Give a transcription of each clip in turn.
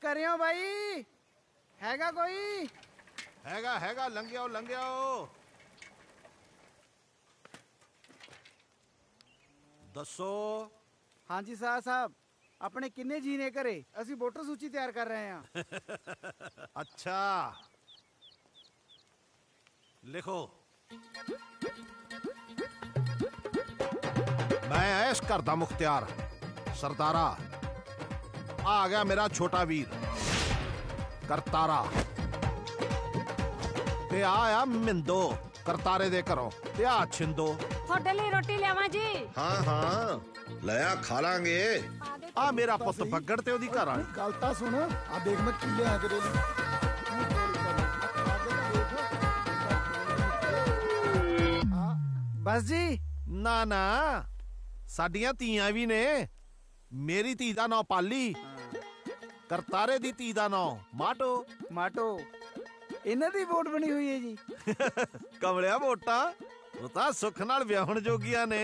करियो भाई हैगा कोई हैगा हैगा लंघियाओ लंघियाओ दसो। हाँ जी साहब अपने किन्ने जी ने करे असी वोटर सूची तैयार कर रहे हैं। अच्छा लिखो। मैं इस घर दा मुख्तियार सरदारा आ गया मेरा छोटा वीर करतारा ते आया मिंदो करतारे दे घरों ते आ छिंदो थोड़े लिए रोटी लेवा जी। हाँ हाँ लया खा लांगे। आ मेरा पुत बगड़ ते ओदी घर वाली गल तां सुन आ देख मैं किले आ तेरे बस जी ना ना साडियां धीआं भी ने। मेरी धी दा नां पाली करतारे दी धी दा नां माटो। माटो इन्हां दी वोट बनी हुई है जी। कमलिया वोटा वो तां सुख नाल विआहण जोगियां ने।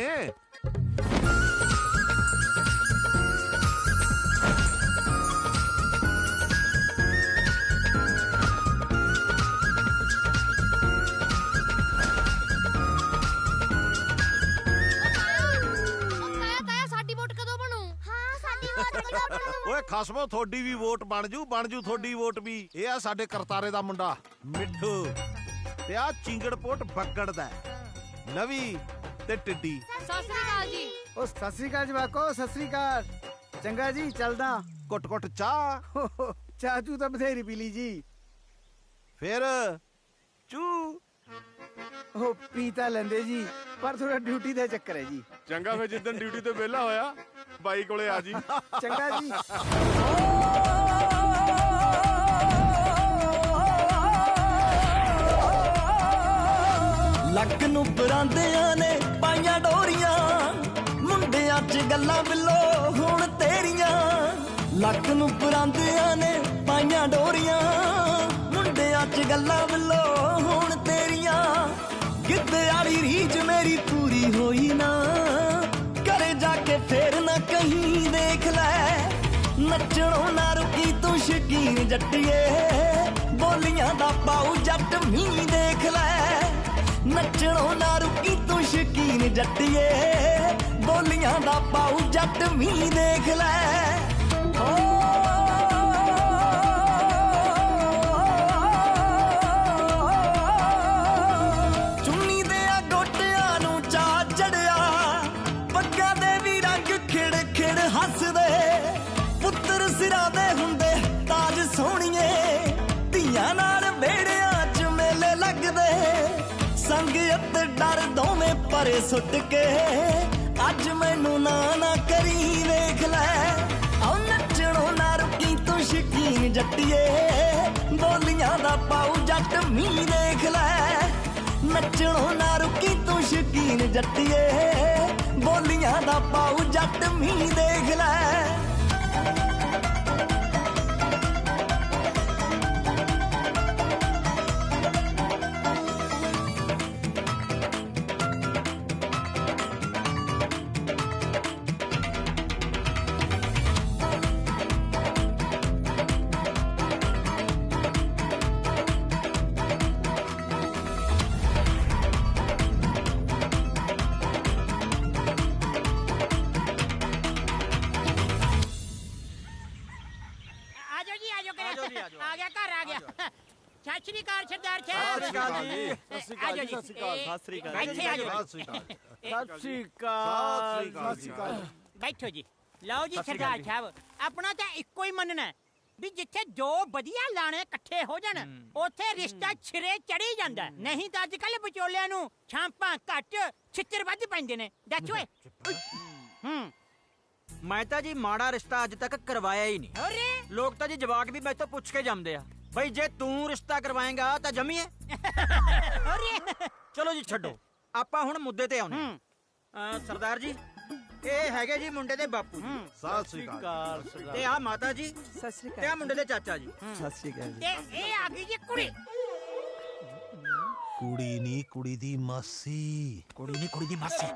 ओए खसमो थोड़ी भी वोट बन जू थोड़ी वोट भी। ये आ साडे करतारे दा मुंडा मिठू ते आ चिंगड़पोट बगड़ दा लवी ते टिड्डी। सत श्री अकाल जी। ओ सत श्री अकाल जवाको सत श्री अकाल। चंगा जी चलदा। कुट कुट चाह चाह चू तो बथेरी पी ली जी। फिर चू ओ पीता लेंदे जी पर थोड़ा ड्यूटी दा चक्कर है जी। चंगा फिर जिस दिन ड्यूटी ते वेला होया बाई कोले आ जी। चंगा जी। ਲੱਕ ਨੂੰ ਪਰਾਂਦਿਆਂ ਨੇ ਪਾਈਆਂ ਡੋਰੀਆਂ ਮੁੰਡਿਆਂ 'ਚ ਗੱਲਾਂ ਬਿੱਲੋ ਹੁਣ ਤੇਰੀਆਂ। ਲੱਕ ਨੂੰ ਪਰਾਂਦਿਆਂ ਨੇ ਪਾਈਆਂ ਡੋਰੀਆਂ ਮੁੰਡਿਆਂ 'ਚ ਗੱਲਾਂ ਬਿੱਲੋ ਹੁਣ ਤੇਰੀਆਂ। ਗਿੱਧੇ ਵਾਲੀ ਰੀਝ ਮੇਰੀ ਪੂਰੀ ਹੋਈ ਨਾ ਘਰੇ ਜਾ ਕੇ ਫੇਰ ਨਾ ਕਹੀਂ ਦੇਖ ਲੈ। ਨੱਚਣੋਂ ਨਾ ਰੁਕੀ ਤੂੰ ਸ਼ਕੀਨ ਜੱਟੀਏ ਬੋਲੀਆਂ ਦਾ ਪਾਉ ਜੱਟ ਮੀਂਹ ਦੇਖ ਲੈ। ਨੱਚਣੋਂ ਨਾ ਰੁਕੀ ਤੂੰ ਸ਼ਕੀਨ ਜੱਟੀਏ ਬੋਲੀਆਂ ਦਾ ਪਾਉ ਜੱਟ ਮੀਂਹ ਦੇਖ ਲੈ। ਚੁੰਨੀ ਦੇ ਆ ਗੋਟਿਆਂ ਨੂੰ ਚਾ ਚੜਿਆ ਪੱਗਾਂ ਦੇ ਵੀ ਰੰਗ ਖਿੜ ਖਿੜ ਹੱਸਦੇ। ਪੁੱਤਰ ਸਿਰਾਂ ਦੇ ਹੁੰਦੇ ਤਾਜ ਸੋਹਣੀਏ ਧੀਆਂ ਨਾਲ ਵਿਹੜਿਆਂ 'ਚ ਮੇਲੇ ਲੱਗਦੇ। ਸੰਗ ਅਤੇ ਡਰ ਦੋਵੇਂ ਪਰੇ ਸੁੱਟ ਕੇ ਅੱਜ ਮੈਨੂੰ ਨਾ ਕਰੀ ਵੇਖ ਲੈ। ਆਉ ਨੱਚਣੋਂ ਨਾ ਰੁਕੀ ਤੂੰ ਸ਼ਕੀਨ ਜੱਟੀਏ ਬੋਲੀਆਂ ਦਾ ਪਾਉ ਜੱਟ ਮੀਂਹ ਦੇਖ ਲੈ। ਨੱਚਣੋਂ ਨਾ ਰੁਕੀ ਤੂੰ ਸ਼ਕੀਨ ਜੱਟੀਏ ਬੋਲੀਆਂ ਦਾ ਪਾਉ ਜੱਟ ਮੀਂਹ ਦੇਖ ਲੈ। आ गया घर आ गया। सत श्री अकाल सरदार साहब। सत श्री अकाल। बैठो जी। लो जी सरदार साहब अपना तो इको ही मनना ਵੀ ਜਿੱਥੇ ਦੋ ਵਧੀਆ ਲਾਣੇ ਇਕੱਠੇ ਹੋ ਜਾਣ ਉੱਥੇ ਰਿਸ਼ਤਾ ਛਿਰੇ ਚੜੀ ਜਾਂਦਾ। ਨਹੀਂ ਤਾਂ ਅੱਜ ਕੱਲ ਵਿਚੋਲਿਆਂ ਨੂੰ ਛਾਂਪਾਂ ਘੱਟ ਛਿੱਤਰ ਵੱਧ ਪੈਂਦੇ ਨੇ। ਦੱਸ ਓਏ। ਮੈਂ ਤਾਂ ਜੀ ਮਾੜਾ ਰਿਸ਼ਤਾ ਅੱਜ ਤੱਕ ਕਰਵਾਇਆ ਹੀ ਨਹੀਂ। ਅਰੇ ਲੋਕ ਤਾਂ ਜੀ ਜਵਾਕ ਵੀ ਮੈਥੋਂ ਪੁੱਛ ਕੇ ਜੰਮਦੇ ਆ, ਬਈ ਜੇ ਤੂੰ ਰਿਸ਼ਤਾ ਕਰਵਾਏਂਗਾ ਤਾਂ ਜੰਮੀਏ। ਅਰੇ ਚਲੋ ਜੀ ਛੱਡੋ, ਆਪਾਂ ਹੁਣ ਮੁੱਦੇ ਤੇ ਆਉਨੇ ਸਰਦਾਰ ਜੀ, ਇਹ ਹੈਗੇ ਜੀ ਮੁੰਡੇ ਦੇ ਬਾਪੂ ਜੀ, ਸਤਿ ਸ੍ਰੀ ਅਕਾਲ। ਤੇ ਆ ਮਾਤਾ ਜੀ, ਸਤਿ ਸ੍ਰੀ ਤੇ ਆ ਮੁੰਡੇ ਦੇ ਚਾਚਾ ਜੀ। ਸਤਿ ਸ੍ਰੀ ਅਕਾਲ ਜੀ। ਤੇ ਇਹ ਆ ਗਈ ਜੀ ਕੁੜੀ। ਕੁੜੀ ਨਹੀਂ, ਕੁੜੀ ਦੀ ਮਾਸੀ। ਕੁੜੀ ਨਹੀਂ, ਕੁੜੀ ਦੀ ਮਾਸੀ।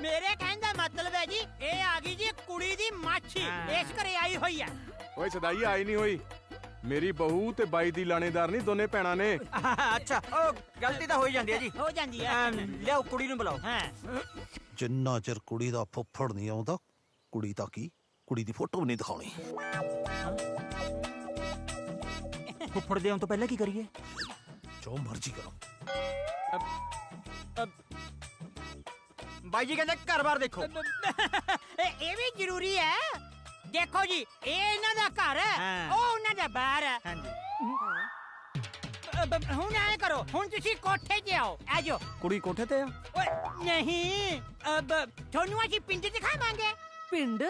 ਮੇਰੇ ਕਹਿਣ ਦਾ ਮਤਲਬ ਹੈ ਜੀ ਇਹ ਆ ਗਈ ਜੀ ਕੁੜੀ ਦੀ ਮਾਛੀ। ਇਸ ਘਰੇ ਆਈ ਹੋਈ ਆ। ਓਏ ਸਦਾਈ ਆਈ ਨਹੀਂ ਹੋਈ, ਮੇਰੀ ਬਹੂ ਤੇ ਬਾਈ ਦੀ ਲਾਣੇਦਾਰ ਨਹੀਂ, ਦੋਨੇ ਭੈਣਾਂ ਨੇ। ਅੱਛਾ, ਉਹ ਗਲਤੀ ਤਾਂ ਹੋ ਹੀ ਜਾਂਦੀ ਹੈ ਜੀ। ਹੋ ਜਾਂਦੀ ਹੈ। ਲਿਆਓ ਕੁੜੀ ਨੂੰ ਬੁਲਾਓ। ਹਾਂ ਜਿੰਨਾ ਚਿਰ ਕੁੜੀ ਦਾ ਫੁੱਫੜ ਨਹੀਂ ਆਉਂਦਾ, ਕੁੜੀ ਤਾਂ ਕੀ, ਕੁੜੀ ਦੀ ਫੋਟੋ ਵੀ ਨਹੀਂ ਦਿਖਾਉਣੀ। ਫੁੱਫੜ ਦੇ ਆਉਣ ਤੋਂ ਪਹਿਲਾਂ ਕੀ ਕਰੀਏ? ਜੋ ਮਰਜ਼ੀ ਕਰੋ। ਬਾਈ ਜੀ ਕਹਿੰਦੇ ਘਰ-ਬਾਰ ਦੇਖੋ। ਇਹ ਵੀ ਜ਼ਰੂਰੀ ਹੈ। ਦੇਖੋ ਜੀ ਇਹ ਇਹਨਾਂ ਦਾ ਘਰ ਹੈ, ਹਾਂ। ਉਹ ਉਹਨਾਂ ਦਾ ਬਾਹਰ ਹੈ। ਹਾਂਜੀ। ਹੁਣ ਐ ਕਰੋ, ਹੁਣ ਤੁਸੀਂ ਕੋਠੇ 'ਤੇ ਆਓ। ਆਜੋ। ਕੁੜੀ ਕੋਠੇ ਤੇ ਆ? ਓਏ ਨਹੀਂ, ਤੁਹਾਨੂੰ ਅਸੀਂ ਪਿੰਡ ਦਿਖਾਵਾਂਗੇ। ਪਿੰਡ?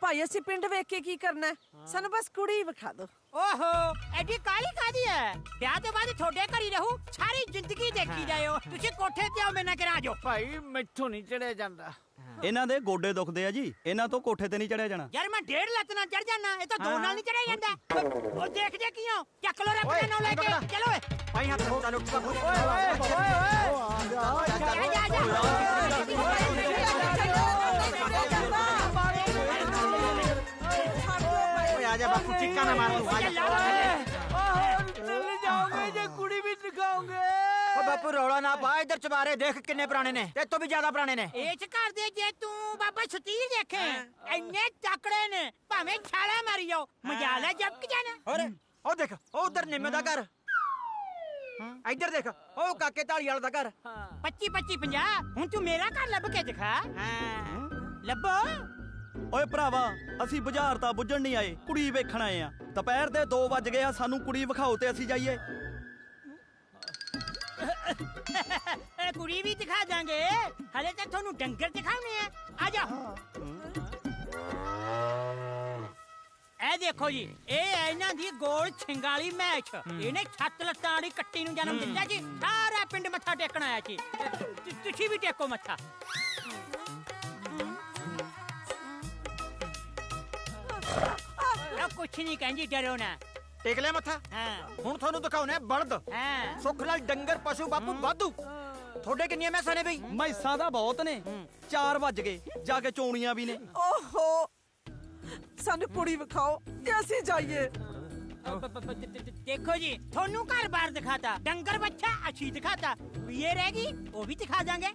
ਭਾਈ ਅਸੀਂ ਪਿੰਡ ਵੇਖ ਕੇ ਕੀ ਕਰਨਾ ਹੈ? ਸਾਨੂੰ ਬਸ ਕੁੜੀ ਵਿਖਾ ਦਿਓ। ਓਹੋ ਐਡੀ ਕਾਲੀ ਕਾਦੀ ਹੈ? ਵਿਆਹ ਤੋਂ ਬਾਅਦ ਤੁਹਾਡੇ ਘਰ ਹੀ ਰਹੂ, ਸਾਰੀ ਜ਼ਿੰਦਗੀ ਦੇਖੀ ਜਾਇਓ। ਤੁਸੀਂ ਕੋਠੇ 'ਤੇ ਆਓ, ਮੇਰੇ ਨਾਲ ਕਰਾ ਜਾਓ। ਭਾਈ ਮੈਥੋਂ ਨਹੀਂ ਚੜਿਆ ਜਾਂਦਾ। ਇਹਨਾਂ ਦੇ ਗੋਡੇ ਦੁਖਦੇ ਆ ਜੀ, ਇਹਨਾਂ ਤੋਂ ਕੋਠੇ ਤੇ ਨਹੀਂ ਚੜਿਆ ਜਾਣਾ। ਯਾਰ ਮੈਂ 1.5 ਲੱਤ ਨਾਲ ਚੜ ਜਾਣਾ, ਇਹ ਤਾਂ 2 ਨਾਲ ਨਹੀਂ ਚੜਿਆ ਜਾਂਦਾ। ਉਹ ਦੇਖਦੇ ਕਿਉਂ? ਚੱਕ ਲੋ ਰੱਬ ਦੇ ਨਾਂ ਲੈ ਕੇ। ਚਲੋ ਓਏ ਭਾਈ ਹੱਥ ਹੋ ਚਾਲੂ। ਓਏ ਆ ਜਾ ਬਾਪੂ, ਚਿੱਕਾ ਨਾ ਮਾਰ ਤੂੰ। ਆ ਜਾ। ਚੱਲ ਜਾਓਗੇ ਜੇ ਕੁੜੀ ਵੀ ਦਿਖਾਓਗੇ। ਓ ਬਾਪੂ ਰੌਲਾ ਨਾ ਪਾ, ਇੱਧਰ ਚਬਾਰੇ ਦੇਖ ਕਿੰਨੇ ਪੁਰਾਣੇ ਨੇ, ਤੇ ਤੋਂ ਵੀ ਜ਼ਿਆਦਾ ਪੁਰਾਣੇ ਨੇ। ਇਸ ਘਰ ਦੇ ਜੇ ਤੂੰ ਬਾਬਾ ਸਤੀਰ ਦੇਖੇ ਇੰਨੇ ਤਕੜੇ ਨੇ, ਭਾਵੇਂ ਛਾਲਾ ਮਾਰੀ ਜਾਓ, ਮਜਾ ਲੈ ਜੱਪ ਜਾਣਾ। ਹੋਰ ਉਹ ਦੇਖ, ਉਹ ਉਧਰ ਨਿੰਮੇ ਦਾ ਘਰ, ਇੱਧਰ ਦੇਖ ਉਹ ਕਾਕੇ ਢਾਲੀ ਵਾਲਾ ਦਾ ਘਰ। 25 25 50। ਹੁਣ ਤੂੰ ਮੇਰਾ ਘਰ ਲੱਭ ਕੇ ਦਿਖਾ। ਲੱਭੋ। ਓਏ ਭਰਾਵਾ, ਅਸੀਂ ਬਾਜ਼ਾਰ ਤਾਂ ਬੁੱਝਣ ਨਹੀਂ ਆਏ, ਕੁੜੀ ਵੇਖਣ ਆਏ ਆ। ਦੁਪਹਿਰ ਦੇ 2 ਵੱਜ ਗਏ ਆ, ਸਾਨੂੰ ਕੁੜੀ ਵਿਖਾਓ ਤੇ ਅਸੀਂ ਜਾਈਏ। ਇਹ ਕੁੜੀ ਵੀ ਦਿਖਾ ਦਾਂਗੇ, ਹਲੇ ਤਾਂ ਤੁਹਾਨੂੰ ਡੰਗਰ ਦਿਖਾਉਣੇ ਆ। ਆ ਜਾ। ਇਹ ਦੇਖੋ ਜੀ, ਇਹ ਹੈ ਇਹਨਾਂ ਦੀ ਗੋਲ ਛਿੰਗਾਲੀ ਮੈਚ। ਇਹਨੇ 7 ਲੱਤਾਂ ਵਾਲੀ ਕੱਟੀ ਨੂੰ ਜਨਮ ਦਿੱਤਾ ਜੀ। ਸਾਰਾ ਪਿੰਡ ਮੱਥਾ ਟੇਕਣ ਆਇਆ ਜੀ। ਤੁਸੀਂ ਵੀ ਟੇਕੋ ਮੱਥਾ। ਕੁਛ ਨਹੀਂ ਕਹਿੰਦੀ, ਡਰੋ ਨਾ। ਟੇਕ ਲਿਆ ਮੱਥਾ। ਹਾਂ ਹੁਣ ਤੁਹਾਨੂੰ ਦਿਖਾਉਣੇ ਬਲਦ। ਹਾਂ ਸੁੱਖ ਨਾਲ ਡੰਗਰ ਪਸ਼ੂ ਬਾਪੂ ਵਾਧੂ। ਤੁਹਾਡੇ ਕਿੰਨੀਆਂ ਮੈਸਾਂ ਨੇ ਬਈ? ਮੈਸਾਂ ਦਾ ਬਹੁਤ ਨੇ। 4 ਵੱਜ ਗਏ, ਜਾ ਕੇ ਚੋਣੀਆਂ ਵੀ ਨੇ। ਓਹੋ, ਸਾਨੂੰ ਕੁੜੀ ਵਿਖਾਓ ਤੇ ਅਸੀਂ ਜਾਈਏ। ਦੇਖੋ ਜੀ, ਤੁਹਾਨੂੰ ਘਰ-ਬਾਰ ਦਿਖਾਤਾ, ਡੰਗਰ ਬੱਚਾ ਅਸੀਂ ਦਿਖਾਤਾ, ਇਹ ਰਹਿ ਗਈ ਉਹ ਵੀ ਦਿਖਾ ਦਾਂਗੇ।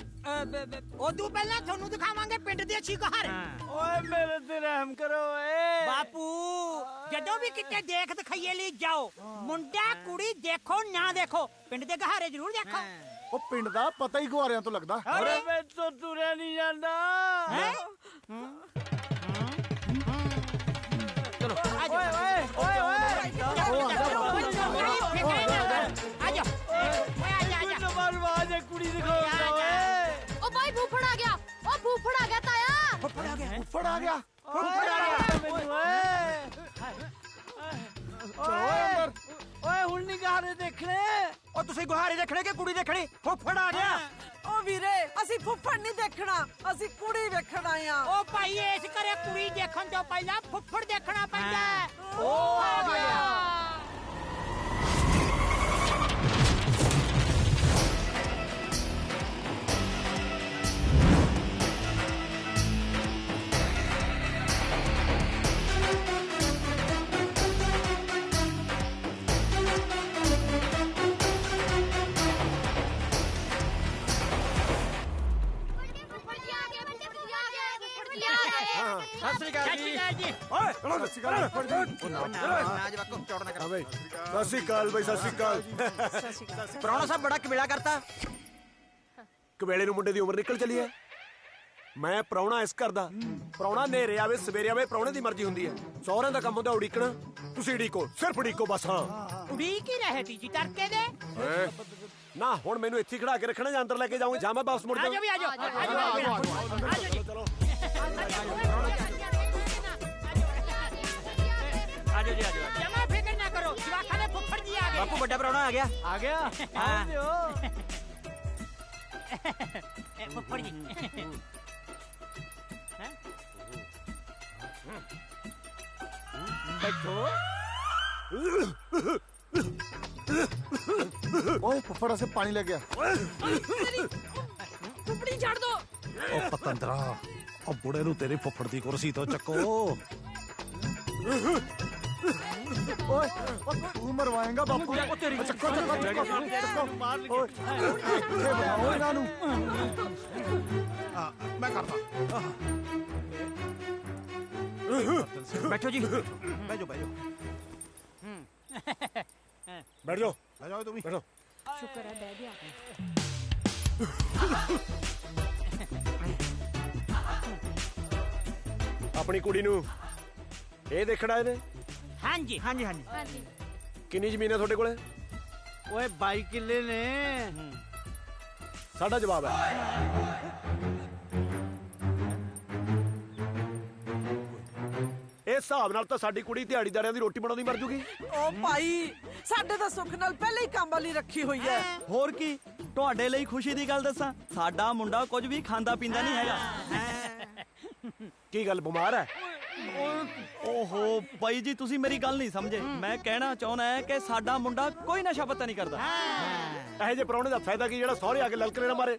ਉਦੋਂ ਪਹਿਲਾਂ ਤੁਹਾਨੂੰ ਦਿਖਾਵਾਂਗੇ ਪਿੰਡ ਦੇ ਅੱਛੀ ਘਰ। ਓਏ ਮੇਰੇ ਤੇ ਰਹਿਮ ਕਰੋ ਓਏ। ਬਾਪੂ ਜਦੋਂ ਵੀ ਕਿਤੇ ਦੇਖ ਦਿਖਾਈਏ ਲਈ ਜਾਓ, ਮੁੰਡਾ ਕੁੜੀ ਦੇਖੋ ਨਾ ਦੇਖੋ, ਪਿੰਡ ਦੇ ਘਹਾਰੇ ਜ਼ਰੂਰ ਦੇਖੋ। ਉਹ ਪਿੰਡ ਦਾ ਪਤਾ ਹੀ ਗੁਆਰਿਆਂ ਤੋਂ ਲੱਗਦਾ। ਅਰੇ ਮੈਂ ਤੋਂ ਤੁਰਿਆ ਨਹੀਂ ਜਾਂਦਾ। ਹੈਂ? ਚਲੋ ਓਏ ਓਏ ਓਏ ਓਏ। ਆਵਾਜ਼ ਹੈ, ਕੁੜੀ ਦਿਖਾਉਂਦਾ ਓਏ। ਓ ਭਾਈ ਫੁੱਫੜ ਆ ਗਿਆ, ਓ ਫੁੱਫੜ ਆ ਗਿਆ ਤਾਇਆ। ਫੁੱਫੜ ਆ ਗਿਆ। ਫੜ ਆ ਗਿਆ। ਮੈਨੂੰ ਓਏ। ਓਏ ਓਏ ਹੁਣ ਨਹੀਂ ਗਾਰੇ ਦੇਖਣੇ। ਉਹ ਤੁਸੀਂ ਗੁਹਾਰੇ ਦੇਖਣੇ ਕਿ ਕੁੜੀ ਦੇਖਣੀ? ਫੁੱਫੜ ਆ ਗਿਆ। ਓ ਵੀਰੇ, ਅਸੀਂ ਫੁੱਫੜ ਨਹੀਂ ਦੇਖਣਾ, ਅਸੀਂ ਕੁੜੀ ਵੇਖਣ ਆਏ ਆ। ਉਹ ਭਾਈ ਇਸ ਘਰੇ ਕੁੜੀ ਦੇਖਣ ਤੋਂ ਪਹਿਲਾਂ ਫੁੱਫੜ ਦੇਖਣਾ ਪੈਂਦਾ। ਉਹ ਆ ਗਿਆ। ਸਤਿ ਸ੍ਰੀ ਅਕਾਲ ਜੀ। ਓਏ ਸਤਿ ਸ਼੍ਰੀ ਅਕਾਲ। ਨਾ ਜਵਾਕੋ ਚੌੜ ਨਾ ਕਰੋ। ਸਤਿ ਸ਼੍ਰੀ ਅਕਾਲ ਬਈ, ਸਤਿ ਸ਼੍ਰੀ ਅਕਾਲ। ਪ੍ਰਾਹੁਣਾ ਸਾਹਿਬ ਬੜਾ ਕਬੀਲਾ ਕਰਤਾ। ਕਵੇਲੇ ਨੂੰ ਮੁੰਡੇ ਦੀ ਉਮਰ ਨਿਕਲ ਚਲੀ ਹੈ। ਮੈਂ ਪ੍ਰਾਹੁਣਾ ਇਸ ਘਰ ਦਾ। ਪ੍ਰਾਹੁਣਾ ਨੇਰੇ ਆਵੇ ਸਵੇਰੇ ਆਵੇ, ਪ੍ਰਾਹੁਣੇ ਦੀ ਮਰਜ਼ੀ ਹੁੰਦੀ ਹੈ। ਸਹੁਰਿਆਂ ਦਾ ਕੰਮ ਹੁੰਦਾ ਉਡੀਕਣਾ, ਤੁਸੀਂ ਉਡੀਕੋ, ਸਿਰਫ ਉਡੀਕੋ ਬਸ। ਹਾਂ ਉਡੀਕ ਹੀ ਰਹੇ ਤੀ ਜੀ ਤੜਕੇ ਦੇ। ਨਾ ਹੁਣ ਮੈਨੂੰ ਇੱਥੇ ਖੜਾ ਕੇ ਰੱਖਣਾ ਜਾਂ ਅੰਦਰ ਲੈ ਕੇ ਜਾਓਗੇ ਜਾਂ ਮੈਂ ਵਾਪਸ ਮੁੜ ਜਾਵਾਂ? ਆਜੋ ਵੀ ਆਜੋ ਆਜੋ ਜੀ ਚਲੋ ਆਜੋ ਜੀ ਆਜੋ। ਜਮਾ ਫਿਕਰ ਨਾ ਕਰੋ, ਜਵਾਖਾਂ ਦੇ ਫੁੱਫੜ ਜੀ ਆ ਗਏ। ਬਾਪੂ ਵੱਡਾ ਪ੍ਰਾਹੁਣਾ ਆ ਗਿਆ। ਆ ਗਿਆ ਫੁੱਫੜ ਜੀ ਬੈਠੋ। ਓਏ ਫੁੱਫੜ ਸੇ ਪਾਣੀ ਲੱਗ ਗਿਆ। ਕੁਪੜੀ ਛੱਡ ਦੋ। ਉਹ ਪਤੰਦਰਾ, ਉਹ ਬੁੜੇ ਨੂੰ ਤੇਰੇ ਫੁੱਫੜ ਦੀ ਕੁਰਸੀ ਤੋਂ ਚੱਕੋ। ਓਏ ਤੂੰ ਮਰਵਾਏਗਾ ਬਾਪੂ। ਚੱਕੋ ਚੱਕੋ ਚੱਕੋ ਮਾਰ ਲਿਆ। ਓਏ ਬੁਲਾਓ ਇਹਨਾਂ ਨੂੰ। ਮੈਂ ਕਰਦਾ। ਬੈਠੋ ਜੀ। ਬੈਜੋ ਬੈਜੋ ਬੈਠ ਜਾਓ, ਆ ਜਾਓ ਤੁਸੀਂ। ਬੈਠੋ। ਸ਼ੁਕਰ ਹੈ ਬਹਿ ਗਿਆ। ਆਪਣੀ ਕੁੜੀ ਨੂੰ ਇਹ ਦੇਖਣਾ ਇਹਨੇ। ਹਾਂਜੀ ਹਾਂਜੀ ਹਾਂਜੀ। ਹਾਂਜੀ ਕਿੰਨੀ ਜ਼ਮੀਨ ਹੈ ਤੁਹਾਡੇ ਕੋਲੇ? ਓਏ 22 ਕਿੱਲੇ ਨੇ। ਸਾਡਾ ਜਵਾਬ ਹੈ ਇਹ ਹਿਸਾਬ ਨਾਲ ਤਾਂ ਸਾਡੀ ਕੁੜੀ ਦਿਹਾੜੀਦਾਰਿਆਂ ਦੀ ਰੋਟੀ ਬਣਾਉਂਦੀ ਮਰ ਜੂਗੀ। ਓ ਭਾਈ, ਸਾਡੇ ਤਾਂ ਸੁੱਖ ਨਾਲ ਪਹਿਲੇ ਹੀ ਕੰਮ ਵਾਲੀ ਰੱਖੀ ਹੋਈ ਹੈ। ਹੋਰ ਕੀ, ਤੁਹਾਡੇ ਲਈ ਖੁਸ਼ੀ ਦੀ ਗੱਲ ਦੱਸਾਂ, ਸਾਡਾ ਮੁੰਡਾ ਕੁਝ ਵੀ ਖਾਂਦਾ ਪੀਂਦਾ ਨਹੀਂ ਹੈਗਾ। ਕੀ ਗੱਲ ਬਿਮਾਰ ਹੈ? ਓਹੋ ਬਾਈ ਜੀ, ਤੁਸੀਂ ਮੇਰੀ ਗੱਲ ਨਹੀਂ ਸਮਝੇ। ਮੈਂ ਕਹਿਣਾ ਚਾਹੁੰਦਾ ਹੈ ਕਿ ਸਾਡਾ ਮੁੰਡਾ ਕੋਈ ਨਸ਼ਾ ਪੱਤਾ ਨਹੀਂ ਕਰਦਾ। ਇਹੋ ਜਿਹੇ ਪ੍ਰਾਹੁਣੇ ਦਾ ਫਾਇਦਾ ਕੀ ਜਿਹੜਾ ਸਹੁਰੇ ਆ ਕੇ ਲਲਕਰੇ ਨਾ ਮਾਰੇ।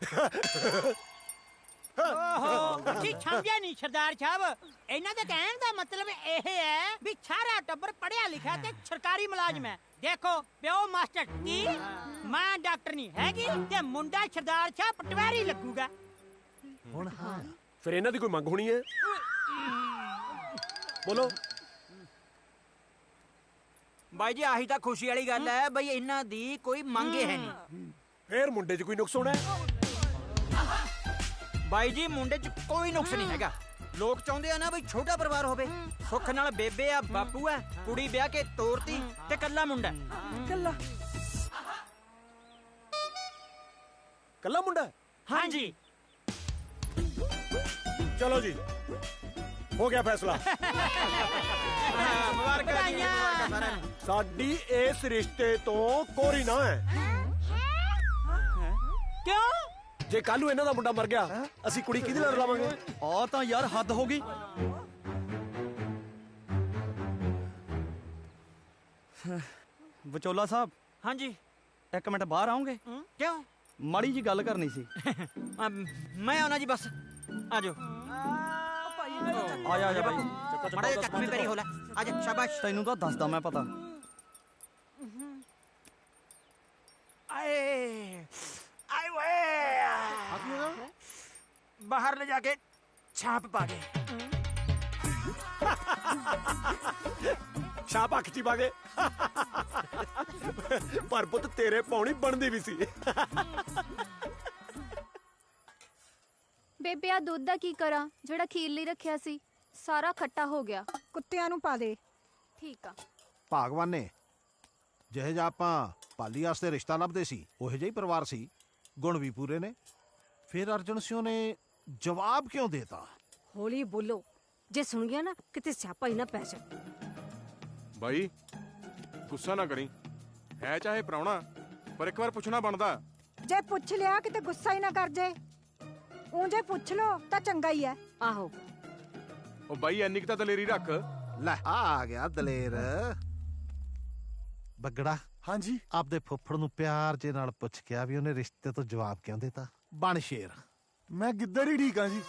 ਓਹੋ ਤੁਸੀਂ ਸਮਝਿਆ ਨਹੀਂ ਸਰਦਾਰ ਸਾਹਿਬ। ਇਹਨਾਂ ਦੇ ਕਹਿਣ ਦਾ ਮਤਲਬ ਇਹ ਹੈ ਵੀ ਸਾਰਾ ਟੱਬਰ ਪੜ੍ਹਿਆ ਲਿਖਿਆ ਤੇ ਸਰਕਾਰੀ ਮੁਲਾਜ਼ਮ ਹੈ। ਦੇਖੋ ਪਿਓ ਮਾਸਟਰ ਕੀ, ਮਾਂ ਡਾਕਟਰ ਨਹੀਂ ਹੈਗੀ ਤੇ ਮੁੰਡਾ ਸਰਦਾਰ ਸਾਹਿਬ ਪਟਵਾਰੀ ਲੱਗੂਗਾ। ਹੁਣ ਹਾਂ ਫਿਰ ਇਹਨਾਂ ਦੀ ਕੋਈ ਮੰਗ ਹੋਣੀ ਹੈ? ਬੋਲੋ। ਬਾਈ ਜੀ ਆਹੀ ਤਾਂ ਖੁਸ਼ੀ ਵਾਲੀ ਗੱਲ ਹੈ ਬਈ ਇਹਨਾਂ ਦੀ ਕੋਈ ਮੰਗ ਹੈ ਨਹੀਂ। ਫੇਰ ਮੁੰਡੇ 'ਚ ਕੋਈ ਨੁਕਸ ਹੋਣਾ ਹੈ? ਬਾਈ ਜੀ ਮੁੰਡੇ 'ਚ ਕੋਈ ਨੁਕਸ ਨਹੀਂ ਹੈਗਾ। ਲੋਕ ਚਾਹੁੰਦੇ ਆ ਨਾ ਬਈ ਛੋਟਾ ਪਰਿਵਾਰ ਹੋਵੇ, ਸੁੱਖ ਨਾਲ ਬੇਬੇ ਆ, ਬਾਪੂ ਆ, ਕੁੜੀ ਵਿਆਹ ਕੇ ਤੋਰਤੀ ਤੇ ਕੱਲਾ ਮੁੰਡਾ। ਕੱਲਾ ਕੱਲਾ ਮੁੰਡਾ? ਹਾਂਜੀ ਚਲੋ ਜੀ, ਹੋ ਗਿਆ ਫੈਸਲਾ। ਮੁਬਾਰਕਾਂ ਸਾਰਿਆਂ ਨੂੰ। ਸਾਡੀ ਇਸ ਰਿਸ਼ਤੇ ਤੋਂ ਕੋਰੀ ਨਾ ਹੈ। ਕਿਉਂ? ਜੇ ਕੱਲ ਨੂੰ ਇਹਨਾਂ ਦਾ ਮੁੰਡਾ ਮਰ ਗਿਆ, ਅਸੀਂ ਕੁੜੀ ਕਿਹਦੇ ਨਾਲ ਲਾਵਾਂਗੇ? ਆ ਤਾਂ ਯਾਰ ਹੱਦ ਹੋ ਗਈ। ਵਿਚੋਲਾ ਸਾਹਿਬ, ਹਾਂਜੀ। ਇੱਕ ਮਿੰਟ ਬਾਹਰ ਆਉਂਗੇ? ਕਿਉਂ? ਮਾੜੀ ਜੀ ਗੱਲ ਕਰਨੀ ਸੀ। ਮੈਂ ਆਉਣਾ ਜੀ ਬਸ। ਆਜੋ ਆ ਜਾ ਜਾ ਬਾਈ। ਮਾੜਾ ਜਿਹਾ ਚੱਕ ਵੀ ਪੈਰੀ ਹੋਲਾ। ਆਜਾ ਸ਼ਾਬਾਸ਼। ਤੈਨੂੰ ਤਾਂ ਦੱਸਦਾ ਮੈਂ ਪਤਾ। ਆਏ ਆਏ ਵੇ ਬਾਹਰ ਲੈ ਜਾ ਕੇ ਛਾਪ ਪਾ ਗਏ। ਛਾਪ ਅੱਖ 'ਚ ਹੀ ਪਾ ਗਏ। ਪਰ ਪੁੱਤ ਤੇਰੇ ਪਾਉਣੀ ਬਣਦੀ ਵੀ ਸੀ। ਬੇਬੇ ਆ ਦੁੱਧ ਦਾ ਕੀ ਕਰਾਂ? ਜਿਹੜਾ ਖੀਰ ਲਈ ਰੱਖਿਆ ਸੀ ਸਾਰਾ ਖੱਟਾ ਹੋ ਗਿਆ। ਕੁੱਤਿਆਂ ਨੂੰ ਪਾ ਦੇ। ਠੀਕ ਆ। ਭਾਗਵਾਨ ਨੇ ਜਿਹੇ ਜਿਹਾ ਆਪਾਂ ਪਾਲੀ ਵਾਸਤੇ ਰਿਸ਼ਤਾ ਲੱਭਦੇ ਸੀ, ਉਹੋ ਜਿਹਾ ਹੀ ਪਰਿਵਾਰ ਸੀ, ਗੁਣ ਵੀ ਪੂਰੇ ਨੇ। ਫਿਰ ਅਰਜਨ ਸਿੰਘ ਨੇ ਜਵਾਬ ਕਿਉਂ ਦੇਤਾ? ਹੌਲੀ ਬੋਲੋ, ਜੇ ਸੁਣ ਗਿਆ ਨਾ ਕਿਤੇ ਸਿਆਪਾ ਹੀ ਨਾ ਪੈ ਜਾ। ਬਾਈ ਗੁੱਸਾ ਨਾ ਕਰੀ, ਹੈ ਚਾਹੇ ਪ੍ਰਾਹੁਣਾ ਪਰ ਇੱਕ ਵਾਰ ਪੁੱਛਣਾ ਬਣਦਾ। ਜੇ ਪੁੱਛ ਲਿਆ ਕਿਤੇ ਗੁੱਸਾ ਹੀ ਨਾ ਕਰ ਜੇ। ਊਂ ਜੇ ਪੁੱਛ ਲੋ ਤਾਂ ਚੰਗਾ ਹੀ ਹੈ। ਆਹੋ ਉਹ ਬਾਈ ਐਨੀ ਕੁ ਤਾਂ ਦਲੇਰੀ ਰੱਖ। ਲੈ ਆ ਗਿਆ ਦਲੇਰ। ਬੱਗੜਾ, ਹਾਂਜੀ। ਆਪਦੇ ਫੁੱਫੜ ਨੂੰ ਪਿਆਰ ਜੇ ਨਾਲ ਪੁੱਛ ਕੇ ਆ ਵੀ ਉਹਨੇ ਰਿਸ਼ਤੇ ਤੋਂ ਜਵਾਬ ਕਿਉਂ ਦੇਤਾ। ਬਣ ਸ਼ੇਰ। ਮੈਂ ਗਿੱਦੜ ਹੀ ਠੀਕ ਆ ਜੀ।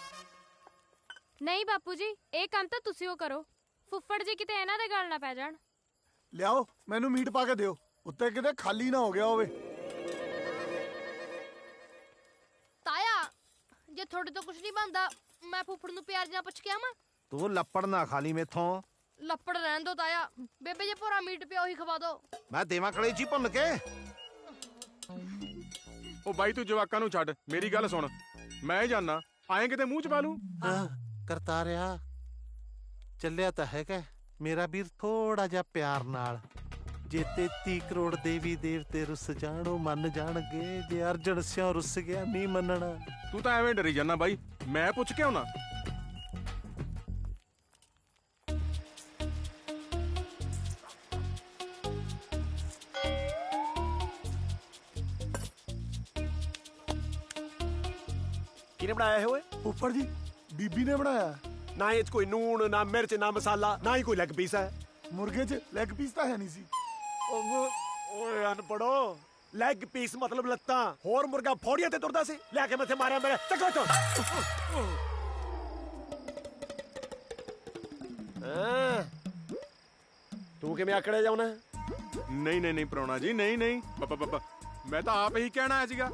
ਨਹੀਂ ਬਾਪੂ ਜੀ, ਇਹ ਕੰਮ ਤਾਂ ਤੁਸੀਂ ਉਹ ਕਰੋ। ਫੁੱਫੜ ਜੀ ਕਿਤੇ ਇਹਨਾਂ ਦੇ ਗੱਲ ਨਾ ਪੈ ਜਾਣ। ਲਿਆਓ ਮੈਨੂੰ ਮੀਟ ਪਾ ਕੇ ਦਿਓ, ਉੱਤੇ ਕਿਤੇ ਖਾਲੀ ਨਾ ਹੋ ਗਿਆ ਹੋਵੇ। ਤਾਇਆ, ਜੇ ਤੁਹਾਡੇ ਤੋਂ ਕੁਝ ਨਹੀਂ ਬਣਦਾ ਮੈਂ ਫੁੱਫੜ ਨੂੰ ਪਿਆਰ ਨਾਲ ਪੁੱਛ ਕੇ ਆਵਾਂ। ਤੂੰ ਲੱਪੜ ਨਾ ਖਾਲੀ ਮੇਥੋਂ। ਲੱਪੜ ਰਹਿਣ ਦੋ ਤਾਇਆ, ਬੇਬੇ ਜੇ ਭੋਰਾ ਮੀਟ ਪਿਆ ਉਹੀ ਖਵਾ ਦੋ। ਮੈਂ ਦੇਵਾਂ ਕਲੇਜੀ ਭੁੰਨ ਕੇ। ਉਹ ਬਾਈ ਤੂੰ ਜਵਾਕਾਂ ਨੂੰ ਛੱਡ, ਮੇਰੀ ਗੱਲ ਸੁਣ। ਮੈਂ ਜਾਣਾ ਆਏ ਕਿਤੇ ਮੂੰਹ ਚ ਪਾ ਲੂ। ਕਰਤਾਰਿਆ ਚੱਲਿਆ ਤਾਂ ਹੈਗਾ ਮੇਰਾ ਵੀਰ ਥੋੜਾ ਜਿਹਾ ਪਿਆਰ ਨਾਲ। ਜੇ 33 ਕਰੋੜ ਦੇਵੀ ਦੇਵਤੇ ਰੁੱਸ ਜਾਣ ਉਹ ਮੰਨ ਜਾਣਗੇ, ਜੇ ਅਰਜਨ ਸਿਉ ਰੁੱਸ ਗਿਆ ਨਹੀਂ ਮੰਨਣਾ। ਤੂੰ ਤਾਂ ਐਵੇਂ ਡਰੀ ਜਾਂਦਾ ਬਾਈ, ਮੈਂ ਪੁੱਛ ਕੇ ਆਉਣਾ। ਕਿਹਨੇ ਬਣਾਇਆ ਇਹ ਓਏ? ਉੱਪਰ ਜੀ ਬੀਬੀ ਨੇ ਬਣਾਇਆ। ਨਾ ਇਹ 'ਚ ਕੋਈ ਨੂਣ, ਨਾ ਮਿਰਚ, ਨਾ ਮਸਾਲਾ, ਨਾ ਹੀ ਕੋਈ ਲੈਗ ਪੀਸ ਹੈ। ਮੁਰਗੇ 'ਚ ਲੈਗ ਪੀਸ ਤਾਂ ਹੈ ਨਹੀਂ ਸੀ। ਓਏ ਅਨਪੜੋ, ਲੈਗ ਪੀਸ ਮਤਲਬ ਲੱਤਾਂ। ਹੋਰ ਮੁਰਗਾ ਫੌੜੀਆਂ ਤੇ ਤੁਰਦਾ ਸੀ, ਲਿਆ ਕੇ ਮੱਥੇ ਮਾਰਿਆ ਮੇਰੇ। ਚੱਕੋ ਚੋ ਤੂੰ ਕਿਵੇਂ ਆਕੜੇ ਜਾਉਣਾ? ਨਹੀਂ ਪ੍ਰਾਹੁਣਾ ਜੀ, ਨਹੀਂ ਪਾਪਾ ਮੈਂ ਤਾਂ ਆਪ ਹੀ ਕਹਿਣਾ ਆਇਆ ਸੀਗਾ।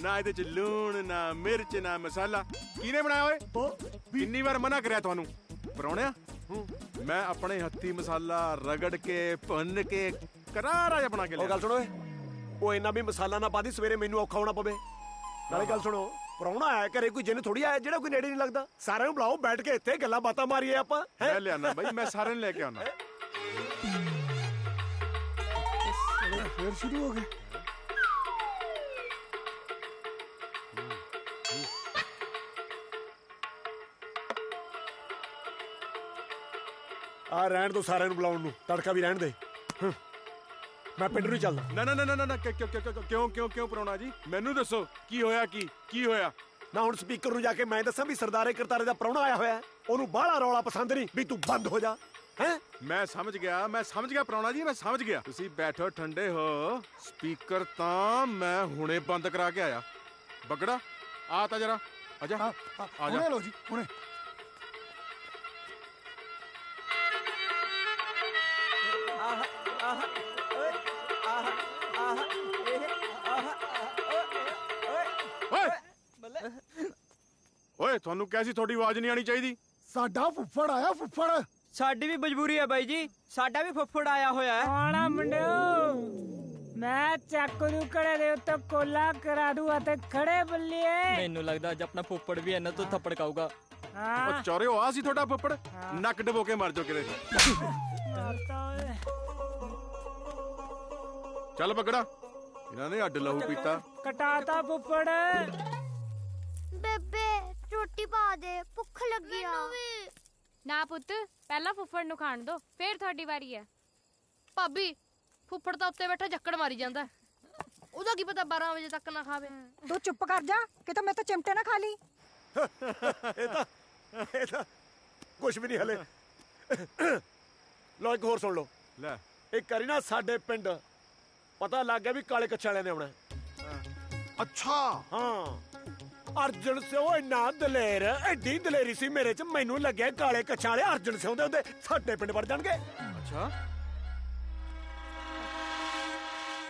ਨਾ ਇਹਦੇ ਚ ਲੂਣ, ਨਾ ਮਿਰਚ, ਨਾ ਮਸਾਲਾ। ਕਿਹਨੇ ਬਣਾਇਆ ਓਏ? ਕਿੰਨੀ ਵਾਰ ਮਨਾ ਕਰਿਆ ਤੁਹਾਨੂੰ ਪ੍ਰਾਹੁਣਿਆ। ਮੈਂ ਆਪਣੇ ਹੱਥੀ ਮਸਾਲਾ ਰਗੜ ਕੇ ਭੁੰਨ ਕੇ ਕਰਾਰਾ ਜਿਹਾ ਬਣਾ ਕੇ ਲਿਆ। ਗੱਲ ਸੁਣੋ ਓਏ, ਉਹ ਇੰਨਾ ਵੀ ਮਸਾਲਾ ਨਾ ਪਾ ਦੀ ਸਵੇਰੇ ਮੈਨੂੰ ਔਖਾ ਹੋਣਾ ਪਵੇ। ਨਾਲੇ ਗੱਲ ਸੁਣੋ, ਪ੍ਰਾਹੁਣਾ ਆਇਆ ਘਰੇ, ਕੋਈ ਜਿੰਨ ਥੋੜੀ ਆਇਆ ਜਿਹੜਾ ਕੋਈ ਨੇੜੇ ਨਹੀਂ ਲੱਗਦਾ। ਸਾਰਿਆਂ ਨੂੰ ਬੁਲਾਓ, ਬੈਠ ਕੇ ਇੱਥੇ ਗੱਲਾਂ ਬਾਤਾਂ ਮਾਰੀਏ ਆਪਾਂ। ਮੈਂ ਲਿਆਣਾ ਬਾਈ, ਮੈਂ ਸਾਰਿਆਂ ਨੂੰ ਲੈ ਕੇ ਆਉਣਾ। ਫੇਰ ਸ਼ੁਰੂ ਹੋ ਗਏ। ਆ ਰਹਿਣ ਦੋ ਸਾਰਿਆਂ ਨੂੰ ਬੁਲਾਉਣ ਨੂੰ, ਤੜਕਾ ਵੀ ਰਹਿਣ ਦੇ। ਮੈਂ ਪਿੰਡ ਨੂੰ ਚੱਲਦਾ। ਨਾ ਕਿਉਂ ਪ੍ਰਾਹੁਣਾ ਜੀ? ਮੈਨੂੰ ਦੱਸੋ ਕੀ ਹੋਇਆ? ਕੀ ਹੋਇਆ? ਨਾ ਹੁਣ ਸਪੀਕਰ ਨੂੰ ਜਾ ਕੇ ਮੈਂ ਦੱਸਾਂ ਵੀ ਸਰਦਾਰੇ ਕਰਤਾਰੇ ਦਾ ਪ੍ਰਾਹੁਣਾ ਆਇਆ ਹੋਇਆ। ਉਹਨੂੰ ਬਾਹਲਾ ਰੌਲਾ ਪਸੰਦ ਨਹੀਂ, ਵੀ ਤੂੰ ਬੰਦ ਹੋ ਜਾ। ਮੈਂ ਸਮਝ ਗਿਆ ਪ੍ਰਾਹੁਣਾ ਜੀ, ਮੈਂ ਸਮਝ ਗਿਆ। ਤੁਸੀਂ ਬੈਠੋ ਠੰਡੇ ਹੋ। ਸਪੀਕਰ ਤਾਂ ਮੈਂ ਹੁਣੇ ਬੰਦ ਕਰਾ ਕੇ ਆਇਆ। ਬੱਗੜਾ ਆ ਤਾਂ ਜਰਾ ਆ ਜਾ। ਹੁਣੇ ਲੋ ਜੀ, ਹੁਣੇ। ਓਏ ਤੁਹਾਨੂੰ ਕੈਸੀ ਤੁਹਾਡੀ ਆਵਾਜ਼ ਨਹੀਂ ਆਣੀ ਚਾਹੀਦੀ? ਸਾਡਾ ਫੁੱਫੜ ਆਇਆ, ਫੁੱਫੜ। ਸਾਡੀ ਵੀ ਮਜਬੂਰੀ ਹੈ ਬਾਈ ਜੀ, ਸਾਡਾ ਵੀ ਫੁੱਫੜ ਆਇਆ ਹੋਇਆ ਹੈ। ਆਣਾ ਮੁੰਡਿਓ, ਮੈਂ ਚੱਕ ਨੂੰ ਕੜੇ ਦੇ ਉੱਤੇ ਕੋਲਾ ਕਰਾ ਦੂ ਅਤੇ ਖੜੇ ਬੱਲੀਏ। ਮੈਨੂੰ ਲੱਗਦਾ ਅੱਜ ਆਪਣਾ ਫੁੱਫੜ ਵੀ ਇਹਨਾਂ ਤੋਂ ਥੱਪੜ ਖਾਊਗਾ। ਉਹ ਚੋਰਿਓ ਆ ਸੀ ਤੁਹਾਡਾ ਫੁੱਫੜ? ਨੱਕ ਡਬੋ ਕੇ ਮਰ ਜਾਓ ਕਿਤੇ। ਚੱਲ ਬੱਗੜਾ, ਇਹਨਾਂ ਨੇ ਅੱਡ ਲਹੂ ਪੀਤਾ। ਕਟਾਤਾ ਫੁੱਫੜ। ਬੇਬੇ ਰੋਟੀ ਪਾ ਦੇ, ਭੁੱਖ ਲੱਗੀ ਆ। ਨਾ ਪੁੱਤ, ਪਹਿਲਾਂ ਫੁੱਫੜ ਨੂੰ ਖਾਣ ਦੋ, ਫੇਰ ਤੁਹਾਡੀ ਵਾਰੀ ਹੈ। ਭਾਬੀ, ਫੁੱਫੜ ਤਾਂ ਉੱਤੇ ਬੈਠਾ ਜੱਕੜ ਮਾਰੀ ਜਾਂਦਾ, ਉਹਦਾ ਕੀ ਪਤਾ 12 ਵਜੇ ਤੱਕ ਨਾ ਖਾਵੇ। ਤੂੰ ਚੁੱਪ ਕਰ ਜਾ, ਕਿਤੇ ਮੈਂ ਤਾਂ ਚਿਮਟੇ ਨਾ ਖਾ ਲਈ। ਇਹ ਤਾਂ ਕੁਛ ਵੀ ਨਹੀਂ ਹਲੇ। ਲੋ ਇੱਕ ਹੋਰ ਸੁਣ ਲਓ। ਲੈ ਇੱਕ ਵਾਰੀ ਨਾ ਸਾਡੇ ਪਿੰਡ ਪਤਾ ਲੱਗ ਗਿਆ ਵੀ ਕਾਲੇ ਕੱਛੇ ਵਾਲਿਆਂ ਨੇ ਆਉਣਾ। ਅੱਛਾ। ਹਾਂ, ਅਰਜਨ ਸਿਉ ਇੰਨਾ ਦਲੇਰ, ਐਡੀ ਦਲੇਰੀ ਸੀ ਮੇਰੇ ਚ, ਮੈਨੂੰ ਲੱਗਿਆ ਕਾਲੇ ਕੱਛਾਂ ਵਾਲੇ ਅਰਜਨ ਸਿਉ ਦੇ ਹੁੰਦੇ ਸਾਡੇ ਪਿੰਡ ਵੜ ਜਾਣਗੇ। ਅੱਛਾ।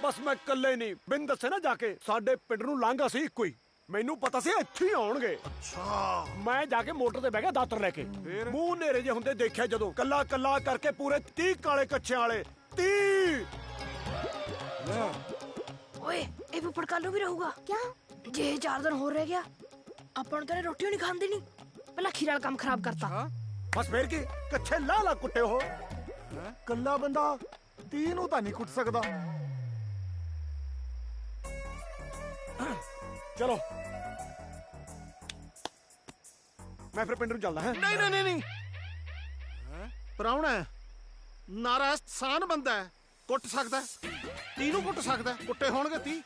ਬਸ ਮੈਂ ਇਕੱਲੇ ਨਹੀਂ, ਬਿਨ ਦੱਸੇ ਨਾ ਜਾ ਕੇ ਸਾਡੇ ਪਿੰਡ ਨੂੰ ਲਾਂਘਾ ਸੀ ਇੱਕੋ ਹੀ। ਮੈਨੂੰ ਪਤਾ ਸੀ ਇੱਥੇ ਹੀ ਆਉਣਗੇ। ਅੱਛਾ। ਮੈਂ ਜਾ ਕੇ ਮੋਟਰ ਤੇ ਬਹਿ ਗਿਆ ਦਾਤਰ ਲੈ ਕੇ। ਮੂੰਹ ਨੇਰੇ ਜੇ ਹੁੰਦੇ ਦੇਖਿਆ ਜਦੋਂ, ਕੱਲਾ ਕੱਲਾ ਕਰਕੇ ਪੂਰੇ 30 ਕਾਲੇ ਕੱਛਿਆਂ ਵਾਲੇ। 30। ਓਏ ਇਹ ਫੁੱਫੜ ਕੱਲ ਨੂੰ ਵੀ ਰਹੂਗਾ ਕਿਆ? ਜੇ 4 ਦਿਨ ਹੋਰ ਰਹਿ ਗਿਆ ਆਪਾਂ ਨੂੰ ਤਾਂ ਰੋਟੀ ਨਹੀਂ ਖਾਂਦੇ ਨਹੀਂ, ਪਹਿਲਾਂ ਖੀਰ ਵਾਲਾ ਕੰਮ ਖਰਾਬ ਕਰਤਾ। ਬਸ ਫੇਰ ਕੀ, ਕੱਛੇ ਲਾ ਕੁੱਟੇ ਹੋ। ਕੱਲਾ ਬੰਦਾ 30 ਨੂੰ ਤਾਂ ਨਹੀਂ ਕੁੱਟ ਸਕਦਾ। ਚਲੋ ਮੈਂ ਫਿਰ ਪਿੰਡ ਨੂੰ ਚੱਲਦਾ। ਹੈ ਨਹੀਂ ਪ੍ਰਾਹੁਣਾ ਨਾਰਾ ਸਾਨ ਬੰਦਾ ਹੈ, ਕੁੱਟ ਸਕਦਾ। 30 ਨੂੰ ਕੁੱਟ ਸਕਦਾ, ਕੁੱਟੇ ਹੋਣਗੇ 30।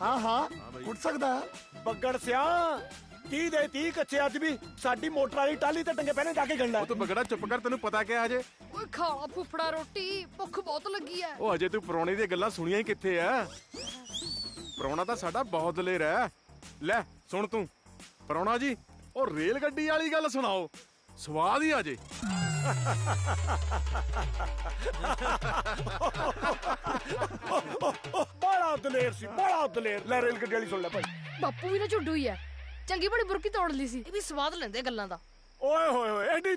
ਹਾਂ ਕੁੱਟ ਸਕਦਾ। ਬੱਗੜ ਸਿਆ 30 ਦੇ 30 ਕੱਚੇ ਅੱਜ ਵੀ ਸਾਡੀ ਮੋਟਰ ਵਾਲੀ ਟਾਲੀ ਤੇ ਟੰਗੇ ਪਹਿਨੇ ਜਾ ਕੇ ਗੰਡਾ। ਉਹ ਤੂੰ ਬੱਗੜਾ ਚੁੱਪ ਕਰ, ਤੈਨੂੰ ਪਤਾ ਕਿਆ ਹਜੇ? ਓਏ ਖਾ ਫੁੱਫੜਾ ਰੋਟੀ, ਭੁੱਖ ਬਹੁਤ ਲੱਗੀ ਐ। ਉਹ ਹਜੇ ਤੂੰ ਪ੍ਰਾਹੁਣੇ ਦੀਆਂ ਗੱਲਾਂ ਸੁਣੀਆਂ ਹੀ ਕਿੱਥੇ ਆ? ਪ੍ਰਾਹੁਣਾ ਤਾਂ ਸਾਡਾ ਬਹੁਤ ਦਲੇਰ ਹੈ। ਲੈ ਸੁਣ ਤੂੰ ਪ੍ਰਾਹੁਣਾ ਜੀ, ਉਹ ਰੇਲ ਗੱਡੀ ਵਾਲੀ ਗੱਲ ਸੁਣਾਓ, ਸਵਾਦ ਹੀ ਆ ਜੇ। ਬੜਾ ਦਲੇਰ ਸੀ, ਬੜਾ ਦਲੇਰ। ਲੈ ਰੇਲ ਗੱਡੀ ਵਾਲੀ ਸੁਣ ਲੈ ਭਾਈ। ਬਾਪੂ ਵੀ ਨਾ ਝੁੱਡੂ ਹੀ ਐ, ਚੰਗੀ ਬੜੀ ਬੁਰਕੀ ਤੋੜ ਲਈ ਸੀ। ਇਹ ਵੀ ਸਵਾਦ ਲੈਂਦੇ ਗੱਲਾਂ ਦਾ। ਓਏ ਹੋਏ ਐਡੀ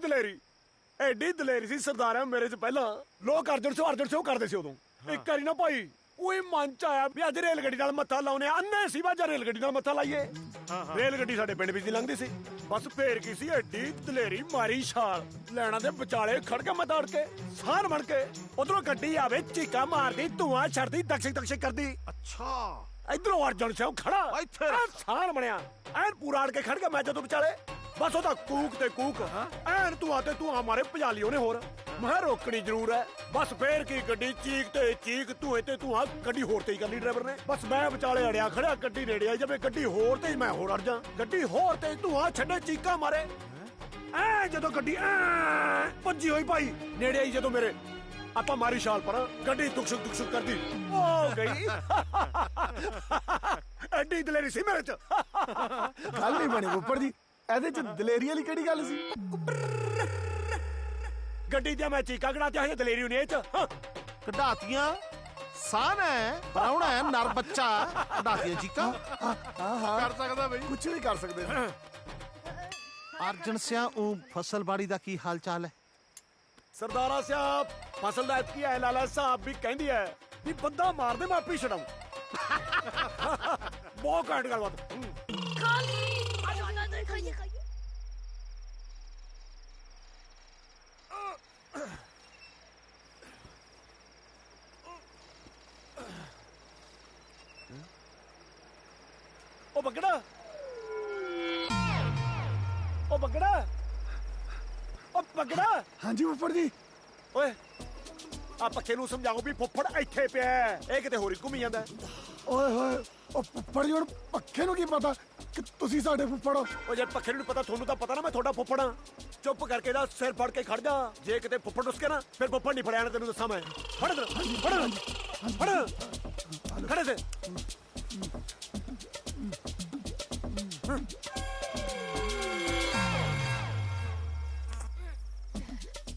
ਦਲੇਰੀ ਸੀ ਸਰਦਾਰਾ ਮੇਰੇ ਚ ਪਹਿਲਾਂ। ਲੋਕ ਅਰਜਨ ਸੋ ਕਰਦੇ ਸੀ ਉਦੋਂ। ਇੱਕ ਵਾਰੀ ਨਾ ਭਾਈ ਉਹੀ ਮਨ ਚ ਆਇਆ ਵੀ ਅੱਜ ਰੇਲ ਗੱਡੀ ਨਾਲ ਮੱਥਾ ਲਾਉਨੇ ਅੰਨੇ ਸੀ ਵਾਜਾ ਰੇਲ ਗੱਡੀ ਨਾਲ ਮੱਥਾ ਲਾਈਏ। ਰੇਲ ਗੱਡੀ ਸਾਡੇ ਪਿੰਡ ਵਿੱਚ ਦੀ ਲੰਘਦੀ ਸੀ, ਬਸ ਫੇਰ ਕੀ ਸੀ ਐਡੀ ਦਲੇਰੀ ਮਾਰੀ ਛਾਲ, ਲੈਣਾ ਦੇ ਵਿਚਾਲੇ ਖੜ ਕੇ ਮੈਂ ਦੌੜ ਕੇ ਸਾਨ ਬਣ ਕੇ ਉਧਰੋਂ ਗੱਡੀ ਆਵੇ ਚੀਕਾ ਮਾਰਦੀ ਧੂਆਂ ਛੱਡਦੀ ਦਕਸ਼ਿਕ ਦਕਸ਼ਿਕ ਕਰਦੀ। ਅੱਛਾ ਇਧਰੋਂ ਅਰਜਨ ਸਿੰਘ ਖੜਾ ਇੱਥੇ ਸਾਨ ਬਣਿਆ ਐਨ ਪੂਰਾ ਅੜ ਕੇ ਖੜ ਕੇ ਮੈਂ ਜਦੋਂ ਵਿਚਾਲੇ ਬਸ ਉਹਦਾ ਕੂਕ ਤੇ ਕੂਕ ਐਨ ਤੂੰ ਮਾਰੇ ਭਜਾ ਲਈ ਉਹਨੇ। ਹੋਰ ਮੈਂ ਰੋਕਣੀ ਜ਼ਰੂਰ ਹੈ, ਬਸ ਫੇਰ ਕੀ ਗੱਡੀ ਚੀਕ ਤੇ ਚੀਕ ਧੂਏ ਤੇ ਧੂਆਂ ਗੱਡੀ ਹੋਰ ਤੇ ਹੀ ਕਰ ਲਈ ਡਰਾਈਵਰ ਨੇ। ਬਸ ਮੈਂ ਵਿਚਾਲੇ ਅੜਿਆ ਖੜਿਆ, ਗੱਡੀ ਨੇੜੇ ਆਈ ਜਾਵੇ, ਗੱਡੀ ਹੋਰ ਤੇ ਮੈਂ ਹੋਰ ਅੜ ਜਾ, ਗੱਡੀ ਹੋਰ ਤੇ ਧੂਆਂ ਛੱਡੇ ਚੀਕਾਂ ਮਾਰੇ ਐ ਜਦੋਂ ਗੱਡੀ ਐ ਭੱਜੀ ਹੋਈ ਭਾਈ ਨੇੜੇ ਆਈ ਜਦੋਂ ਮੇਰੇ ਆਪਾਂ ਮਾਰੀ ਛਾਲ ਪਰ ਗੱਡੀ ਦੁਖਸ਼ੁਕ ਕਰਦੀ ਹੋ ਗਈ। ਐਡੀ ਦਲੇਰੀ ਸੀ ਮੇਰੇ ਚ। ਗੱਲ ਨਹੀਂ ਬਣੀ ਫੁੱਫੜ ਜੀ, ਇਹਦੇ ਚ ਦਲੇਰੀ ਵਾਲੀ ਕਿਹੜੀ ਗੱਲ ਸੀ? ਗੱਡੀ ਦੀਆਂ ਮੈਂ ਚੀਕਾਂ ਕਢਾਤੀਆਂ ਹਜੇ ਦਲੇਰੀ ਹੋਣੀ ਇਹ ਚ ਕਢਾਤੀਆਂ ਸਾਨ ਹੈ ਪਰਾਉਣਾ ਹੈ ਨਰ ਬੱਚਾ ਕਢਾਤੀਆਂ ਚੀਕਾਂ ਕਰ ਸਕਦਾ ਬਈ, ਕੁਝ ਵੀ ਕਰ ਸਕਦੇ। ਅਰਜਨ ਸਿਆ ਉਹ ਫਸਲਬਾੜੀ ਦਾ ਕੀ ਹਾਲ ਚਾਲ ਹੈ? ਸਰਦਾਰਾ ਸਾਹਿਬ ਫਸਲ ਦਾ ਇਤਕੀ ਹੈ, ਲਾਲਾ ਸਾਹਿਬ ਵੀ ਕਹਿੰਦੀ ਹੈ ਵੀ ਬੰਦਾ ਮਾਰਦੇ ਮੈਂ ਆਪੇ ਛਡਾਉਂ। ਬਹੁਤ ਘੈਂਟ ਗੱਲਬਾਤ। ਉਹ ਬੱਗੜਾ, ਉਹ ਬੱਗੜਾ, ਉਹ ਬੱਗੜਾ। ਹਾਂਜੀ ਫੁੱਫੜ ਜੀ। ਓਏ ਆ ਪੱਖੇ ਨੂੰ ਸਮਝਾਓ ਵੀ ਫੁੱਫੜ ਇੱਥੇ ਪਿਆ, ਇਹ ਕਿਤੇ ਹੋਰ ਹੀ ਘੁੰਮੀ ਜਾਂਦਾ। ਓਏ ਹੋਏ ਉਹ ਫੁੱਫੜ ਜੀ, ਹੁਣ ਪੱਖੇ ਨੂੰ ਕੀ ਪਤਾ ਕਿ ਤੁਸੀਂ ਸਾਡੇ ਫੁੱਫੜ ਹੋ? ਉਹ ਜੇ ਪੱਖੇ ਨੂੰ ਪਤਾ, ਤੁਹਾਨੂੰ ਤਾਂ ਪਤਾ ਨਾ ਮੈਂ ਤੁਹਾਡਾ ਫੁੱਫੜ ਆ। ਚੁੱਪ ਕਰਕੇ ਦਾ ਸਿਰ ਫੜ ਕੇ ਖੜ ਜਾ, ਜੇ ਕਿਤੇ ਫੁੱਫੜ ਰੁੱਸ ਕੇ ਨਾ ਫਿਰ ਫੁੱਫੜ ਨਹੀਂ ਫੜਿਆ ਨਾ, ਤੈਨੂੰ ਦੱਸਾਂ ਮੈਂ। ਫੜ ਖੜੇ ਸੇ।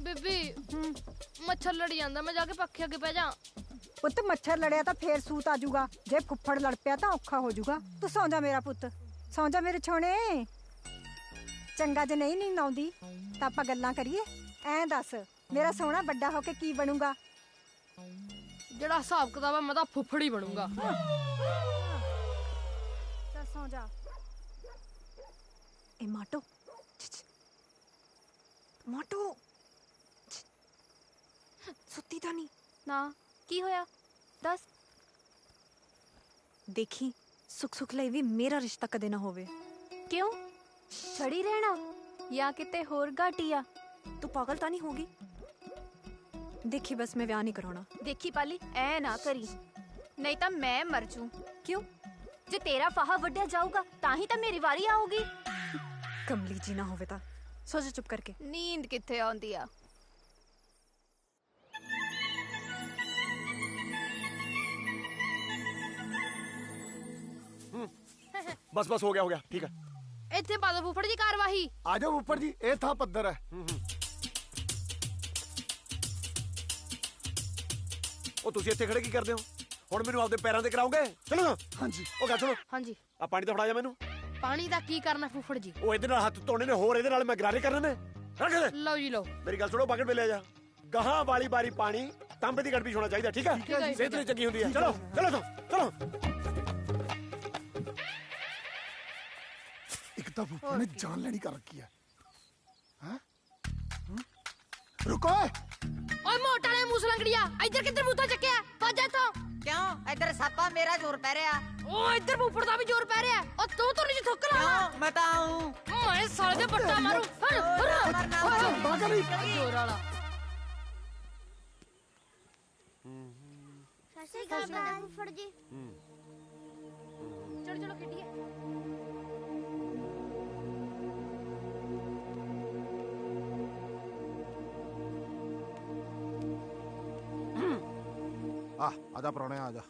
ਬੀਬੀ ਮੱਛਰ ਲੜ ਜਾਂਦਾ, ਮੈਂ ਜਾ ਕੇ ਪੱਖੇ ਅੱਗੇ ਪੈ ਜਾ। ਪੁੱਤ ਮੱਛਰ ਲੜਿਆ ਤਾਂ ਫੇਰ ਸੂਤ ਆ ਜਾਊਗਾ, ਜੇ ਫੁੱਫੜ ਲੜ ਪਿਆ ਤਾਂ ਔਖਾ ਹੋ ਜਾਊਗਾ। ਤੂੰ ਸੌਂ ਜਾ ਮੇਰਾ ਪੁੱਤ, ਸੌਂ ਜਾ ਮੇਰੇ ਛੋਣੇ। ਚੰਗਾ ਜੇ ਨਹੀਂ ਨੀਂਦ ਆਉਂਦੀ ਤਾਂ ਆਪਾਂ ਗੱਲਾਂ ਕਰੀਏ। ਐਂ ਦੱਸ ਮੇਰਾ ਸੋਹਣਾ ਵੱਡਾ ਹੋ ਕੇ ਕੀ ਬਣੂਗਾ? ਜਿਹੜਾ ਹਿਸਾਬ ਕਿਤਾਬ ਹੈ ਮੈਂ ਤਾਂ ਫੁੱਫੜ ਹੀ ਬਣੂੰਗਾ। ਚੱਲ ਸੌਂ ਜਾ। ਇਹ ਮਾਟੋ ਮਾਟੋ ਸੁੱਤੀ ਤਾਂ ਨਹੀਂ ਨਾ? ਕੀ ਹੋਇਆ ਦੱਸ। ਦੇਖੀ ਸੁਖ ਲਈ ਵੀ ਮੇਰਾ ਰਿਸ਼ਤਾ ਕਦੇ ਨਾ ਹੋਵੇ। ਕਿਉਂ? ਛੜੀ ਰਹਿਣਾ ਜਾਂ ਕਿਤੇ ਹੋਰ ਘਾਟੀ ਆ? ਤੂੰ ਪਾਗਲ ਤਾਂ ਨਹੀਂ ਹੋਗੀ? ਦੇਖੀ ਬਸ ਮੈਂ ਵਿਆਹ ਨਹੀਂ ਕਰਾਉਣਾ। ਦੇਖੀ ਪਾਲੀ ਐ ਨਾ ਕਰੀ, ਨਹੀਂ ਤਾਂ ਮੈਂ ਮਰ ਜੂ। ਕਿਉਂ? ਜੇ ਤੇਰਾ ਫਾਹਾ ਵੱਢਿਆ ਜਾਊਗਾ ਤਾਂ ਹੀ ਤਾਂ ਮੇਰੀ ਵਾਰੀ ਆਊਗੀ। ਕਮਲੀ ਜੀ ਨਾ ਹੋਵੇ ਤਾਂ ਸੋ ਜਾ ਚੁੱਪ ਕਰਕੇ। ਨੀਂਦ ਕਿੱਥੇ ਆਉਂਦੀ ਆ? ਬਸ ਹੋ ਗਿਆ ਠੀਕ ਹੈ। ਇੱਥੇ ਪਾ ਦੋ ਫੁੱਫੜ ਜੀ ਕਾਰਵਾਈ। ਆ ਜਾਓ ਫੁੱਫੜ ਜੀ, ਇਹ ਥਾਂ ਪੱਧਰ ਹੈ। ਉਹ ਤੁਸੀਂ ਇੱਥੇ ਖੜੇ ਕੀ ਕਰਦੇ ਹੋ? ਹੁਣ ਮੈਨੂੰ ਆਪਦੇ ਪੈਰਾਂ ਤੇ ਕਰਾਓਗੇ? ਚਲੋ। ਹਾਂਜੀ। ਉਹ ਗੱਲ ਸੁਣੋ। ਹਾਂਜੀ। ਆ ਪਾਣੀ ਤਾਂ ਫੜਾ ਜਾ ਮੈਨੂੰ। ਪਾਣੀ ਦਾ ਕੀ ਕਰਨਾ ਫੁੱਫੜ ਜੀ? ਉਹ ਇਹਦੇ ਨਾਲ ਹੱਥ ਧੋਣੇ ਨੇ, ਹੋਰ ਇਹਦੇ ਨਾਲ ਮੈਂ ਗਰਾਰੇ ਕਰਨੇ ਨੇ। ਰੱਖ ਦੇ। ਲਓ ਜੀ ਲਓ। ਮੇਰੀ ਗੱਲ ਸੁਣੋ, ਬਕਟ ਮੇ ਲੈ ਜਾ। ਗਾਹਾਂ ਵਾਲੀ ਬਾਰੀ ਪਾਣੀ ਤਾਂਬੇ ਦੀ ਗੜਬੀ ਹੋਣਾ ਚਾਹੀਦਾ, ਠੀਕ ਹੈ? ਸਿਹਤ ਲਈ ਚੰਗੀ ਹੁੰਦੀ ਹੈ। ਚਲੋ ਚਲੋ। ਇੱਕ ਤਾਂ ਫੁੱਫੜ ਨੇ ਜਾਨ ਲੈਣੀ ਕਰ ਰੱਖੀ ਹੈ। ਹਾਂ ਰੁਕੋ। ਓਏ ਮੋਟਾ ਨੇ ਮੂਸ ਲੰਗੜੀਆ, ਇੱਧਰ ਕਿੱਧਰ ਬੂਥਾ ਚੱਕਿਆ? ਭੱਜ ਇੱਥੋਂ। ਕਿਉਂ? ਇੱਧਰ ਸੱਪਾ ਮੇਰਾ ਜ਼ੋਰ ਪੈ ਰਿਹਾ। ਓ ਇੱਧਰ ਫੁੱਫੜ ਦਾ ਵੀ ਜ਼ੋਰ ਪੈ ਰਿਹਾ। ਓ ਤੂੰ ਨਹੀਂ ਥੁੱਕ ਲਾ। ਕਿਉਂ? ਮੈਂ ਤਾਂ ਆਉਂ। ਮੈਂ ਸਾਲੇ ਦੇ ਬੱਟਾ ਮਾਰੂ। ਜ਼ੋਰ ਵਾਲਾ। ਸਸੀ ਕਾਲ ਫੁੱਫੜ ਜੀ। ਚਲੋ ਖੇਡੀਏ। ਆਜਾ ਪ੍ਰਾਹੁਣੇ ਆਜਾ।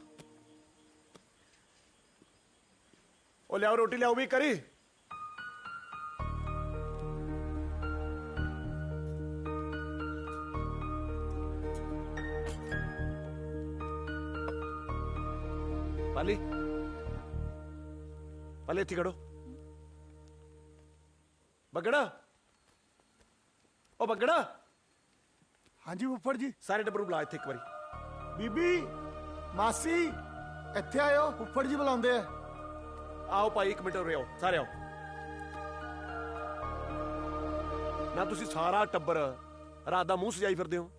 ਉਹ ਲਿਆਓ ਰੋਟੀ ਲਿਆਓ ਵੀ ਕਰੀ। ਪਾਲੀ ਇੱਥੇ ਖੜੋ। ਬੱਗੜਾ, ਉਹ ਬੱਗੜਾ। ਹਾਂਜੀ ਫੁੱਫੜ ਜੀ। ਸਾਰੇ ਟੱਬਰ ਨੂੰ ਬੁਲਾ ਇੱਥੇ ਇੱਕ ਵਾਰੀ। ਬੀਬੀ ਮਾਸੀ ਇੱਥੇ ਆਇਓ, ਫੁੱਫੜ ਜੀ ਬੁਲਾਉਂਦੇ ਆ। ਆਓ ਭਾਈ, ਇੱਕ ਮਿੰਟ ਉਰੇ ਆਓ, ਸਾਰੇ ਆਓ। ਨਾ ਤੁਸੀਂ ਸਾਰਾ ਟੱਬਰ ਰਾਤ ਦਾ ਮੂੰਹ ਸਜਾਈ ਫਿਰਦੇ ਹੋ,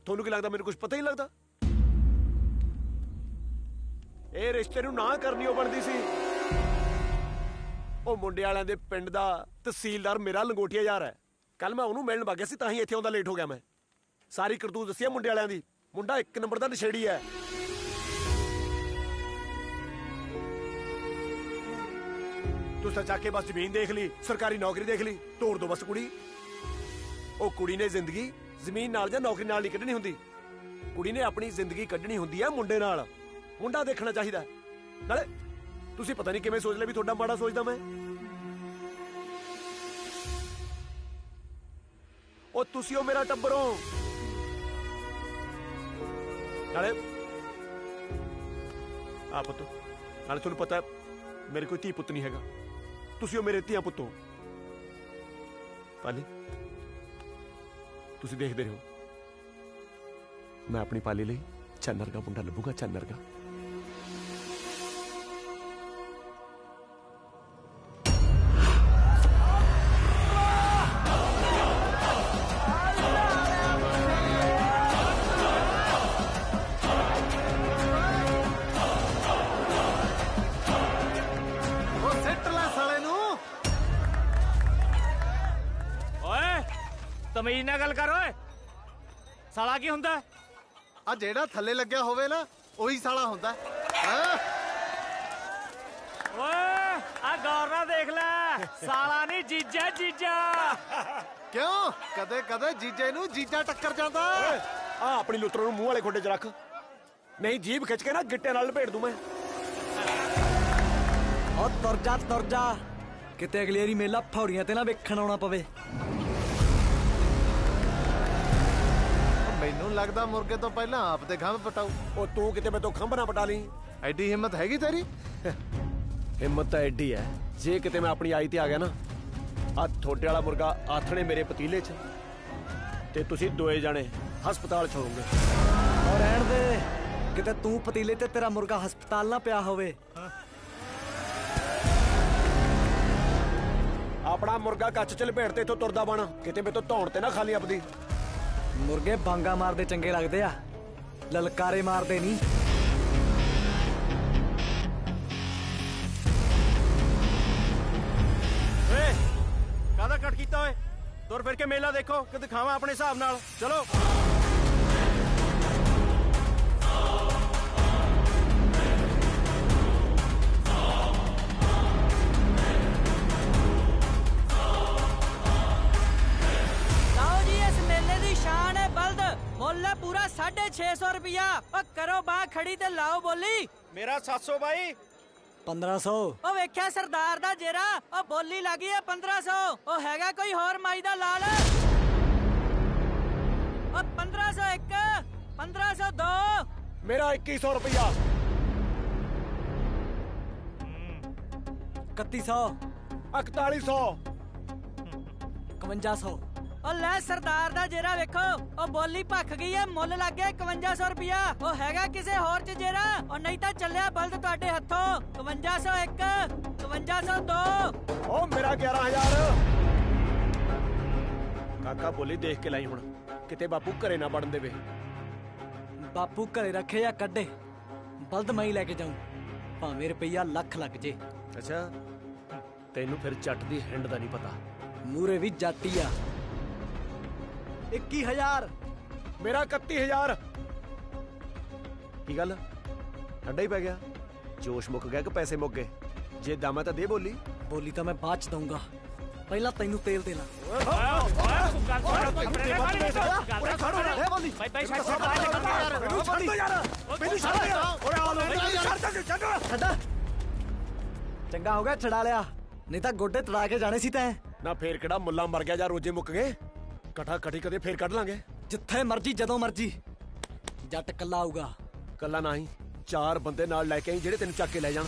ਤੁਹਾਨੂੰ ਕੀ ਲੱਗਦਾ ਮੈਨੂੰ ਕੁਝ ਪਤਾ ਹੀ ਲੱਗਦਾ? ਇਹ ਰਿਸ਼ਤੇ ਨੂੰ ਨਾ ਕਰਨੀ ਉਹ ਬਣਦੀ ਸੀ। ਉਹ ਮੁੰਡੇ ਵਾਲਿਆਂ ਦੇ ਪਿੰਡ ਦਾ ਤਹਿਸੀਲਦਾਰ ਮੇਰਾ ਲੰਗੋਟੀਆ ਯਾਰ ਹੈ। ਕੱਲ ਮੈਂ ਉਹਨੂੰ ਮਿਲਣ ਵਗ ਗਿਆ ਸੀ, ਤਾਂ ਹੀ ਇੱਥੇ ਆਉਂਦਾ ਲੇਟ ਹੋ ਗਿਆ। ਮੈਂ ਸਾਰੀ ਕਰਤੂਤ ਦੱਸੀ ਮੁੰਡੇ ਵਾਲਿਆਂ ਦੀ। ਮੁੰਡਾ 1 ਨੰਬਰ ਦਾ ਨਸ਼ੇੜੀ ਹੈ। ਤੁਸੀਂ ਜਾ ਕੇ ਬਸ ਜ਼ਮੀਨ ਦੇਖ ਲਈ, ਸਰਕਾਰੀ ਨੌਕਰੀ ਦੇਖ ਲਈ, ਤੋੜ ਦੋ ਬਸ ਕੁੜੀ। ਉਹ ਕੁੜੀ ਨੇ ਜ਼ਿੰਦਗੀ ਜ਼ਮੀਨ ਨਾਲ ਜਾਂ ਨੌਕਰੀ ਨਾਲ ਨਹੀਂ ਕੱਢਣੀ ਹੁੰਦੀ। ਕੁੜੀ ਨੇ ਆਪਣੀ ਜ਼ਿੰਦਗੀ ਕੱਢਣੀ ਹੁੰਦੀ ਹੈ ਮੁੰਡੇ ਨਾਲ। ਮੁੰਡਾ ਦੇਖਣਾ ਚਾਹੀਦਾ। ਨਾਲੇ ਤੁਸੀਂ ਪਤਾ ਨਹੀਂ ਕਿਵੇਂ ਸੋਚ ਲਿਆ ਵੀ ਤੁਹਾਡਾ ਮਾੜਾ ਸੋਚਦਾ ਮੈਂ। ਉਹ ਤੁਸੀਂ ਉਹ ਮੇਰਾ ਟੱਬਰ ਹੋ। ਨਾਲੇ ਆ ਪੁੱਤ, ਨਾਲੇ ਤੁਹਾਨੂੰ ਪਤਾ ਮੇਰੇ ਕੋਈ ਧੀ ਪੁੱਤ ਨਹੀਂ ਹੈਗਾ। ਤੁਸੀਂ ਉਹ ਮੇਰੇ ਧੀਆਂ ਪੁੱਤ ਹੋ। ਪਾਲੀ, ਤੁਸੀਂ ਦੇਖਦੇ ਰਹੋ, ਮੈਂ ਆਪਣੀ ਪਾਲੀ ਲਈ ਚੰਨਰ ਦਾ ਮੁੰਡਾ ਲੱਭੂਗਾ। ਚੰਨਰ ਦਾ ਤਮੀਜ਼ ਨਾਲ ਗੱਲ ਕਰ ਓਏ। ਸਾਲਾ ਕੀ ਹੁੰਦਾ? ਆ ਜਿਹੜਾ ਥੱਲੇ ਲੱਗਿਆ ਹੋਵੇ ਨਾ, ਉਹੀ ਸਾਲਾ ਹੁੰਦਾ। ਓਏ ਆ ਗੌਰ ਨਾਲ ਦੇਖ ਲੈ, ਸਾਲਾ ਨਹੀਂ ਜੀਜਾ ਜੀਜਾ। ਕਿਉਂ? ਕਦੇ ਕਦੇ ਜੀਜੇ ਨੂੰ ਜੀਜਾ ਟੱਕਰ ਜਾਂਦਾ। ਆ ਆਪਣੀ ਲੁੱਤਰ ਨੂੰ ਮੂੰਹ ਵਾਲੇ ਖੋਡੇ 'ਚ ਰੱਖ, ਨਹੀਂ ਜੀਭ ਖਿੱਚ ਕੇ ਨਾ ਗਿੱਟੇ ਨਾਲ ਲਪੇਟ ਦੂੰ ਮੈਂ। ਓ ਤੁਰ ਜਾ, ਕਿਤੇ ਅਗਲੀ ਵਾਰੀ ਮੇਲਾ ਫੌੜੀਆਂ ਤੇ ਨਾ ਵੇਖਣ ਆਉਣਾ ਪਵੇ। ਮੈਨੂੰ ਲੱਗਦਾ ਮੁਰਗੇ ਤੋਂ ਪਹਿਲਾਂ ਆਪ ਤੇ ਖੰਭ ਪਟਾਉ। ਉਹ ਤੂੰ ਕਿਤੇ ਮੈਂ ਤੋਂ ਖੰਭ ਨਾ ਪਟਾ ਲਈ। ਐਡੀ ਹਿੰਮਤ ਹੈਗੀ ਤੇਰੀ? ਹਿੰਮਤ ਤਾਂ ਐਡੀ ਹੈ, ਜੇ ਕਿਤੇ ਮੈਂ ਆਪਣੀ ਆਈ ਤੇ ਆ ਗਿਆ ਨਾ, ਆ ਥੋੜੇ ਵਾਲਾ ਮੁਰਗਾ ਆਥਣੇ ਮੇਰੇ ਪਤੀਲੇ 'ਚ, ਤੇ ਤੁਸੀਂ ਦੋਏ ਜਾਣੇ ਹਸਪਤਾਲ 'ਚ ਹੋਵੋਗੇ। ਔਰ ਰਹਿਣ ਦੇ, ਕਿਤੇ ਤੂੰ ਪਤੀਲੇ ਤੇ ਤੇਰਾ ਮੁਰਗਾ ਹਸਪਤਾਲ ਨਾ ਪਿਆ ਹੋਵੇ। ਆਪਣਾ ਮੁਰਗਾ ਕੱਚ 'ਚ ਲਪੇਟ ਤੇ ਇੱਥੋਂ ਤੁਰਦਾ ਬਣ, ਕਿਤੇ ਮੇਰੇ ਤੋਂ ਧੌਣ ਤੇ ਨਾ ਖਾਲੀ ਆਪਦੀ। ਮੁਰਗੇ ਬਾਂਗਾ ਮਾਰਦੇ ਚੰਗੇ ਲੱਗਦੇ ਆ, ਲਲਕਾਰੇ ਮਾਰਦੇ ਨਹੀਂ। ਓਏ ਕਾਹਦਾ ਕੱਟ ਕੀਤਾ ਓਏ? ਤੁਰ ਫਿਰ ਕੇ ਮੇਲਾ ਦੇਖੋ ਕਿ ਦਿਖਾਵਾਂ ਆਪਣੇ ਹਿਸਾਬ ਨਾਲ। ਚਲੋ शान है बल्द। मुल्ल पूरा 650 रुपया। करो बाह खड़ी ते लाओ बोली। मेरा 700 भाई। 1500। ओ वेख्या सरदार दा जेरा, ओ बोली लगी है 1500। ओ हैगा कोई होर माई दा लाल? ओ 1501, 1502। मेरा 2100 रुपया। 3100, 4100, 5100। ओ ले सरदार दा जेरा वेखो, ओ बोली भख गई है, मुल लग गया 5100 रुपया। ओ हैगा किसे होर च जेरा, ओ नहीं तां चलिया बल्द तुहाडे हत्थों। 5501, 5502। ओ मेरा 11000। काका बोली देख के लाई हुण, किते बापू घरे ना वड़न देवे। बापू घरे रखे या कड्डे, बल्द मैं ही लेके जाऊं, भावें रुपया ਲੱਖ लग जे। अच्छा, तेनू फिर जट दी हिंड दा नहीं पता। मूरे भी जाटी आ। 21000। मेरा 31000। की गल ठंडा ही पै गया? जोश मुक गया कि पैसे मुक गए? जे दामा तो दे बोली। बोली तो मैं बाद च दूंगा, पहला तेनू तेल देना। चंगा हो गया छड़ा लिया, नहीं तो गोडे तड़ा के जाने सी तैं। ना फिर केड़ा मुल्ला मर गया या रोजे मुक गए? कटा कटी कदे फिर कट लांगे। जिथे मर्जी जदों मर्जी। जट कल्ला आऊगा। कल्ला ना ही 4 बंदे नाल लेके आई जेड़े तेनू चक के ले जाण।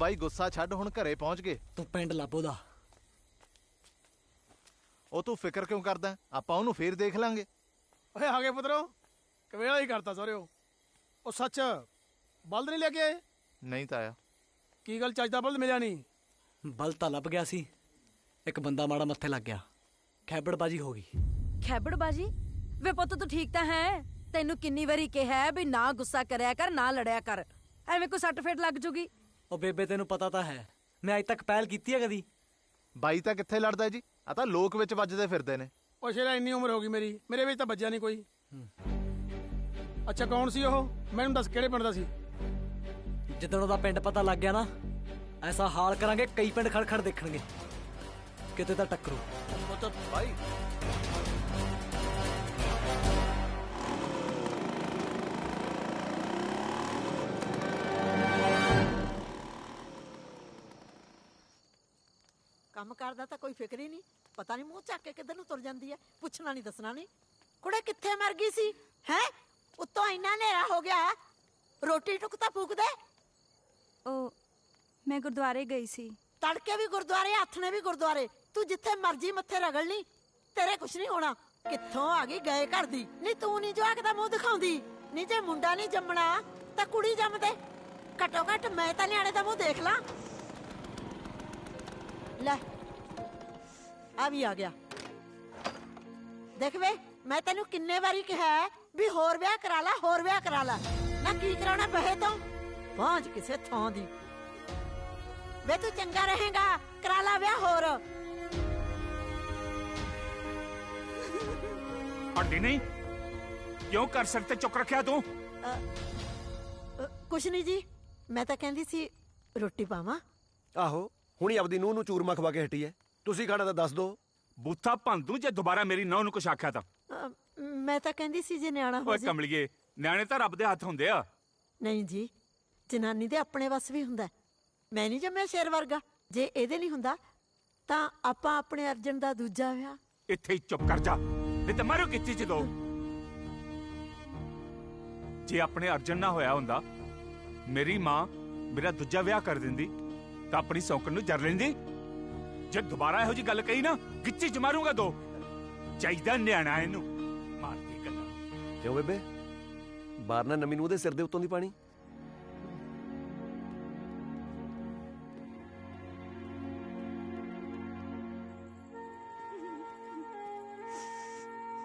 ਬਾਈ ਗੁੱਸਾ ਛੱਡ, ਹੁਣ ਘਰੇ ਪਹੁੰਚ ਗਏ। ਤੂੰ ਪਿੰਡ ਲੱਭ ਉਹਦਾ। ਉਹ ਤੂੰ ਫਿਕਰ ਕਿਉਂ ਕਰਦਾ? ਆਪਾਂ ਉਹਨੂੰ ਫੇਰ ਦੇਖ ਲਾਂਗੇ। ਓਏ ਆ ਗਏ ਪੁੱਤਰੋ, ਕਵੇਲਾ ਹੀ ਕਰਤਾ ਸਾਰਿਓ। ਉਹ ਸੱਚ ਬਲਦ ਨਹੀਂ ਲੈ ਕੇ ਆਏ? ਨਹੀਂ ਤਾਂ ਆਇਆ। ਕੀ ਗੱਲ, ਚੱਜ ਦਾ ਬਲਦ ਮਿਲਿਆ ਨਹੀਂ? ਬਲਦ ਤਾਂ ਲੱਭ ਗਿਆ ਸੀ, ਇੱਕ ਬੰਦਾ ਮਾੜਾ ਮੱਥੇ ਲੱਗ ਗਿਆ, ਖੈਬੜਬਾਜੀ ਹੋ ਗਈ। ਖੈਬੜਬਾਜੀ? ਵੇ ਪੁੱਤ ਤੂੰ ਠੀਕ ਤਾਂ ਹੈ? ਤੈਨੂੰ ਕਿੰਨੀ ਵਾਰੀ ਕਿਹਾ ਵੀ ਨਾ ਗੁੱਸਾ ਕਰਿਆ ਕਰ, ਨਾ ਲੜਿਆ ਕਰ, ਐਵੇਂ ਕੋਈ ਸੱਟ ਫੇਟ ਲੱਗ ਜੂਗੀ। ਉਹ ਬੇਬੇ ਤੈਨੂੰ ਪਤਾ ਤਾਂ ਹੈ, ਮੈਂ ਅੱਜ ਤੱਕ ਪਹਿਲ ਕੀਤੀ ਹੈ ਕਦੀ? ਬਾਈ ਤਾਂ ਕਿੱਥੇ ਲੜਦਾ ਜੀ, ਆ ਤਾਂ ਲੋਕ ਵਿੱਚ ਵੱਜਦੇ ਫਿਰਦੇ ਨੇ। ਉਹ ਸ਼ੇਰਾ ਇੰਨੀ ਉਮਰ ਹੋ ਗਈ ਮੇਰੀ, ਮੇਰੇ ਵਿੱਚ ਤਾਂ ਵੱਜਿਆ ਨਹੀਂ ਕੋਈ। ਅੱਛਾ ਕੌਣ ਸੀ ਉਹ? ਮੈਨੂੰ ਦੱਸ ਕਿਹੜੇ ਪਿੰਡ ਦਾ ਸੀ? ਜਿੱਦਣ ਉਹਦਾ ਪਿੰਡ ਪਤਾ ਲੱਗ ਗਿਆ ਨਾ, ਐਸਾ ਹਾਲ ਕਰਾਂਗੇ ਕਈ ਪਿੰਡ ਖੜ ਖੜ ਦੇਖਣਗੇ, ਕਿਤੇ ਤਾਂ ਟੱਕਰੂ। ਭਾਈ ਕੰਮ ਕਰਦਾ ਤਾਂ ਕੋਈ ਫਿਕਰ ਹੀ ਨਹੀਂ, ਪਤਾ ਨਹੀਂ ਮੂੰਹ ਚੱਕ ਕੇ ਕਿੱਧਰ ਨੂੰ ਤੁਰ ਜਾਂਦੀ ਹੈ, ਪੁੱਛਣਾ ਨਹੀਂ ਦੱਸਣਾ ਨਹੀਂ। ਕੁੜੇ ਕਿੱਥੇ ਮਰ ਗਈ ਸੀ ਹੈ? ਉੱਤੋਂ ਇੰਨਾ ਹਨੇਰਾ ਹੋ ਗਿਆ, ਰੋਟੀ ਟੁੱਕ ਤਾਂ ਫੂਕ ਦੇ। ਉਹ ਮੈਂ ਗੁਰਦੁਆਰੇ ਗਈ ਸੀ। ਤੜਕੇ ਵੀ ਗੁਰਦੁਆਰੇ, ਹੱਥ ਨੇ ਵੀ ਗੁਰਦੁਆਰੇ, ਤੂੰ ਜਿੱਥੇ ਮਰਜੀ ਮੱਥੇ ਰਗੜ ਲਈ, ਤੇਰੇ ਕੁਛ ਨਹੀਂ ਹੋਣਾ। ਕਿੱਥੋਂ ਆ ਗਈ ਗਏ ਘਰ ਦੀ? ਨਹੀਂ ਤੂੰ ਨਹੀਂ ਜਵਾਕ ਦਾ ਮੂੰਹ ਦਿਖਾਉਂਦੀ? ਨਹੀਂ ਜੇ ਮੁੰਡਾ ਨਹੀਂ ਜੰਮਣਾ ਤਾਂ ਕੁੜੀ ਜੰਮ ਦੇ, ਘੱਟੋ ਘੱਟ ਮੈਂ ਤਾਂ ਨਿਆਣੇ ਦਾ ਮੂੰਹ ਦੇਖ ਲਾਂ। ਲੈ ਆ ਵੀ ਆ ਗਿਆ। ਦੇਖ ਵੇ, ਮੈਂ ਤੈਨੂੰ ਕਿੰਨੇ ਵਾਰੀ ਕਿਹਾ ਵੀ ਹੋਰ ਵਿਆਹ ਕਰਾ ਲੈ, ਹੋਰ ਵਿਆਹ ਕਰਾ ਲੈ, ਨਾ ਕੀ ਕਰਾਉਣਾ ਬਹੇ ਤੋਂ ਪਹੁੰਚ ਕਿਸੇ ਥਾਂ ਦੀ। ਵੇ ਤੂੰ ਚੰਗਾ ਰਹੇਗਾ, ਕਰਾ ਲੈ ਵਿਆਹ ਹੋਰ। ਅੜੀ ਨਹੀਂ ਕਿਉਂ ਕਰ ਸਕਤੇ, ਚੁੱਕ ਰੱਖਿਆ ਤੂੰ? ਕੁਛ ਨਹੀਂ ਜੀ, ਮੈਂ ਤਾਂ ਕਹਿੰਦੀ ਸੀ ਰੋਟੀ ਪਾਵਾਂ। ਆਹੋ, ਹੁਣੀ ਆਪਦੀ ਨੂੰਹ ਨੂੰ ਚੂਰਮਾ ਖਵਾ ਕੇ ਹਟੀ ਐ, ਤੁਸੀਂ ਖਾਣਾ ਤਾਂ ਦੱਸ ਦੋ। ਬੂਥਾ ਭੰਦੂ ਜੇ ਦੁਬਾਰਾ ਮੇਰੀ ਨੌਂ ਨੂੰ ਕੁਛ ਆਖਿਆ ਤਾਂ। ਮੈਂ ਤਾਂ ਕਹਿੰਦੀ ਸੀ ਜੇ ਨਿਆਣਾ ਹੋ ਓਏ ਜੇ। ਕਮਲੀਏ, ਨਿਆਣੇ ਤਾਂ ਰੱਬ ਦੇ ਹੱਥ ਹੁੰਦੇ ਆ। ਨਹੀਂ ਜੀ, ਜਨਾਨੀ ਦੇ ਆਪਣੇ ਵੱਸ ਵੀ ਹੁੰਦਾ। ਮੈਂ ਨਹੀਂ ਜੰਮਿਆ ਸ਼ੇਰ ਵਰਗਾ, ਜੇ ਇਹਦੇ ਲਈ ਹੁੰਦਾ ਤਾਂ ਆਪਾਂ ਆਪਣੇ ਅਰਜਨ ਦਾ ਦੂਜਾ ਵਿਆਹ। ਇੱਥੇ ਹੀ ਚੁੱਪ ਕਰ ਜਾ, ਨਹੀਂ ਤਾਂ ਮਾਰੋ ਕਿੱਥੇ ਚ ਦੋ। ਜੇ ਆਪਣੇ ਅਰਜਨ ਨਾ ਹੋਇਆ ਹੁੰਦਾ, ਮੇਰੀ ਮਾਂ ਮੇਰਾ ਦੂਜਾ ਵਿਆਹ ਕਰ ਦਿੰਦੀ ਤਾਂ ਆਪਣੀ ਸੌਕਣ ਨੂੰ ਜਰ ਲੈਂਦੀ। ਜੇ ਦੁਬਾਰਾ ਇਹੋ ਜੀ ਗੱਲ ਕਹੀ ਨਾ, ਗਿੱਚੀ ਚ ਮਾਰੂੰਗਾ ਦੋ। ਚਾਹੀਦਾ ਨਿਆਣਾ ਇਹਨੂੰ ਮਾਰਦੀ ਗੱਲਾਂ। ਕਿਉਂ ਬੇਬੇ, ਬਾਹਰ ਨਾ ਨਵੀਂ ਨੂੰ ਉਹਦੇ ਸਿਰ ਦੇ ਉੱਤੋਂ ਦੀ ਪਾਣੀ।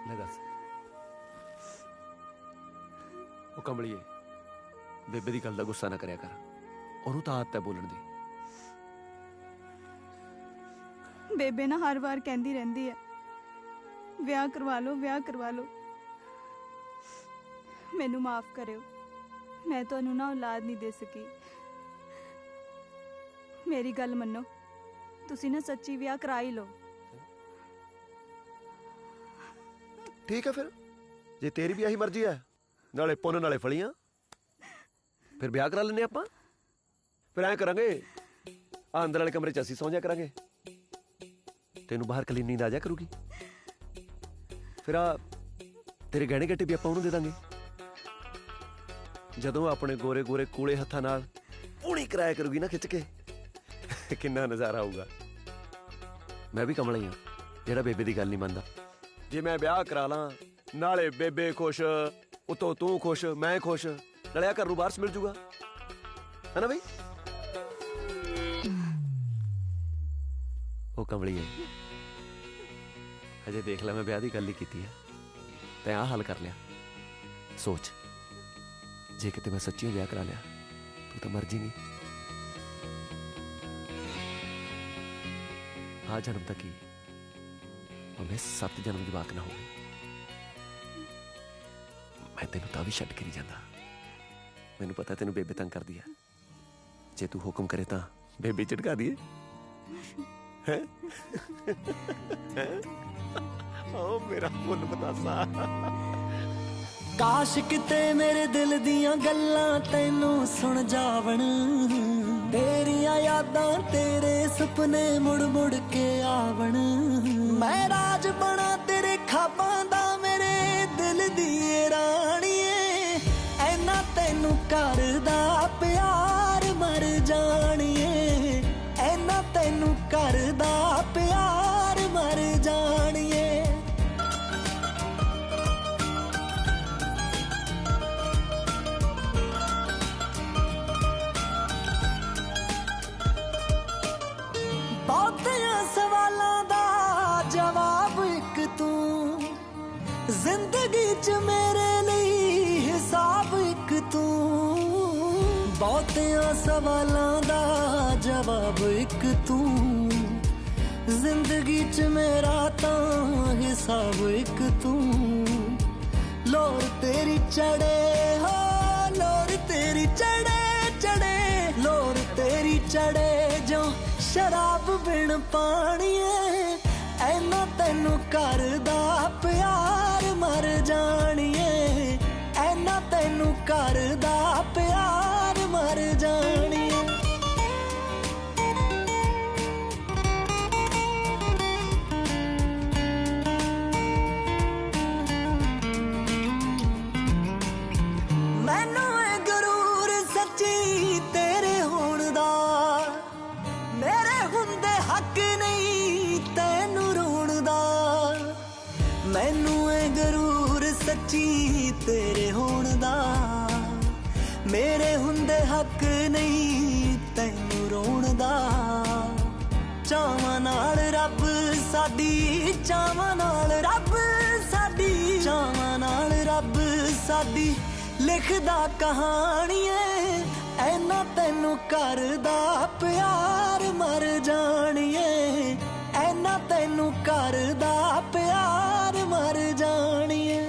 ਲੈ ਦੱਸ। ਉਹ ਕਮਲੀਏ, ਬੇਬੇ ਦੀ ਗੱਲ ਦਾ ਗੁੱਸਾ ਨਾ ਕਰਿਆ ਕਰ, ਉਹਨੂੰ ਤਾਂ ਆਦਤ ਹੈ ਬੋਲਣ ਦੀ। ਬੇਬੇ ਨਾ ਹਰ ਵਾਰ ਕਹਿੰਦੀ ਰਹਿੰਦੀ ਹੈ ਵਿਆਹ ਕਰਵਾ ਲਓ, ਵਿਆਹ ਕਰਵਾ ਲਓ। ਮੈਨੂੰ ਮਾਫ ਕਰਿਓ, ਮੈਂ ਤੁਹਾਨੂੰ ਨਾ ਔਲਾਦ ਨਹੀਂ ਦੇ ਸਕੀ। ਮੇਰੀ ਗੱਲ ਮੰਨੋ, ਤੁਸੀਂ ਨਾ ਸੱਚੀ ਵਿਆਹ ਕਰਾ ਹੀ ਲਓ। ਠੀਕ ਹੈ ਫਿਰ, ਜੇ ਤੇਰੀ ਵੀ ਆਹੀ ਮਰਜ਼ੀ ਹੈ, ਨਾਲੇ ਪੁੰਨ ਨਾਲੇ ਫਲੀਆਂ, ਫਿਰ ਵਿਆਹ ਕਰਾ ਲੈਨੇ ਆਪਾਂ। ਫਿਰ ਐਂ ਕਰਾਂਗੇ, ਆ ਅੰਦਰ ਵਾਲੇ ਕਮਰੇ 'ਚ ਅਸੀਂ ਸੌਂ ਜਾ ਕਰਾਂਗੇ, ਤੈਨੂੰ ਬਾਹਰ ਕਲੀ ਨੀਂਦ ਆ ਜਾ ਕਰੂਗੀ। ਫਿਰ ਆ ਤੇਰੇ ਗਹਿਣੇ ਗੱਟੇ ਵੀ ਆਪਾਂ ਉਹਨੂੰ ਦੇ ਦਾਂਗੇ। ਜਦੋਂ ਆਪਣੇ ਗੋਰੇ ਗੋਰੇ ਕੂਲੇ ਹੱਥਾਂ ਨਾਲ ਪੂਣੀ ਕਰਾਇਆ ਕਰੂਗੀ ਨਾ ਖਿੱਚ ਕੇ, ਕਿੰਨਾ ਨਜ਼ਾਰਾ ਆਊਗਾ। ਮੈਂ ਵੀ ਕਮਲਾ ਹੀ ਹਾਂ, ਜਿਹੜਾ ਬੇਬੇ ਦੀ ਗੱਲ ਨਹੀਂ ਮੰਨਦਾ। ਜੇ ਮੈਂ ਵਿਆਹ ਕਰਾ ਲਾਂ, ਨਾਲੇ ਬੇਬੇ ਖੁਸ਼, ਉਤੋਂ ਤੂੰ ਖੁਸ਼, ਮੈਂ ਖੁਸ਼, ਨਾਲੇ ਘਰ ਨੂੰ ਵਾਰਸ ਮਿਲ ਜੂਗਾ, ਹੈ ਨਾ ਬਈ? ਉਹ ਕਮਲੀਏ, ਹਜੇ ਦੇਖ ਲੈ, ਮੈਂ ਵਿਆਹ ਦੀ ਗੱਲ ਹੀ ਕੀਤੀ ਹੈ, ਤੈਂ ਆਹ ਹੱਲ ਕਰ ਲਿਆ। ਸੋਚ, ਜੇ ਕਿਤੇ ਮੈਂ ਸੱਚੀ ਵਿਆਹ ਕਰਾ ਲਿਆ, ਤੂੰ ਤਾਂ ਮਰ ਜਾਏਂਗੀ। ਆ ਜਨਮ ਤੱਕ ਹੀ, ਭਾਵੇਂ 7 ਜਨਮ ਜਵਾਕ ਨਾ ਹੋਵੇ, ਮੈਂ ਤੈਨੂੰ ਤਾਂ ਵੀ ਛੱਡ ਕੇ ਨਹੀਂ ਜਾਂਦਾ। ਮੈਨੂੰ ਪਤਾ ਤੈਨੂੰ ਬੇਬੇ ਤੰਗ ਕਰਦੀ ਹੈ, ਜੇ ਤੂੰ ਹੁਕਮ ਕਰੇ ਤਾਂ ਬੇਬੇ ਝਟਕਾ ਦੀਏ। ਹੈ ਓ ਮੇਰਾ ਫੁੱਲ ਬਤਾਸਾ। ਕਾਸ਼ ਕਿਤੇ ਮੇਰੇ ਦਿਲ ਦੀਆਂ ਗੱਲਾਂ ਤੈਨੂੰ ਸੁਣ ਜਾਵਣ, ਤੇਰੀਆਂ ਯਾਦਾਂ ਤੇਰੇ ਸੁਪਨੇ ਮੁੜ ਮੁੜ ਕੇ ਆਵਣ। ਮੈਂ ਰਾਜ ਬਣਾ ਤੇਰੇ ਖਾਬਾਂ ਦਾ, ਮੇਰੇ ਦਿਲ ਦੀ ਰਾਣੀਏ, ਐਨਾ ਤੈਨੂੰ ਕਰਦਾ ਪਿਆਰ ਮਰ ਜਾਣੀਏ। तू जिंदगी च मेरे लिए हिसाब एक तू बहुतियां सवालां दा जवाब एक तू जिंदगी च मेरा तां हिसाब एक तू लोर तेरी चढ़े हो लोर तेरी चढ़े चढ़े लोर तेरी चढ़े जो शराब बिन पाणीए ऐना तैनू करदा प्यार मर जाणीए ऐना तैनू करदा प्यार मर जाणीए मैनू है गरूर सच्ची तेरे होण दा मेरे हुंदे हक नहीं तैनू रोण दा मैनू है गरूर सच्ची तेरे होण दा मेरे हुंदे हक नहीं तैनू रोण दा चावां नाल रब साडी चावां नाल रब साडी चावां नाल रब साडी लिखदा कहानिए ऐना तैनू करदा प्यार मर जाणीए ऐना तैनू करदा प्यार मर जाणीए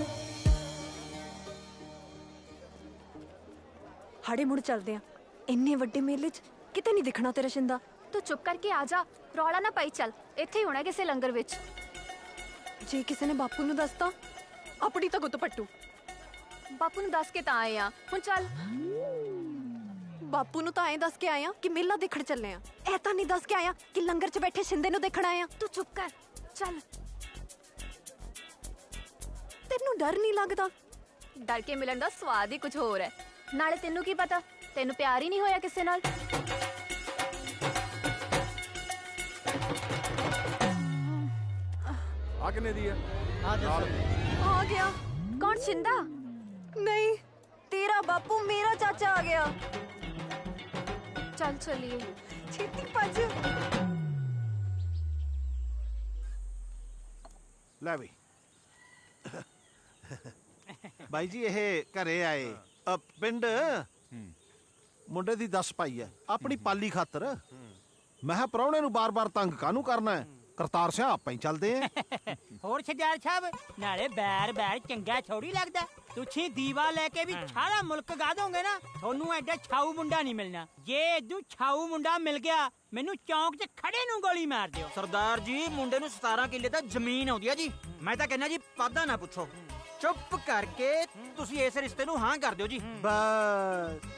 हाड़े मुड़ चलदे आ इन्ने वड्डे मेले च किते नहीं दिखना तेरा शिंदा तू चुप करके आ जा रौला ना पाई चल इत्थे ही होना किसे लंगर विच जे किसी ने बापू नू दसता अपनी तो गुੱਤ पट्टू बापू ਨੂੰ ਦੱਸ ਕੇ ਤਾਂ ਆਏ ਆ ਹੁਣ ਚੱਲ ਬਾਪੂ ਨੂੰ ਤਾਂ ਐਂ ਦੱਸ ਕੇ ਆਏ ਆ ਕਿ ਮੇਲਾ ਦੇਖਣ ਚੱਲੇ ਆ ਇਹ ਤਾਂ ਨਹੀਂ ਦੱਸ ਕੇ ਆਇਆ ਕਿ ਲੰਗਰ 'ਚ ਬੈਠੇ ਸ਼ਿੰਦੇ ਨੂੰ ਦੇਖਣ ਆਏ ਆ ਤੂੰ ਚੁੱਪ ਕਰ ਚੱਲ ਤੈਨੂੰ ਡਰ ਨਹੀਂ ਲੱਗਦਾ ਡਰ ਕੇ ਮਿਲਣ ਦਾ ਸਵਾਦ ਹੀ ਕੁਝ ਹੋਰ ਹੈ ਨਾਲੇ ਤੈਨੂੰ ਕੀ ਪਤਾ ਤੈਨੂੰ ਪਿਆਰ ਹੀ ਨਹੀਂ ਹੋਇਆ ਕਿਸੇ ਨਾਲ ਆ ਕਿੰਨੇ ਦੀ ਹੈ आ गया कौन शिंदा नहीं तेरा बापू मेरा चाचा आ गया चल चलिए छेती भज ਲੈ ਬਈ ਬਾਈ ਜੀ ਇਹ ਘਰੇ ਆਏ ਪਿੰਡ ਮੁੰਡੇ ਦੀ 10 ਪਾਈ ਹੈ ਆਪਣੀ ਪਾਲੀ ਖਾਤਰ ਮੈਂ ਕਿਹਾ ਪ੍ਰਾਹੁਣੇ ਨੂੰ ਬਾਰ-ਬਾਰ ਤੰਗ ਕਾਹਨੂੰ ਕਰਨਾ ਹੈ ਕਰਤਾਰ ਸਿੰਘ ਆਪਾਂ ਹੀ ਚੱਲਦੇ ਆਂ ਹੋਰ ਸਰਦਾਰ ਸਾਹਿਬ ਨਾਲੇ ਬੈਰ ਚੰਗਾ ਥੋੜੀ ਲੱਗਦਾ ਤੁਸੀਂ ਦੀਵਾ ਲੈ ਕੇ ਵੀ ਸਾਰਾ ਮੁਲਕ ਗਾ ਦੋਗੇ ਨਾ ਤੁਹਾਨੂੰ ਐਡਾ ਛਾਊ ਮੁੰਡਾ ਨਹੀਂ ਮਿਲਣਾ ਜੇ ਇਦੋਂ ਛਾਊ ਮੁੰਡਾ ਮਿਲ ਗਿਆ ਮੈਨੂੰ ਚੌਂਕ 'ਚ ਖੜੇ ਨੂੰ ਗੋਲੀ ਮਾਰ ਦਿਓ ਸਰਦਾਰ ਜੀ ਮੁੰਡੇ ਨੂੰ 17 ਕਿੱਲੇ ਤਾਂ ਜ਼ਮੀਨ ਆਉਂਦੀ ਆ ਜੀ ਮੈਂ ਤਾਂ ਕਹਿੰਦਾ ਜੀ ਪਾਦਾ ਨਾ ਪੁੱਛੋ ਚੁੱਪ ਕਰਕੇ ਤੁਸੀਂ ਇਸ ਰਿਸ਼ਤੇ ਨੂੰ ਹਾਂ ਕਰ ਦਿਓ ਜੀ ਬਸ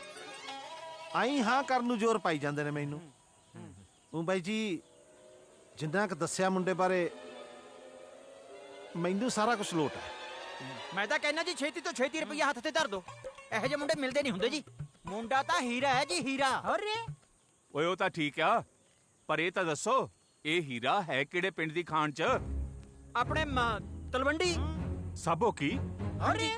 ਆਈ ਹਾਂ ਕਰਨ ਨੂੰ ਜ਼ੋਰ ਪਾਈ ਜਾਂਦੇ ਨੇ ਮੈਨੂੰ ਉਹ ਬਾਈ ਜੀ ਜਿੰਨਾ ਕੁ ਦੱਸਿਆ ਮੁੰਡੇ ਬਾਰੇ ਮੈਨੂੰ ਸਾਰਾ ਕੁਝ ਲੋਟ ਹੈ ਮੈਂ ਤਾਂ ਕਹਿੰਦਾ ਜੀ ਛੇਤੀ ਤੋਂ ਛੇਤੀ ਰੁਪਈਆ ਹੱਥ ਤੇ ਧਰ ਦੋ ਇਹੋ ਜਿਹੇ ਮੁੰਡੇ ਮਿਲਦੇ ਨਹੀਂ ਹੁੰਦੇ ਜੀ ਮੁੰਡਾ ਤਾਂ ਹੀਰਾ ਹੈ ਜੀ ਹੀਰਾ ਹੋਰੇ ਓਏ ਉਹ ਤਾਂ ਠੀਕ ਆ ਪਰ ਇਹ ਤਾਂ ਦੱਸੋ ਇਹ ਹੀਰਾ ਹੈ ਕਿਹੜੇ ਪਿੰਡ ਦੀ ਖਾਨ ਚ ਆਪਣੇ ਤਲਵੰਡੀ ਸਾਬੋ ਕੀ ਹੋਰੇ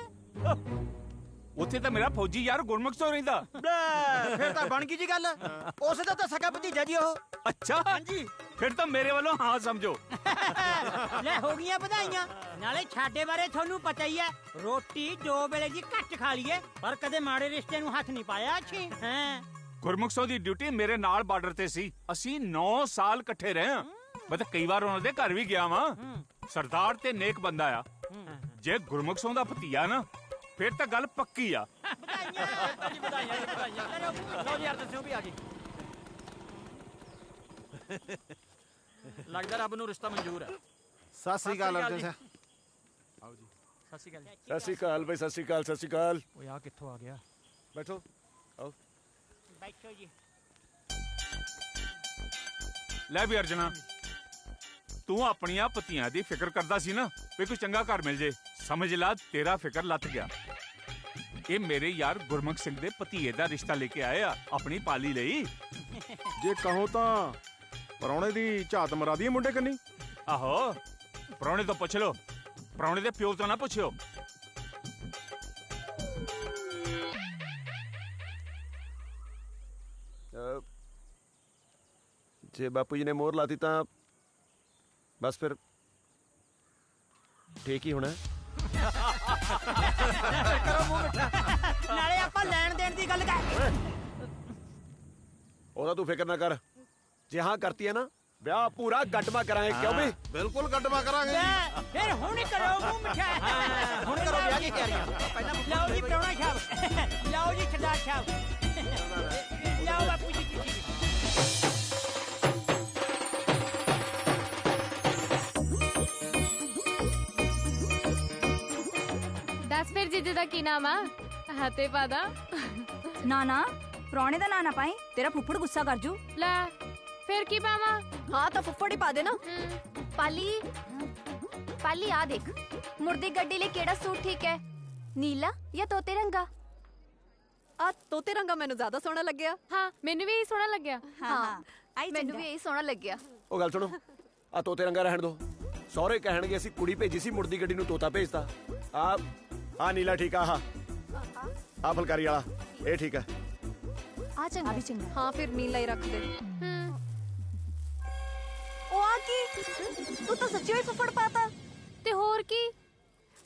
ਉੱਥੇ ਤਾਂ ਮੇਰਾ ਫੌਜੀ ਯਾਰ ਗੁਰਮੁਖ ਤੋਂ ਰਹਿੰਦਾ ਫਿਰ ਤਾਂ ਬਣ ਗਈ ਜੀ ਗੱਲ ਉਸੇ ਦਾ ਤਾਂ ਸਕਾ ਭਤੀਜਾ ਜੀ ਉਹ ਅੱਛਾ ਹਾਂਜੀ ਫਿਰ ਤਾਂ ਮੇਰੇ ਵੱਲੋਂ ਹਾਂ ਸਮਝੋ ਲੈ ਹੋ ਗਈਆਂ ਵਧਾਈਆਂ ਨਾਲੇ ਛਾਡੇ ਬਾਰੇ ਤੁਹਾਨੂੰ ਪਤਾ ਹੀ ਹੈ ਰੋਟੀ 2 ਵੇਲੇ ਦੀ ਘੱਟ ਖਾ ਲਈਏ ਪਰ ਕਦੇ ਮਾੜੇ ਰਿਸ਼ਤੇ ਨੂੰ ਹੱਥ ਨਹੀਂ ਪਾਇਆ ਅੱਛੀ ਹਾਂ ਗੁਰਮੁਖ ਸਿੰਘ ਦੀ ਡਿਊਟੀ ਮੇਰੇ ਨਾਲ ਬਾਰਡਰ ਤੇ ਸੀ ਅਸੀਂ 9 ਸਾਲ ਇਕੱਠੇ ਰਹੇ ਹਾਂ ਮੈਂ ਤਾਂ ਕਈ ਵਾਰ ਉਹਨਾਂ ਦੇ ਘਰ ਵੀ ਗਿਆ ਵਾਂ ਸਰਦਾਰ ਤੇ ਨੇਕ ਬੰਦਾ ਆ ਜੇ ਗੁਰਮੁਖ ਸਿੰਘ ਦਾ ਭਤੀਆ ਨਾ ਫਿਰ ਤਾਂ ਗੱਲ ਪੱਕੀ ਆ ਲਓ ਜੀ ਯਾਰ ਦੱਸਿਓ ਵੀ ਆ ਗਈ ਲੱਗਦਾ ਰੱਬ ਨੂੰ ਰਿਸ਼ਤਾ ਮਨਜ਼ੂਰ ਹੈ ਸਤਿ ਸ੍ਰੀ ਅਕਾਲ ਅਰਜਨ ਸਿੰਘ ਆਓ ਜੀ ਸਤਿ ਸ੍ਰੀ ਅਕਾਲ ਸਤਿ ਸ੍ਰੀ ਅਕਾਲ ਬਈ ਸਤਿ ਸ੍ਰੀ ਅਕਾਲ ਸਤਿ ਸ੍ਰੀ ਅਕਾਲ ਓਏ ਆ ਕਿੱਥੋਂ ਆ ਗਿਆ ਬੈਠੋ ਆਓ ਬੈਠੋ ਜੀ ਲੈ ਵੀ ਅਰਜਨਾ ਤੂੰ ਆਪਣੀਆਂ ਪਤੀਆਂ ਦੀ ਫਿਕਰ ਕਰਦਾ ਸੀ ਨਾ ਵੀ ਕੋਈ ਚੰਗਾ ਘਰ ਮਿਲ ਜੇ ਸਮਝ ਲਾ ਤੇਰਾ ਫਿਕਰ ਲੱਥ ਗਿਆ ਇਹ ਮੇਰੇ ਯਾਰ ਗੁਰਮੁਖ ਸਿੰਘ ਦੇ ਭਤੀਏ ਦਾ ਰਿਸ਼ਤਾ ਲੈ ਕੇ ਆਏ ਆ ਆਪਣੀ ਪਾਲੀ ਲਈ ਜੇ ਕਹੋ ਤਾਂ ਪਰੌਣੇ ਦੀ ਝਾਤ ਮਰਾ ਦਈਏ ਮੁੰਡੇ ਕੰਨੀ ਆਹੋ ਪਰੌਣੇ ਤੋਂ ਪੁੱਛ ਲੋ ਪਰੌਣੇ ਦੇ ਪਿਓ ਤੋਂ ਨਾ ਪੁੱਛਿਓ ਜੇ ਬਾਪੂ ਜੀ ਨੇ ਮੋਹਰ ਲਾਤੀ ਤਾਂ ਬਸ ਫਿਰ ਠੀਕ ਹੀ ਹੋਣਾ। ਕਰੋ ਮੂੰਹ ਮਿੱਠਾ। ਨਾਲੇ ਆਪਾਂ ਲੈਣ ਦੇਣ ਦੀ ਗੱਲ ਕਰ। ਉਹਦਾ ਤੂੰ ਫਿਕਰ ਨਾ ਕਰ, ਜੇ ਹਾਂ ਕਰਤੀ ਹੈ ਨਾ ਵਿਆਹ ਪੂਰਾ ਗੱਡਮਾ ਕਰਾਂਗੇ। ਕਿਉਂ ਵੀ ਬਿਲਕੁਲ ਗੱਡਮਾ ਕਰਾਂਗੇ। ਫਿਰ ਹੁਣ ਕਰੋ ਮੂੰਹ ਮਿੱਠਾ। ਹੁਣ ਕਰੋ ਵਿਆਹ ਦੀ ਤਿਆਰੀਆਂ। ਲਓ ਜੀ ਪ੍ਰਾਹੁਣਾ ਸਾਹਿਬ, ਲਓ ਜੀ ਸਰਦਾਰ ਸਾਹਿਬ, ਲਓ ਬਾਪੂ ਜੀ ਚਿੱਠੀ। ਦੱਸ ਫਿਰ ਜੀਜੇ ਦਾ ਕੀ ਨਾਮ ਆ? ਹੱਥੇ ਪਾਦਾ। ਨਾ ਨਾ ਪ੍ਰਾਹੁਣੇ ਦਾ ਨਾਂ ਨਾ ਪਾਈ, ਤੇਰਾ ਫੁੱਫੜ ਗੁੱਸਾ ਕਰ ਜੂ। ਲੈ ਫਿਰ ਕੀ ਪਾਵਾਂ? ਹਾਂ ਤਾਂ ਫੁੱਫੜ ਹੀ ਪਾ ਦੇ ਨਾ। ਪਾਲੀ ਪਾਲੀ ਆ ਦੇਖ, ਮੁਰਦੀ ਗੱਡੀ ਲਈ ਕਿਹੜਾ ਸੂਟ ਠੀਕ ਹੈ, ਨੀਲਾ ਜਾਂ ਤੋਤੇ ਰੰਗਾ? ਆ ਤੋਤੇ ਰੰਗਾ ਮੈਨੂੰ ਜ਼ਿਆਦਾ ਸੋਹਣਾ ਲੱਗਿਆ। ਹਾਂ ਮੈਨੂੰ ਵੀ ਇਹੀ ਸੋਹਣਾ ਲੱਗਿਆ। ਹਾਂ ਮੈਨੂੰ ਵੀ ਇਹੀ ਸੋਹਣਾ ਲੱਗਿਆ। ਉਹ ਗੱਲ ਸੁਣੋ, ਆ ਤੋਤੇ ਰੰਗਾ ਰਹਿਣ ਦੋ। ਸਹੁਰੇ ਕਹਿਣਗੇ ਅਸੀਂ ਕੁੜੀ ਭੇਜੀ ਸੀ, ਮੁਰਦੀ ਗੱਡੀ ਨੂੰ ਤੋਤਾ ਭੇਜਤਾ। ਆ ਨੀਲਾ ਠੀਕ ਆ, ਆ ਫੁਲਕਾਰੀ ਵਾਲਾ ਇਹ ਠੀਕ ਆ। ਆ ਚੰਗਾ ਵੀ ਚੰਗਾ। ਹਾਂ ਫਿਰ ਨੀਲਾ ਹੀ ਰੱਖ ਦੇ। ਉਹ ਆ ਕੀ, ਤੂੰ ਤਾਂ ਸੱਚੀ ਹੋਈ ਫੁੱਫੜ ਪਾਤਾ। ਤੇ ਹੋਰ ਕੀ,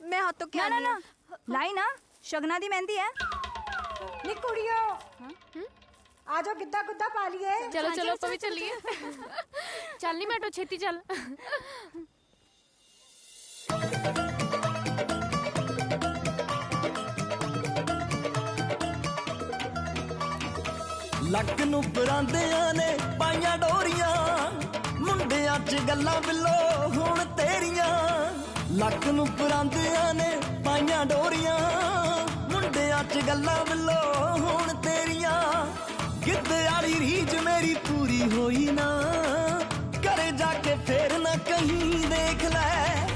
ਮੈਂ ਹੱਥੋਂ ਕਿਆ ਨਾ ਨਾ ਲਾਈ ਨਾ, ਸ਼ਗਨਾ ਦੀ ਮਹਿੰਦੀ ਹੈ। ਨੀ ਕੁੜੀਓ ਆ ਜਾਓ, ਗਿੱਧਾ ਗੁੱਧਾ ਪਾ ਲਈਏ। ਚਲੋ ਚਲੋ ਆਪਾਂ ਵੀ ਚੱਲੀਏ। ਚੱਲ ਨੀ ਮੈਟੋ, ਛੇਤੀ ਚੱਲ। ਲੱਕ ਨੂੰ ਪਰਾਂਦਿਆਂ ਨੇ ਪਾਈਆਂ ਡੋਰੀਆਂ, ਮੁੰਡਿਆਂ 'ਚ ਗੱਲਾਂ ਬਿੱਲੋ ਹੁਣ ਤੇਰੀਆਂ। ਲੱਕ ਨੂੰ ਪਰਾਂਦਿਆਂ ਨੇ ਪਾਈਆਂ ਡੋਰੀਆਂ, ਮੁੰਡਿਆਂ 'ਚ ਗੱਲਾਂ ਬਿੱਲੋ ਹੁਣ ਤੇਰੀਆਂ। ਗਿੱਧੇ ਵਾਲੀ ਰੀਝ ਮੇਰੀ ਪੂਰੀ ਹੋਈ ਨਾ, ਘਰੇ ਜਾ ਕੇ ਫੇਰ ਨਾ ਕਹੀਂ ਦੇਖ ਲੈ।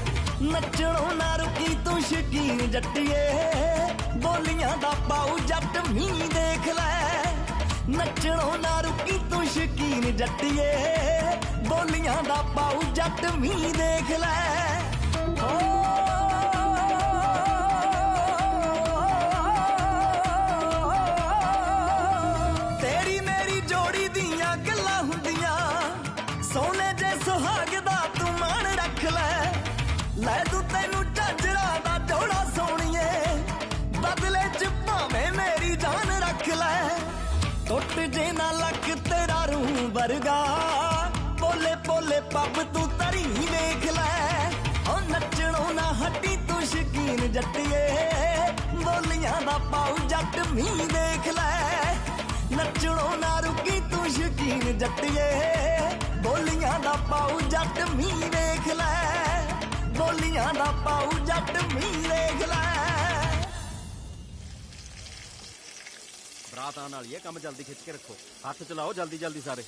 ਨੱਚਣੋਂ ਨਾ ਰੁਕੀ ਤੂੰ ਸ਼ਕੀਨ ਜੱਟੀਏ, ਬੋਲੀਆਂ ਦਾ ਪਾਉ ਜੱਟ ਮੀਂਹ ਦੇਖ ਲੈ। ਨੱਚਣੋਂ ਨਾ ਰੁਕੀ ਤੂੰ ਸ਼ਕੀਨ ਜੱਟੀਏ, ਬੋਲੀਆਂ ਦਾ ਪਾਉ ਜੱਟ ਮੀਂਹ ਦੇਖ ਲੈ। ਤੇਰੀ ਮੇਰੀ ਜੋੜੀ ਦੀਆਂ ਗੱਲਾਂ ਹੁੰਦੀਆਂ, ਸੋਨੇ ਜੇ ਸੁਹਾਗ ਦਾ ਤੂੰ ਮਾਣ ਰੱਖ ਲੈ। ਲੈ ਤੂੰ ਤੈਨੂੰ ਝਾਂਜਰਾਂ ਦਾ ਜੋੜਾ ਸੋਣੀਏ, ਬਦਲੇ 'ਚ ਭਾਵੇਂ ਮੇਰੀ ਜਾਨ ਰੱਖ ਲੈ। ਟੁੱਟ ਜੇ ਨਾ ਲੱਕ ਤੇਰਾ ਰੂਹ ਵਰਗਾ, ਪੋਲੇ ਪੋਲੇ ਪੱਬ ਤੂੰ ਤਰੀ ਵੇਖ ਲੈ। ਓ ਨੱਚਣੋਂ ਨਾ ਹੱਟੀ ਤੂੰ ਸ਼ਕੀਨ ਜੱਟੀਏ, ਬੋਲੀਆਂ ਦਾ ਪਾਉ ਜੱਟ ਮੀਂਹ ਦੇਖ ਲੈ। ਨੱਚਣੋਂ ਨਾ ਰੁਕੀ ਤੂੰ ਸ਼ਕੀਨ ਜੱਟੀਏ, ਬੋਲੀਆਂ ਦਾ ਪਾਉ ਜੱਟ ਮੀਂਹ ਦੇਖ ਲੈ। ਬੋਲੀਆਂ ਦਾ ਪਾਉ ਜੱਟ ਮੀਂਹ ਦੇਖ ਲੈ। ਬਰਾਤ ਆਉਣ ਵਾਲੀ ਹੈ, ਕੰਮ ਜਲਦੀ ਖਿੱਚ ਕੇ ਰੱਖੋ। ਹੱਥ ਚਲਾਓ ਜਲਦੀ ਜਲਦੀ ਸਾਰੇ।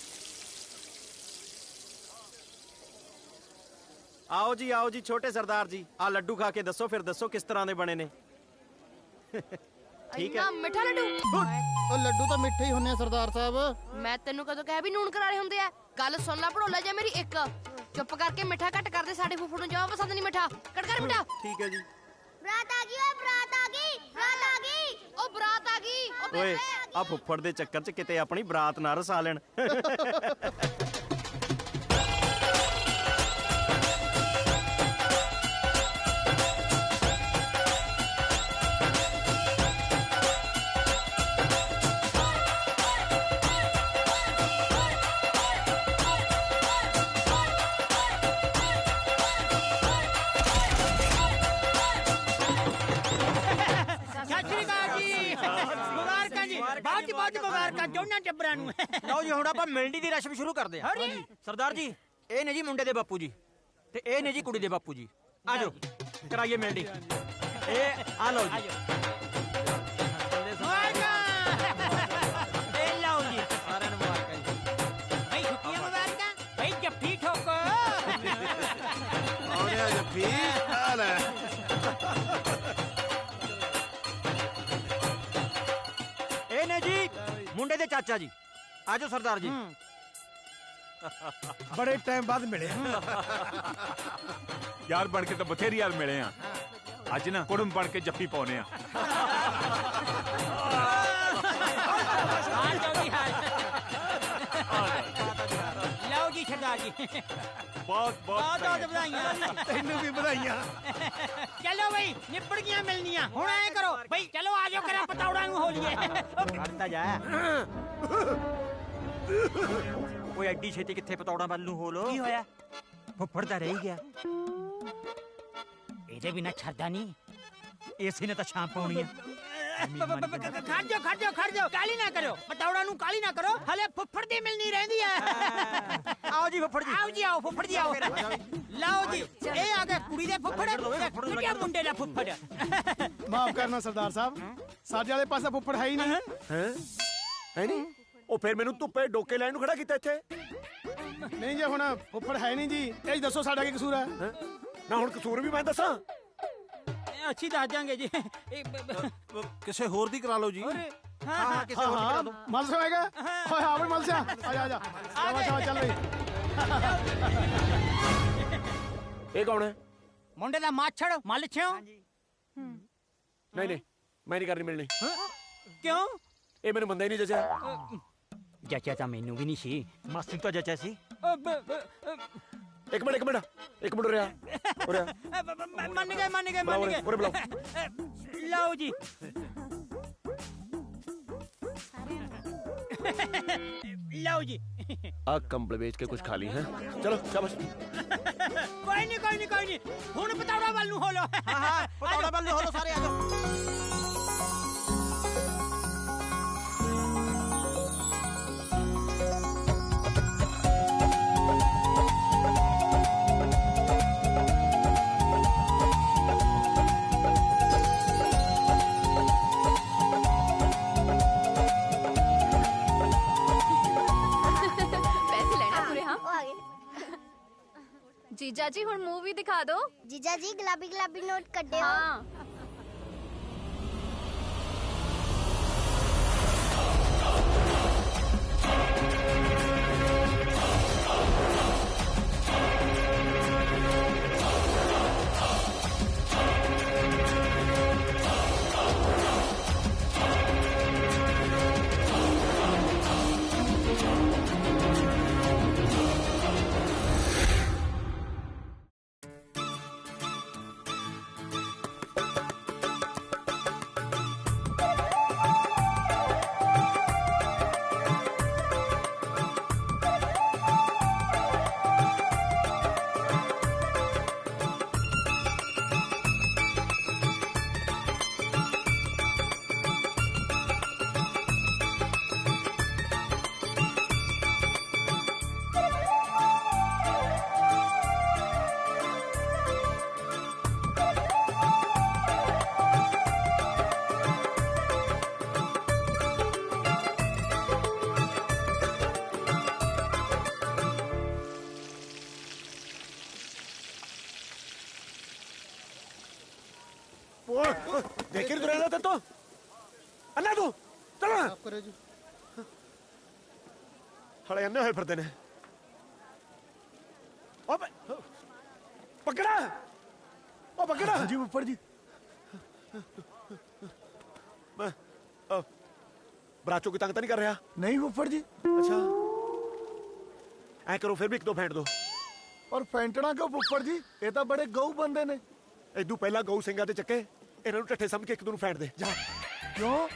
ਆਓ ਜੀ ਛੋਟੇ ਸਰਦਾਰ ਜੀ, ਆ ਲੱਡੂ ਖਾ ਕੇ ਦੱਸੋ, ਫਿਰ ਦੱਸੋ ਕਿਸ ਤਰ੍ਹਾਂ ਦੇ ਬਣੇ ਨੇ। ਠੀਕ ਹੈ। ਮਿੱਠਾ ਲੱਡੂ। ਉਹ ਲੱਡੂ ਤਾਂ ਮਿੱਠੇ ਹੀ ਹੁੰਨੇ ਆ ਸਰਦਾਰ ਸਾਹਿਬ। ਮੈਂ ਤੈਨੂੰ ਕਦੋਂ ਕਹਿ ਵੀ ਨੂਣ ਕਰਾਰੇ ਹੁੰਦੇ ਆ? ਗੱਲ ਸੁਣ ਲੈ ਭੜੋਲਾ ਜਾ ਮੇਰੀ ਇੱਕ। ਚੁੱਪ ਕਰਕੇ ਮਿੱਠਾ ਘੱਟ ਕਰਦੇ, ਸਾਡੇ ਫੁੱਫੜ ਨੂੰ ਜਮਾ ਪਸੰਦ ਨਹੀਂ ਮਿੱਠਾ। ਕੱਟ ਕਰ ਮਿੱਠਾ। ਠੀਕ ਹੈ ਜੀ। ਬਰਾਤ ਆ ਗਈ ਓਏ, ਬਰਾਤ ਆ ਗਈ, ਬਰਾਤ ਆ ਗਈ। ਉਹ ਬਰਾਤ ਆ ਗਈ। ਉਹ ਓਏ ਆ ਫੁੱਫੜ ਦੇ ਚੱਕਰ 'ਚ ਕਿਤੇ ਆਪਣੀ ਬਰਾਤ ਨਾ ਰਸਾ ਲੈਣ। ਬਹੁਤ ਮੁਬਾਰਕਾਂ ਦੋਨਾਂ ਟੱਬਰਾਂ ਨੂੰ। ਲਓ ਜੀ ਹੁਣ ਆਪਾਂ ਮਿਲਣੀ ਦੀ ਰਸਮ ਸ਼ੁਰੂ ਕਰਦੇ ਹਾਂ। ਸਰਦਾਰ ਜੀ ਇਹ ਨੇ ਜੀ ਮੁੰਡੇ ਦੇ ਬਾਪੂ ਜੀ, ਤੇ ਇਹ ਨੇ ਜੀ ਕੁੜੀ ਦੇ ਬਾਪੂ ਜੀ। ਆ ਜਾਓ ਕਰਾਈਏ ਮਿਲਣੀ। ਇਹ ਆ ਲਓ ਜੀ। ਇਹ ਲਓ ਜੀ ਸਾਰਿਆਂ ਨੂੰ ਮੁਬਾਰਕਾਂ ਜੀ। ਬਈ ਛੁੱਟੀਆਂ ਮੁਬਾਰਕਾਂ, ਬਈ ਜੱਫੀ ਠੋਕੋ। ਆਉਣਿਆ ਜੱਫੀ ਆ ਲੈ। ਇਹ ਨੇ ਜੀ ਮੁੰਡੇ ਦੇ ਚਾਚਾ ਜੀ। ਆ ਜਾਓ ਸਰਦਾਰ ਜੀ। ਬੜੇ ਟਾਈਮ ਬਾਅਦ ਮਿਲੇ ਯਾਰ ਬਣ ਕੇ ਤਾਂ ਬਥੇਰੀ ਯਾਰ ਮਿਲੇ ਆ। ਅੱਜ ਨਾ ਕੁੜਮ ਬਣ ਕੇ ਜੱਫੀ ਪਾਉਨੇ ਆ। ਲਓ ਜੀ ਸਰਦਾਰ सरदार जी बहुत बहुत बधाइयां तेनू भी बधाइयां चलो भाई निपट गया मिलनियां हुण ऐ करो भाई चलो आ जाओ करा पतौड़ा नु हो लिए करता जा ओए एडी छेती किथे पतौड़ा ਵੱਲ ਨੂੰ ਹੋ ਲੋ की होया ਫੁੱਫੜ ਤਾਂ ਰਹਿ ਗਿਆ ਇਹਦੇ ਬਿਨਾ ਛੱਡਦਾ ਨਹੀਂ ਏਸੀ ਨੇ ਤਾਂ ਛਾਂ ਪਾਉਣੀ ਆ खड़ जाओ काली ना करो पतौड़ा नु काली ना करो हले फुफड़ दी मिलनी रहंदी है आओ जी फुफड़ जी आओ फुफड़ जी आओ लाओ जी ए आ गए कुड़ी दे फुफड़ ते क्या मुंडे दा फुफड़ माफ करना सरदार साहब ਸਾਡੇ ਵਾਲੇ ਪਾਸੇ ਫੁੱਫੜ ਹੈ ਹੀ ਨਹੀਂ ਹੈ ਨਹੀਂ ਉਹ ਫਿਰ ਮੈਨੂੰ ਧੁੱਪੇ ਡੋਕੇ ਲੈਣ ਨੂੰ ਖੜਾ ਕੀਤਾ ਇੱਥੇ ਨਹੀਂ ਜੇ ਹੁਣ ਫੁੱਫੜ ਹੈ ਨਹੀਂ ਜੀ ਇਹ ਦੱਸੋ ਸਾਡਾ ਕੀ ਕਸੂਰ ਹੈ ਨਾ ਹੁਣ ਕਸੂਰ ਵੀ ਮੈਂ ਦੱਸਾਂ अच्छी दस देंगे जी ਕਿਸੇ ਹੋਰ ਦੀ ਕਰਾ ਲਓ ਜੀ हाँ किसी और की करा दो मलसा आएगा ओए हां भाई मलसा आजा चल चल भाई ये कौन है मुंडे दा माछड़ मल छो नहीं मैं नहीं करनी मिलनी क्यों ये मेरे बंदा ही नहीं जचा जचा ता मेनू भी नहीं सी ਮਾਸੀ ਤਾਂ ਜੱਜਾ ਸੀ एक मिनट रहा मान गए बुलाओ लाओ जी लाओ जी आ कंबल बेच के कुछ खा ली है चलो शाबाश कोई नहीं हुन पतौड़ा वाल नु होलो हां पतौड़ा वाल नु होलो सारे आ जाओ जीजा जी हुण मूवी दिखा दो जीजा जी गुलाबी नोट कड्डे हाँ देखिए तो रहना तो अन्ना तू चलो करो जी हले अन्ने होए फिरदे ने ओ पकड़ा ओ पकड़ा जी ऊपर जी मैं बराचों की तंग तो नहीं कर रहा नहीं ऊपर जी अच्छा ऐ करो फिर भी एक दो फेंट दो और फेंटना क्यों फुफड़ जी ये तो बड़े गऊ बंदे ने इदू पहला गऊ ਸਿੰਘਾਂ ਤੇ ਚੱਕੇ ਇਹਨਾਂ ਨੂੰ ਢੱਠੇ ਸਮਝ ਕੇ ਇੱਕ ਦੂਜੇ ਨੂੰ ਫੈਂਟ ਦੇ ਜਾ ਕਿਉਂ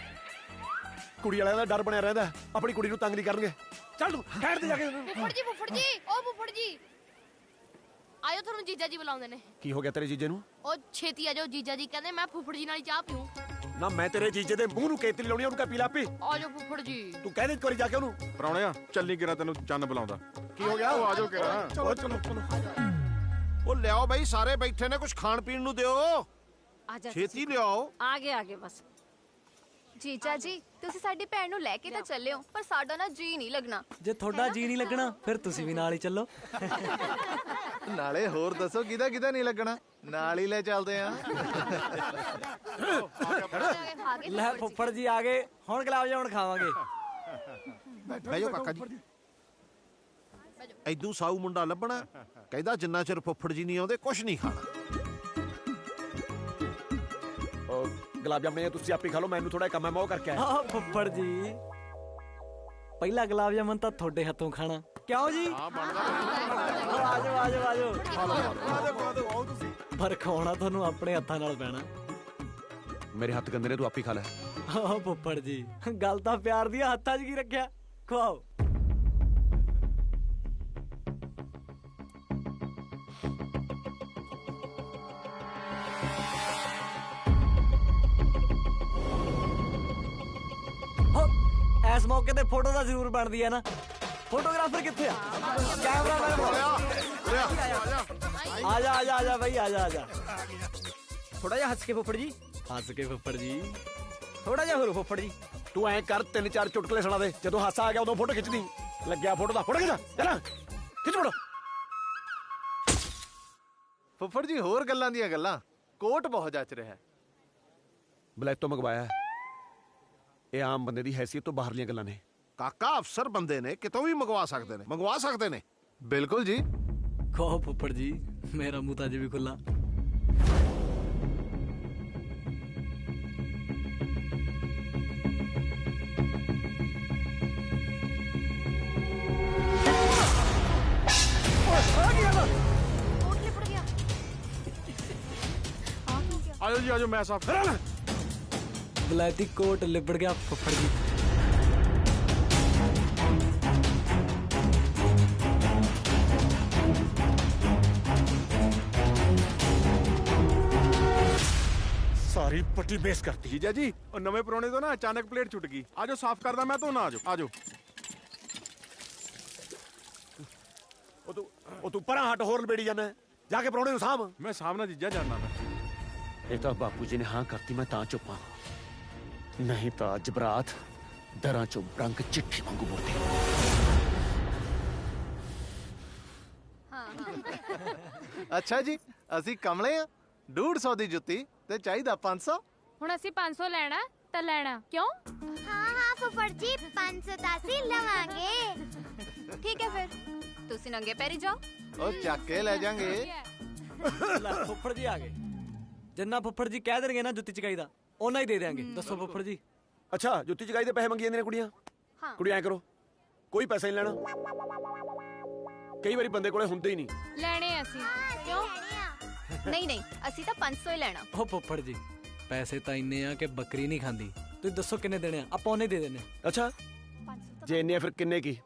ਕੁੜੀ ਵਾਲਿਆਂ ਦਾ ਡਰ ਬਣਿਆ ਰਹਿੰਦਾ ਆਪਣੀ ਕੁੜੀ ਨੂੰ ਤੰਗ ਨਹੀਂ ਕਰਨਗੇ ਚੱਲ ਤੂੰ ਫੈਂਟ ਦੇ ਜਾ ਕੇ ਫੁੱਫੜ ਜੀ ਆਇਓ ਤੁਹਾਨੂੰ ਜੀਜਾ ਜੀ ਬੁਲਾਉਂਦੇ ਨੇ ਕੀ ਹੋ ਗਿਆ ਤੇਰੇ ਜੀਜੇ ਨੂੰ ਉਹ ਛੇਤੀ ਆ ਜਾਓ ਜੀਜਾ ਜੀ ਕਹਿੰਦੇ ਮੈਂ ਫੁੱਫੜ ਜੀ ਨਾਲ ਹੀ ਚਾਹ ਪੀਉਂ ਨਾ ਮੈਂ ਤੇਰੇ ਜੀਜੇ ਦੇ ਮੂੰਹ ਨੂੰ ਕੇਤਲੀ ਲਾਉਣੀ ਉਹਨੂੰ ਕਹ ਪੀ ਲਾ ਪੀ ਆ ਜਾਓ ਫੁੱਫੜ ਜੀ ਤੂੰ ਕਹਿ ਦੇ ਇੱਕ ਵਾਰੀ ਜਾ ਕੇ ਉਹਨੂੰ ਪਰਾਉਣਿਆ ਚੱਲੀ ਗਿਰਾ ਤੈਨੂੰ ਚੰਨ ਬੁਲਾਉਂਦਾ ਕੀ ਹੋ ਗਿਆ ਉਹ ਆ ਜਾਓ ਕਿਰਾ ਚਲੋ ਚਲੋ ਚਲੋ ਉਹ ਲਿਆਓ ਬਈ ਸਾਰੇ ਬੈਠੇ ਨੇ ਕੁਝ ਖਾਣ ਪੀਣ ਨੂੰ ਦਿਓ आजा ਛੇਤੀ ਲਿਆਓ आगे बस ਜੀਜਾ ਜੀ ਤੁਸੀਂ ਸਾਡੀ ਭੈਣ ਨੂੰ ਲੈ ਕੇ ਤਾਂ ਚੱਲੇ ਹੋ ਪਰ ਸਾਡਾ ਨਾ ਜੀ ਨਹੀਂ ਲੱਗਣਾ ਜੇ ਤੁਹਾਡਾ ਜੀ ਨਹੀਂ ਲੱਗਣਾ ਫਿਰ ਤੁਸੀਂ ਵੀ ਨਾਲ ਹੀ ਚੱਲੋ ਨਾਲੇ ਹੋਰ ਦੱਸੋ ਕਿਹਦਾ ਨਹੀਂ ਲੱਗਣਾ ਨਾਲ ਹੀ ਲੈ ਚੱਲਦੇ ਆ ਲੈ ਫੁੱਫੜ ਜੀ ਆ ਗਏ ਹੁਣ ਗੁਲਾਬ ਜਾਮੁਨ ਖਾਵਾਂਗੇ ਬਹਿ ਜਾਓ ਕਾਕਾ ਜੀ ਐਦੂ ਸਾਊ ਮੁੰਡਾ ਲੱਭਣਾ ਕਹਿੰਦਾ ਜਿੰਨਾ ਚਿਰ ਫੁੱਫੜ ਜੀ ਨਹੀਂ ਆਉਂਦੇ ਕੁਝ ਨਹੀਂ ਖਾਣਾ ਗੁਲਾਬ ਜਾਮੁਨ ਤੁਸੀਂ ਆਪੇ ਖਾ ਲਓ ਮੈਨੂੰ ਥੋੜਾ ਕੰਮ ਹੈ ਮੈਂ ਉਹ ਕਰਕੇ ਆਇਆ ਹਾਂ ਫੁੱਫੜ ਜੀ ਪਹਿਲਾ ਗੁਲਾਬ ਜਾਮਨ ਤਾਂ ਤੁਹਾਡੇ ਹੱਥੋਂ ਖਾਣਾ ਕਿਉਂ ਜੀ? ਆਜੋ ਆਜੋ ਆਜੋ ਪਰ ਖਾਣਾ ਤੁਹਾਨੂੰ ਆਪਣੇ ਹੱਥਾਂ ਨਾਲ ਪੈਣਾ। ਮੇਰੇ ਹੱਥ ਗੰਦੇ ਨੇ, ਤੂੰ ਆਪੇ ਖਾ ਲੈ। ਹਾਂ ਫੁੱਫੜ ਜੀ, ਗੱਲ ਤਾਂ ਪਿਆਰ ਦੀ, ਹੱਥਾਂ 'ਚ ਕੀ ਰੱਖਿਆ, ਖਵਾਓ। ਇਸ ਮੌਕੇ ਤੇ ਫੋਟੋ ਤਾਂ ਜ਼ਰੂਰ ਬਣਦੀ ਹੈ ਨਾ। ਫੋਟੋਗ੍ਰਾਫਰ ਕਿੱਥੇ ਆ? ਕੈਮਰਾਮੈਨ ਆ ਜਾ ਆ ਜਾ ਆ ਜਾ ਬਈ, ਆ ਜਾ ਆ ਜਾ। ਥੋੜਾ ਜਿਹਾ ਹੱਸ ਕੇ ਫੁੱਫੜ ਜੀ, ਹੱਸ ਕੇ ਫੁੱਫੜ ਜੀ, ਥੋੜਾ ਜਿਹਾ ਹੋਰ ਫੁੱਫੜ ਜੀ। ਤੂੰ ਐ ਕਰ, 3-4 ਚੁਟਕਲੇ ਸੁਣਾ ਦੇ, ਜਦੋਂ ਹਾਸਾ ਆ ਗਿਆ ਉਦੋਂ ਫੋਟੋ ਖਿੱਚਦੀ। ਲੱਗਿਆ ਫੋਟੋ ਦਾ, ਫੋਟੋ ਖਿੱਚ ਚੱਲ ਖਿੱਚ ਫੋਟੋ। ਫੁੱਫੜ ਜੀ ਹੋਰ ਗੱਲਾਂ ਦੀਆਂ ਗੱਲਾਂ, ਕੋਟ ਬਹੁਤ ਜੱਚ ਰਿਹਾ ਹੈ। ਬਲੈਕ ਤੋਂ ਮੰਗਵਾਇਆ, ਇਹ ਆਮ ਬੰਦੇ ਦੀ ਹੈਸੀਅਤ ਤੋਂ ਬਾਹਰਲੀਆਂ ਗੱਲਾਂ ਨੇ। ਕਾਕਾ ਅਫਸਰ ਬੰਦੇ ਨੇ, ਕਿਤੋਂ ਵੀ ਮੰਗਵਾ ਸਕਦੇ ਨੇ। ਬਿਲਕੁਲ ਜੀ। ਕਹੋ ਫੁੱਫੜ ਜੀ, ਮੇਰਾ ਮੂੰਹ ਤਾਂ ਅਜੇ ਵੀ ਖੁੱਲਾ। ਆਜੋ ਜੀ ਆਜੋ, ਮੈਂ ਸਾਫ ਕਰਾਂ। ਬਲੈਤੀ ਕੋਟ ਲਿਬੜ ਗਿਆ ਫੁੱਫੜ ਜੀ। ਸਾਰੀ ਪੱਟੀ ਬੇਸ ਕਰਤੀ। ਜੀਜਾ ਜੀ, ਉਹ ਨਵੇਂ ਪੁਰਾਣੇ ਤੋਂ ਨਾ ਅਚਾਨਕ ਪਲੇਟ ਛੁੱਟ ਗਈ। ਆਜੋ ਸਾਫ ਕਰਦਾ ਮੈਂ, ਧੋਣਾ। ਆਜੋ ਆਜੋ। ਉਹ ਤੂੰ ਪਰਾਂ ਹਟ, ਹੋਰ ਲਬੇੜੀ ਜਾਂਦਾ। ਜਾ ਕੇ ਪਰੌਣੇ ਨੂੰ ਸਾਂਭ। ਮੈਂ ਸਾਹਮਣਾ ਜੀਜਾ ਜਾਣਨਾ ਮੈਂ। ਇਹ ਤਾਂ ਬਾਪੂ ਜੀ ਨੇ ਹਾਂ ਕਰਤੀ, ਮੈਂ ਤਾਂ ਚੁੱਪਾਂ, ਨਹੀਂ ਤਾਂ ਅੱਜ ਬਰਾਤ ਦਰਾਂ ਚੋਂ ਰੰਗ ਚਿੱਠੀ ਵਾਂਗੂ ਮੋੜਦੀ। ਅੱਛਾ ਜੀ, ਅਸੀਂ ਕਮਲੇ ਆ। 150 ਦੀ ਜੁੱਤੀ ਤੇ ਚਾਹੀਦਾ 500। ਹੁਣ ਅਸੀਂ 500 ਲੈਣਾ ਤਾਂ ਲੈਣਾ ਕਿਉਂ? ਹਾਂ ਫੁੱਫੜ ਜੀ, 500 ਤਾਂ ਅਸੀਂ ਲਵਾਂਗੇ। ਠੀਕ ਹੈ ਫਿਰ ਤੁਸੀਂ ਨੰਗੇ ਪੈਰੀ ਜਾਓ। ਉਹ ਚੱਕ ਕੇ ਲੈ ਜਾਾਂਗੇ। ਲੈ ਫੁੱਫੜ ਜੀ ਆ ਗਏ। ਜਿੰਨਾ ਫੁੱਫੜ ਜੀ ਕਹਿ ਦੇਣਗੇ ਨਾ ਜੁੱਤੀ ਚਕਾਈ ਦਾ, ਉਹਨਾਂ ਹੀ ਦੇ ਦੇਾਂਗੇ। ਦੱਸੋ ਫੁੱਫੜ ਜੀ। ਅੱਛਾ, ਜੁੱਤੀ ਚਕਾਈ ਦੇ ਪੈਸੇ ਮੰਗੀ ਜਾਂਦੀਆਂ ਨੇ ਕੁੜੀਆਂ। ਕੁੜੀਆਂ ਐ ਕਰੋ, ਕੋਈ ਪੈਸਾ ਨਹੀਂ ਲੈਣਾ। ਕਈ ਵਾਰੀ ਬੰਦੇ ਕੋਲੇ ਹੁੰਦੇ ਹੀ ਨਹੀਂ। ਲੈਣੇ ਅਸੀਂ ਕਿਉਂ? ਨਹੀਂ ਨਹੀਂ, ਅਸੀਂ ਤਾਂ 500 ਹੀ ਲੈਣਾ। ਉਹ ਫੁੱਫੜ ਜੀ, ਪੈਸੇ ਤਾਂ ਇੰਨੇ ਆ ਕਿ ਬੱਕਰੀ ਨਹੀਂ ਖਾਂਦੀ। ਤੁਸੀਂ ਦੱਸੋ ਕਿੰਨੇ ਦੇਣੇ ਆ, ਆਪਾਂ ਉਹਨੇ ਦੇ ਦੇਣੇ। ਅੱਛਾ, ਜੇ ਇੰਨੇ ਫਿਰ ਕਿੰਨੇ ਕੀ?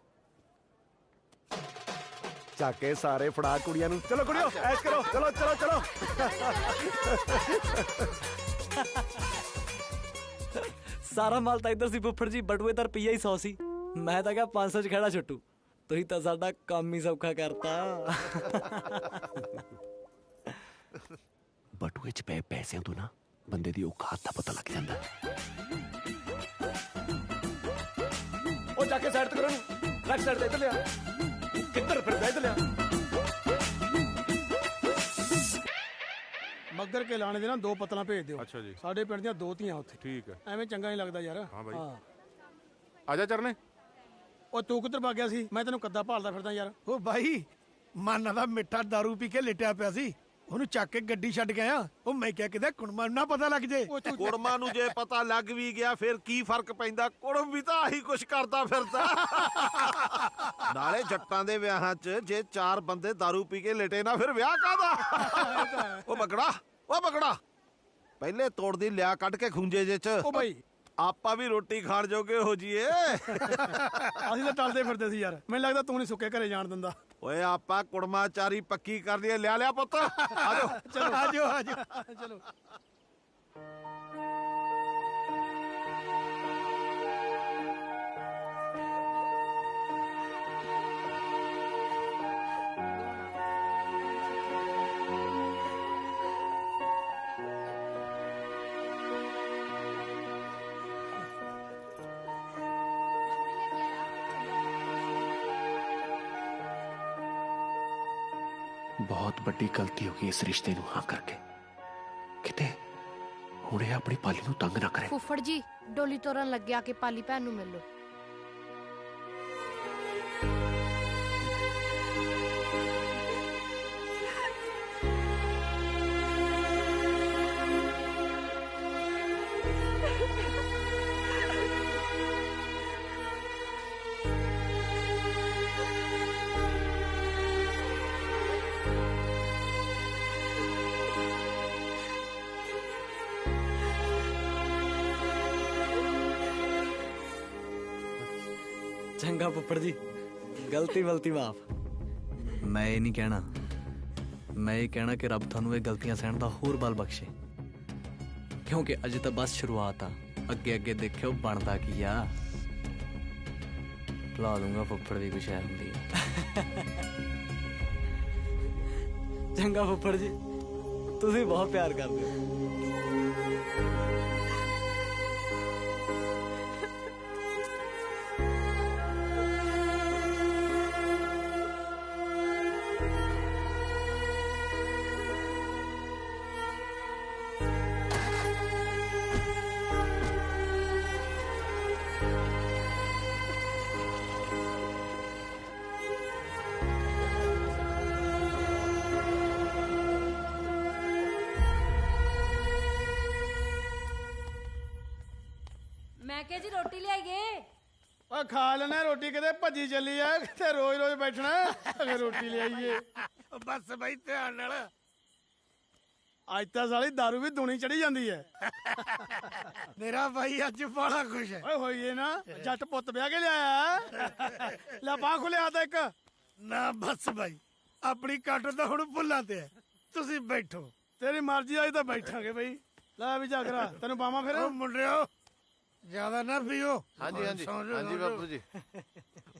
ਚੱਕ ਕੇ ਸਾਰੇ ਫੜਾ ਕੁੜੀਆਂ ਨੂੰ। ਚਲੋ ਕੁੜੀਓ, ਐਸ਼ ਕਰੋ। ਚਲੋ ਚਲੋ ਚਲੋ। ਸਾਰਾ ਮਾਲ ਤਾਂ ਇੱਧਰ ਸੀ ਫੁੱਫੜ ਜੀ, ਬਟੂਏ ਤਾਂ ਰੁਪਈਆ ਹੀ 100 ਸੀ। ਮੈਂ ਤਾਂ ਕਿਹਾ 500 ਚ ਖੜਾ ਛੱਟੂ। ਤੁਸੀਂ ਤਾਂ ਸਾਡਾ ਕੰਮ ਹੀ ਸੌਖਾ ਕਰਤਾ। ਬਟੂਏ ਚ ਪਏ ਪੈਸਿਆਂ ਤੋਂ ਨਾ ਬੰਦੇ ਦੀ ਔਕਾਤ ਦਾ ਪਤਾ ਲੱਗ ਜਾਂਦਾ। ਉਹ ਜਾ ਕੇ ਸਾਈਡ ਤੇ ਕਰੋ ਨੂੰ। ਲੈਫਟ ਸਾਈਡ ਤੇ ਇੱਧਰ ਲਿਆ। ਕਿੱਧਰ ਫਿਰਦਾ? ਇੱਧਰ ਲਿਆ। ਮੱਗਰ ਕੇ ਲਾਣੇ ਦੇ ਨਾ 2 ਪਤਲਾਂ ਭੇਜ ਦਿਓ। ਅੱਛਾ ਜੀ। ਸਾਡੇ ਪਿੰਡ ਦੀਆਂ 2 ਧੀਆਂ ਉੱਥੇ। ਠੀਕ ਹੈ। ਐਵੇਂ ਚੰਗਾ ਨਹੀਂ ਲੱਗਦਾ ਯਾਰ। ਹਾਂ ਬਾਈ। ਆਜਾ ਚਰਨੇ। ਉਹ ਤੂੰ ਕਿੱਧਰ ਭੱਗ ਗਿਆ ਸੀ? ਮੈਂ ਤੈਨੂੰ ਕੱਦਾ ਭਾਲਦਾ ਫਿਰਦਾ ਯਾਰ। ਉਹ ਬਾਈ, ਮਾਨਾ ਦਾ ਮਿੱਠਾ ਦਾਰੂ ਪੀ ਕੇ ਲਿਟਿਆ ਪਿਆ ਸੀ, ਉਹਨੂੰ ਚੱਕ ਕੇ ਗੱਡੀ ਛੱਡ ਕੇ ਆਇਆ। ਉਹ ਮੈਂ ਕਿਹਾ ਕਿਤੇ ਕੁੜਮਾ ਨੂੰ ਨਾ ਪਤਾ ਲੱਗ ਜੇ। ਕੁੜਮਾ ਨੂੰ ਜੇ ਪਤਾ ਲੱਗ ਵੀ ਗਿਆ ਫਿਰ ਕੀ ਫਰਕ ਪੈਂਦਾ? ਕੁੜਮ ਵੀ ਤਾਂ ਆਹੀ ਕੁਛ ਕਰਦਾ ਫਿਰਦਾ। ਨਾਲੇ ਜੱਟਾਂ ਦੇ ਵਿਆਹਾਂ 'ਚ ਜੇ 4 ਬੰਦੇ ਦਾਰੂ ਪੀ ਕੇ ਲਿਟੇ ਨਾ, ਫਿਰ ਵਿਆਹ ਕਾਹਦਾ? ਉਹ ਬਗੜਾ ਪਹਿਲੇ ਤੋੜਦੀ ਲਿਆ ਕੱਢ ਕੇ ਖੁੰਝੇ ਜੇ 'ਚ। ਉਹ ਬਾਈ, ਆਪਾਂ ਵੀ ਰੋਟੀ ਖਾਣ ਜੋਗੇ ਹੋ ਜੀਏ। ਅਸੀਂ ਤਾਂ ਟਲਦੇ ਫਿਰਦੇ ਸੀ ਯਾਰ। ਮੈਨੂੰ ਲੱਗਦਾ ਤੂੰ ਨਹੀਂ ਸੁੱਕੇ ਘਰੇ ਜਾਣ ਦਿੰਦਾ। ਓਏ ਆਪਾਂ ਕੁੜਮਾਚਾਰੀ ਪੱਕੀ ਕਰ ਲਈਏ। ਲਿਆ ਪੁੱਤ, ਆਜੋ। ਚਲੋ ਆਜੋ ਆਜੋ ਚਲੋ। ਬਹੁਤ ਵੱਡੀ ਗਲਤੀ ਹੋ ਗਈ ਇਸ ਰਿਸ਼ਤੇ ਨੂੰ ਹਾਂ ਕਰਕੇ। ਕਿਤੇ ਹੁਣ ਇਹ ਆਪਣੀ ਪਾਲੀ ਨੂੰ ਤੰਗ ਨਾ ਕਰੇ। ਫੁੱਫੜ ਜੀ, ਡੋਲੀ ਤੋਰਨ ਲੱਗਿਆ ਕਿ ਪਾਲੀ ਭੈਣ ਨੂੰ ਮਿਲ ਲੋ। चंगा फुफड़ जी, गलती वलती माफ। मैं ये नहीं कहना, मैं ये कहना कि रब थानू ये गलतियां सहन दा होर बल बख्शे, क्योंकि अजे तो बस शुरुआत आ। अगे अगे देखियो बनदा की आ। ला दूंगा फुफड़ दी कुछ है हुंदी। चंगा फुफड़ जी, तुसीं बहुत प्यार करदे हो। मैं क्या जी रोटी ले आइए। ਓ ਖਾ ਲੈਣਾ ਰੋਟੀ, ਕਿਤੇ ਭੱਜੀ ਚੱਲੀ ਆ, ਕਿਤੇ ਰੋਜ਼ ਰੋਜ਼ ਬੈਠਣਾ। ਅਗੇ ਰੋਟੀ ਲੈ ਆਈਏ। ਬਸ ਬਈ ਧਿਆਨ ਨਾਲ। ਅੱਜ ਤਾਂ ਸਾਲੀ ਦਾਰੂ ਵੀ ਦੂਣੀ ਚੜੀ ਜਾਂਦੀ ਹੈ। ਮੇਰਾ ਭਾਈ ਅੱਜ ਬੜਾ ਖੁਸ਼ ਹੈ। ਓਏ ਹੋਈਏ ਨਾ, ਜੱਟ ਪੁੱਤ ਵਿਆਹ ਕੇ ਲਿਆਇਆ। ਲੈ ਬਾਹ ਖੁੱਲਿਆ ਤਾਂ ਇੱਕ। ਨਾ ਬਸ ਭਾਈ, ਆਪਣੀ ਕੱਟ ਤਾਂ ਹੁਣ ਭੁੱਲਾਂ ਤੇ ਹੈ। ਤੁਸੀਂ ਬੈਠੋ। ਤੇਰੀ ਮਰਜ਼ੀ ਆਈ ਤਾਂ ਬੈਠਾਂਗੇ ਬਈ। ਲੈ ਵੀ ਜਾਗਰਾ, ਤੈਨੂੰ ਪਾਵਾਂ ਫਿਰ। ਓ ਮੁੰਡਿਓ, ਜ਼ਿਆਦਾ ਨਾ ਪੀਓ। ਹਾਂਜੀ ਹਾਂਜੀ ਹਾਂਜੀ ਬਾਪੂ ਜੀ।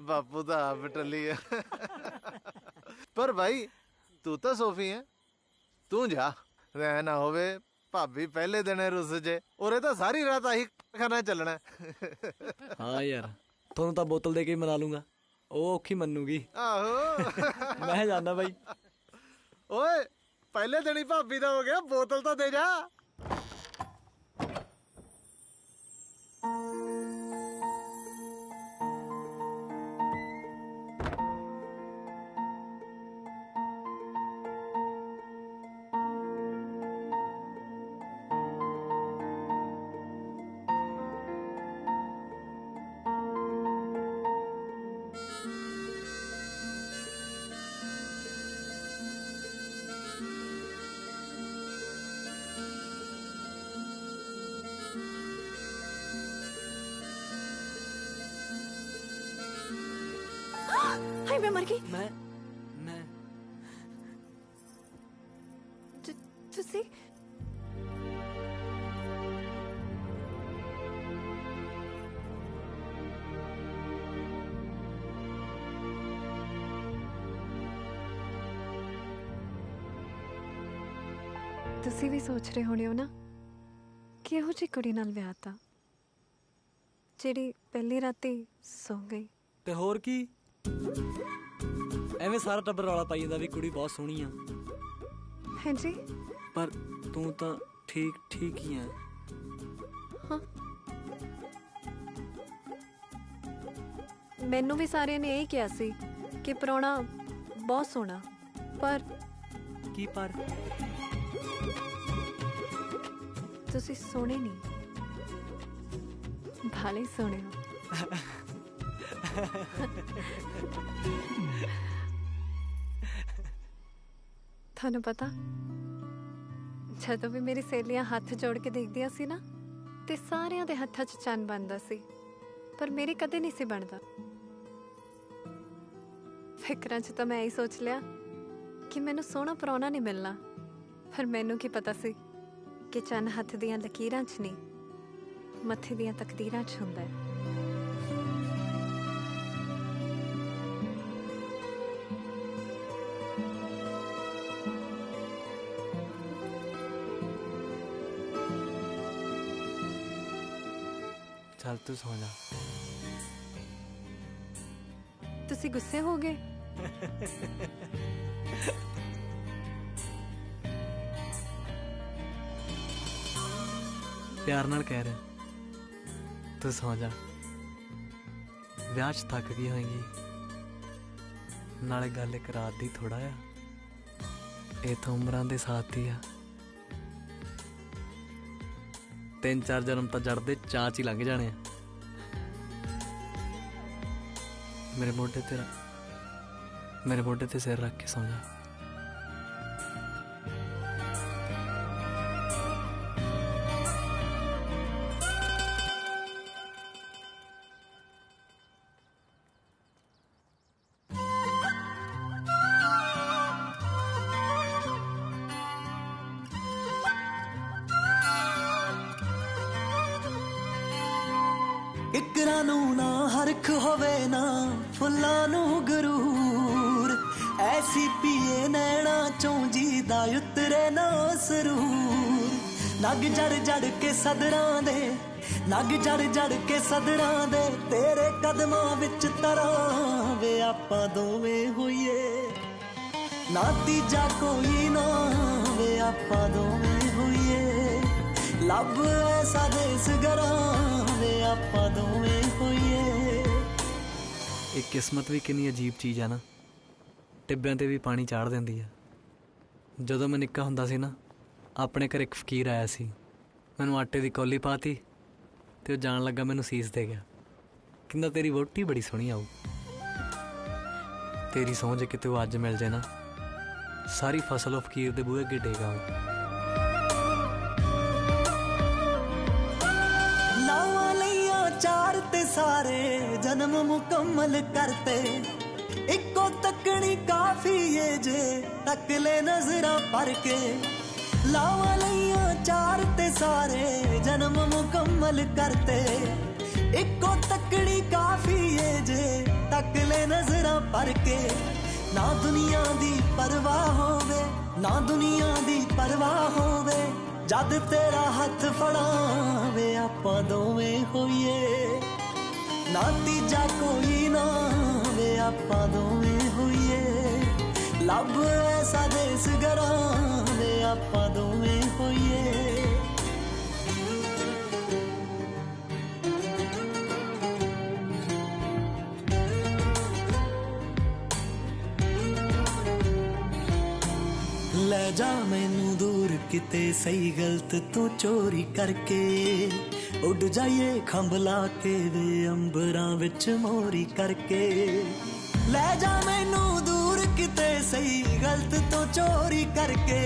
ਬਾਪੂ ਤਾਂ ਆਪ ਟੱਲੀ ਹੈ। ਪਰ ਭਾਈ ਤੂੰ ਤਾਂ ਸੋਫੀ ਹੈ, ਤੂੰ ਜਾ। ਰਹਿ ਨਾ ਹੋਵੇ ਭਾਬੀ ਪਹਿਲੇ ਦਿਨੇ ਰੁੱਸ ਜੇ। ਉਰੇ ਤਾਂ ਸਾਰੀ ਰਾਤ ਆਹੀ ਖਾਣਾ ਚੱਲਣਾ। हाँ यार, ਤੁਹਾਨੂੰ ਤਾਂ ਬੋਤਲ ਦੇ ਕੇ ਮਨਾ ਲੂੰਗਾ, ਉਹ ਔਖੀ ਮੰਨੂਗੀ। ਆਹੋ ਮੈਂ ਜਾਣਾ ਬਾਈ। ਓਏ ਪਹਿਲੇ ਦਿਨ ਹੀ ਭਾਬੀ ਦਾ ਹੋ ਗਿਆ, ਬੋਤਲ ਤਾਂ ਦੇ ਜਾ। हाय मैं मर गई। मैं तुसी ਤੁਸੀਂ ਵੀ ਸੋਚ ਰਹੇ ਹੋਣੇ ਹੋ ਨਾ ਕਿ ਇਹੋ ਜਿਹੀ ਕੁੜੀ ਨਾਲ ਵਿਆਹ ਤਾ ਜਿਹੜੀ ਪਹਿਲੀ ਰਾਤੀ ਸੌ ਗਈ। ਤੇ ਹੋਰ ਕੀ, ਐਵੇਂ ਸਾਰਾ ਟੱਬਰ ਰੌਲਾ ਪਾਈ ਜਾਂਦਾ ਵੀ ਕੁੜੀ ਬਹੁਤ ਸੋਹਣੀ ਆ। ਹਾਂਜੀ, ਪਰ ਤੂੰ ਤਾਂ ਠੀਕ ਠੀਕ ਹੀ ਆ। ਹਾਂ, ਮੈਨੂੰ ਵੀ ਸਾਰਿਆਂ ਨੇ ਇਹੀ ਕਿਹਾ ਸੀ ਕਿ ਪ੍ਰਾਹੁਣਾ ਬਹੁਤ ਸੋਹਣਾ, ਪਰ ਕੀ ਪਰ ਤੁਸੀਂ ਸੋਹਣੇ ਨਹੀਂ, ਭਾਲੇ ਸੋਹਣੇ ਹੋ। ਤੁਹਾਨੂੰ ਪਤਾ, ਜਦੋਂ ਵੀ ਮੇਰੀ ਸਹੇਲੀਆਂ ਹੱਥ ਜੋੜ ਕੇ ਦੇਖਦੀਆਂ ਸੀ ਨਾ, ਤੇ ਸਾਰਿਆਂ ਦੇ ਹੱਥਾਂ 'ਚ ਚੰਨ ਬਣਦਾ ਸੀ, ਪਰ ਮੇਰੇ ਕਦੇ ਨਹੀਂ ਸੀ ਬਣਦਾ। ਫਿਕਰਾਂ 'ਚ ਤਾਂ ਮੈਂ ਇਹੀ ਸੋਚ ਲਿਆ ਕਿ ਮੈਨੂੰ ਸੋਹਣਾ ਪ੍ਰਾਹੁਣਾ ਨਹੀਂ ਮਿਲਣਾ, ਪਰ ਮੈਨੂੰ ਕੀ ਪਤਾ ਸੀ ਕਿ ਚੰਨ ਹੱਥ ਦੀਆਂ ਲਕੀਰਾਂ 'ਚ ਨਹੀਂ, ਮੱਥੇ ਦੀਆਂ ਤਕਦੀਰਾਂ 'ਚ ਹੁੰਦਾ ਹੈ। ਚੱਲ ਤੂੰ ਸੌਂ ਜਾ। ਤੁਸੀਂ ਗੁੱਸੇ ਹੋ ਗਏ? ਪਿਆਰ ਨਾਲ ਕਹਿ ਰਿਹਾ, ਤੂੰ ਸੌਂ ਜਾ। ਵਿਆਹ 'ਚ ਥੱਕ ਗਈ ਹੋਏਗੀ, ਨਾਲੇ ਗੱਲ ਇੱਕ ਰਾਤ ਦੀ ਥੋੜਾ ਆ, ਇਹ ਤਾਂ ਉਮਰਾਂ ਦੇ ਸਾਥ ਹੀ ਆ। 3-4 ਜਨਮ ਤਾਂ ਜੜਦੇ ਚਾਅ 'ਚ ਹੀ ਲੰਘ ਜਾਣੇ ਆ। ਮੇਰੇ ਮੋਢੇ ਤੇ ਸਿਰ ਰੱਖ ਕੇ ਸੌਂ ਜਾ। ਇਕਰਾਂ ਨੂੰ ਨਾ ਹਰਖ ਹੋਵੇ ਨਾ ਫੁੱਲਾਂ ਨੂੰ ਗਰੂਰ ਐਸੀ ਪੀਏ ਨੈਣਾ ਚੋਂ ਜੀਦਾ ਉਤਰੇ ਨਾ ਸਰੂਰ ਨਗ ਜੜ ਜੜ ਕੇ ਸਦਰਾਂ ਦੇ ਨਗ ਜੜ ਜੜ ਕੇ ਸਦਰਾਂ ਦੇ ਤੇਰੇ ਕਦਮਾਂ ਵਿੱਚ ਤਰਾਂ ਵੇ ਆਪਾਂ ਦੋਵੇਂ ਹੋਈਏ ਨਾ ਤੀਜਾ ਕੋਈ ਨਾ ਵੇ ਆਪਾਂ ਦੋਵੇਂ ਹੋਈਏ ਲੱਭ ਐਸਾ ਦੇਸ ਗਰਾਂ ਵੇ ਆਪਾਂ ਦੋਵੇਂ ਹੋਈਏ। ਇਹ ਕਿਸਮਤ ਵੀ ਕਿੰਨੀ ਅਜੀਬ ਚੀਜ਼ ਆ ਨਾ, ਟਿੱਬਿਆਂ ਤੇ ਵੀ ਪਾਣੀ ਚਾੜ ਦਿੰਦੀ ਆ। ਜਦੋਂ ਮੈਂ ਨਿੱਕਾ ਹੁੰਦਾ ਸੀ ਨਾ, ਆਪਣੇ ਘਰ ਇੱਕ ਫਕੀਰ ਆਇਆ ਸੀ, ਮੈਨੂੰ ਆਟੇ ਦੀ ਕੌਲੀ ਪਾਤੀ ਤੇ ਉਹ ਜਾਣ ਲੱਗਾ ਮੈਨੂੰ ਸੀਸ ਦੇ ਗਿਆ, ਕਹਿੰਦਾ ਤੇਰੀ ਵਹੁਟੀ ਬੜੀ ਸੋਹਣੀ ਆਊ। ਤੇਰੀ ਸਹੁੰ ਜੇ ਕਿਤੇ ਉਹ ਅੱਜ ਮਿਲ ਜਾਏ ਨਾ, ਸਾਰੀ ਫਸਲ ਉਹ ਫਕੀਰ ਦੇ ਬੂਹੇ ਅੱਗੇ ਡੇਗ ਆਊ। ਲਾਵਾਂ ਲਈਆਂ ਚਾਰ ਤੇ ਸਾਰੇ ਜਨਮ ਮੁਕੰਮਲ ਕਰਤੇ ਇੱਕੋ ਤੱਕਣੀ ਕਾਫੀ ਏ ਜੇ ਤੱਕ ਲੈ ਨਜ਼ਰਾਂ ਭਰ ਕੇ ਲਾਵਾਂ ਲਈਆਂ ਚਾਰ ਤੇ ਸਾਰੇ ਜਨਮ ਮੁਕੰਮਲ ਕਰਤੇ ਇੱਕੋ ਤੱਕਣੀ ਕਾਫੀ ਏ ਜੇ ਤੱਕ ਲੈ ਨਜ਼ਰਾਂ ਭਰ ਕੇ ਨਾ ਦੁਨੀਆ ਦੀ ਪਰਵਾਹ ਹੋਵੇ ਨਾ ਦੁਨੀਆ ਦੀ ਪਰਵਾਹ ਹੋਵੇ ਜਦ ਤੇਰਾ ਹੱਥ ਫੜਾਵੇ ਆਪਾਂ ਦੋਵੇਂ ਹੋਈਏ ਨਾ ਤੀਜਾ ਕੋਈ ਨਾ ਵੇ ਆਪਾਂ ਦੋਵੇਂ ਹੋਈਏ ਲੱਭ ਐਸਾ ਦੇਸ ਗਰਾਂ ਵੇ ਆਪਾਂ ਦੋਵੇਂ ਹੋਈਏ। ਲੈ ਜਾ ਮੈਨੂੰ ਦੂਰ ਕਿਤੇ ਸਹੀ ਗਲਤ ਤੂੰ ਚੋਰੀ ਕਰਕੇ ਉੱਡ ਜਾਈਏ ਖੰਭ ਲਾ ਕੇ ਵੇ ਅੰਬਰਾਂ ਵਿੱਚ ਮੋਰੀ ਕਰਕੇ ਲੈ ਜਾ ਮੈਨੂੰ ਦੂਰ ਕਿਤੇ ਸਹੀ ਗਲਤ ਤੋਂ ਚੋਰੀ ਕਰਕੇ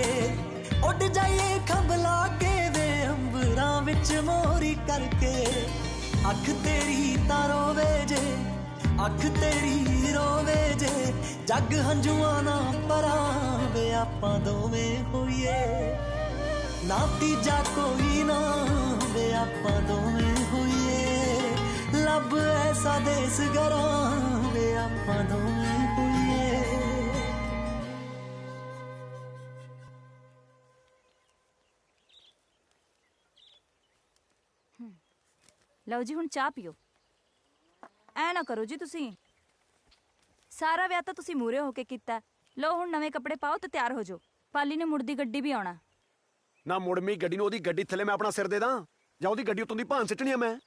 ਉੱਡ ਜਾਈਏ ਖੰਭ ਲਾ ਕੇ ਵੇ ਅੰਬਰਾਂ ਵਿੱਚ ਮੋਰੀ ਕਰਕੇ ਅੱਖ ਤੇਰੀ ਤਾਂ ਰੋਵੇ ਜੇ ਅੱਖ ਤੇਰੀ ਰੋਵੇ ਜੇ ਜੱਗ ਹੰਝੂਆਂ ਨਾ ਪਰਾਵੇ ਆਪਾਂ ਦੋਵੇਂ ਹੋਈਏ ਨਾ ਤੀਜਾ ਕੋਈ ਨਾ ਵੇ ਆਪਾਂ ਦੋਵੇਂ ਹੋਈਏ ਲੱਭ ਐਸਾ ਦੇਸ ਗਰਾਂ ਵੇ ਆਪਾਂ ਦੋਵੇਂ ਹੋਈਏ। ਲਓ ਜੀ ਹੁਣ ਚਾਹ ਪੀਓ। ਐ ਨਾ ਕਰੋ ਜੀ, ਤੁਸੀਂ ਸਾਰਾ ਵਿਆਹ ਤਾਂ ਤੁਸੀਂ ਮੂਰੇ ਹੋ ਕੇ ਕੀਤਾ। ਲਓ ਹੁਣ ਨਵੇਂ ਕੱਪੜੇ ਪਾਓ ਤੇ ਤਿਆਰ ਹੋ ਜਾਓ। ਪਾਲੀ ਨੇ ਮੁੜਦੀ ਗੱਡੀ ਵੀ ਆਉਣਾ। ਨਾ ਮੁੜਮੀ ਗੱਡੀ ਨੂੰ ਉਹਦੀ ਗੱਡੀ ਥੱਲੇ ਮੈਂ ਆਪਣਾ ਸਿਰ ਦੇ ਦਾਂ ਜਾਂ ਉਹਦੀ ਗੱਡੀ ਉੱਤੋਂ ਦੀ ਭਾਂ ਸਿੱਟਣੀ ਆ ਮੈਂ?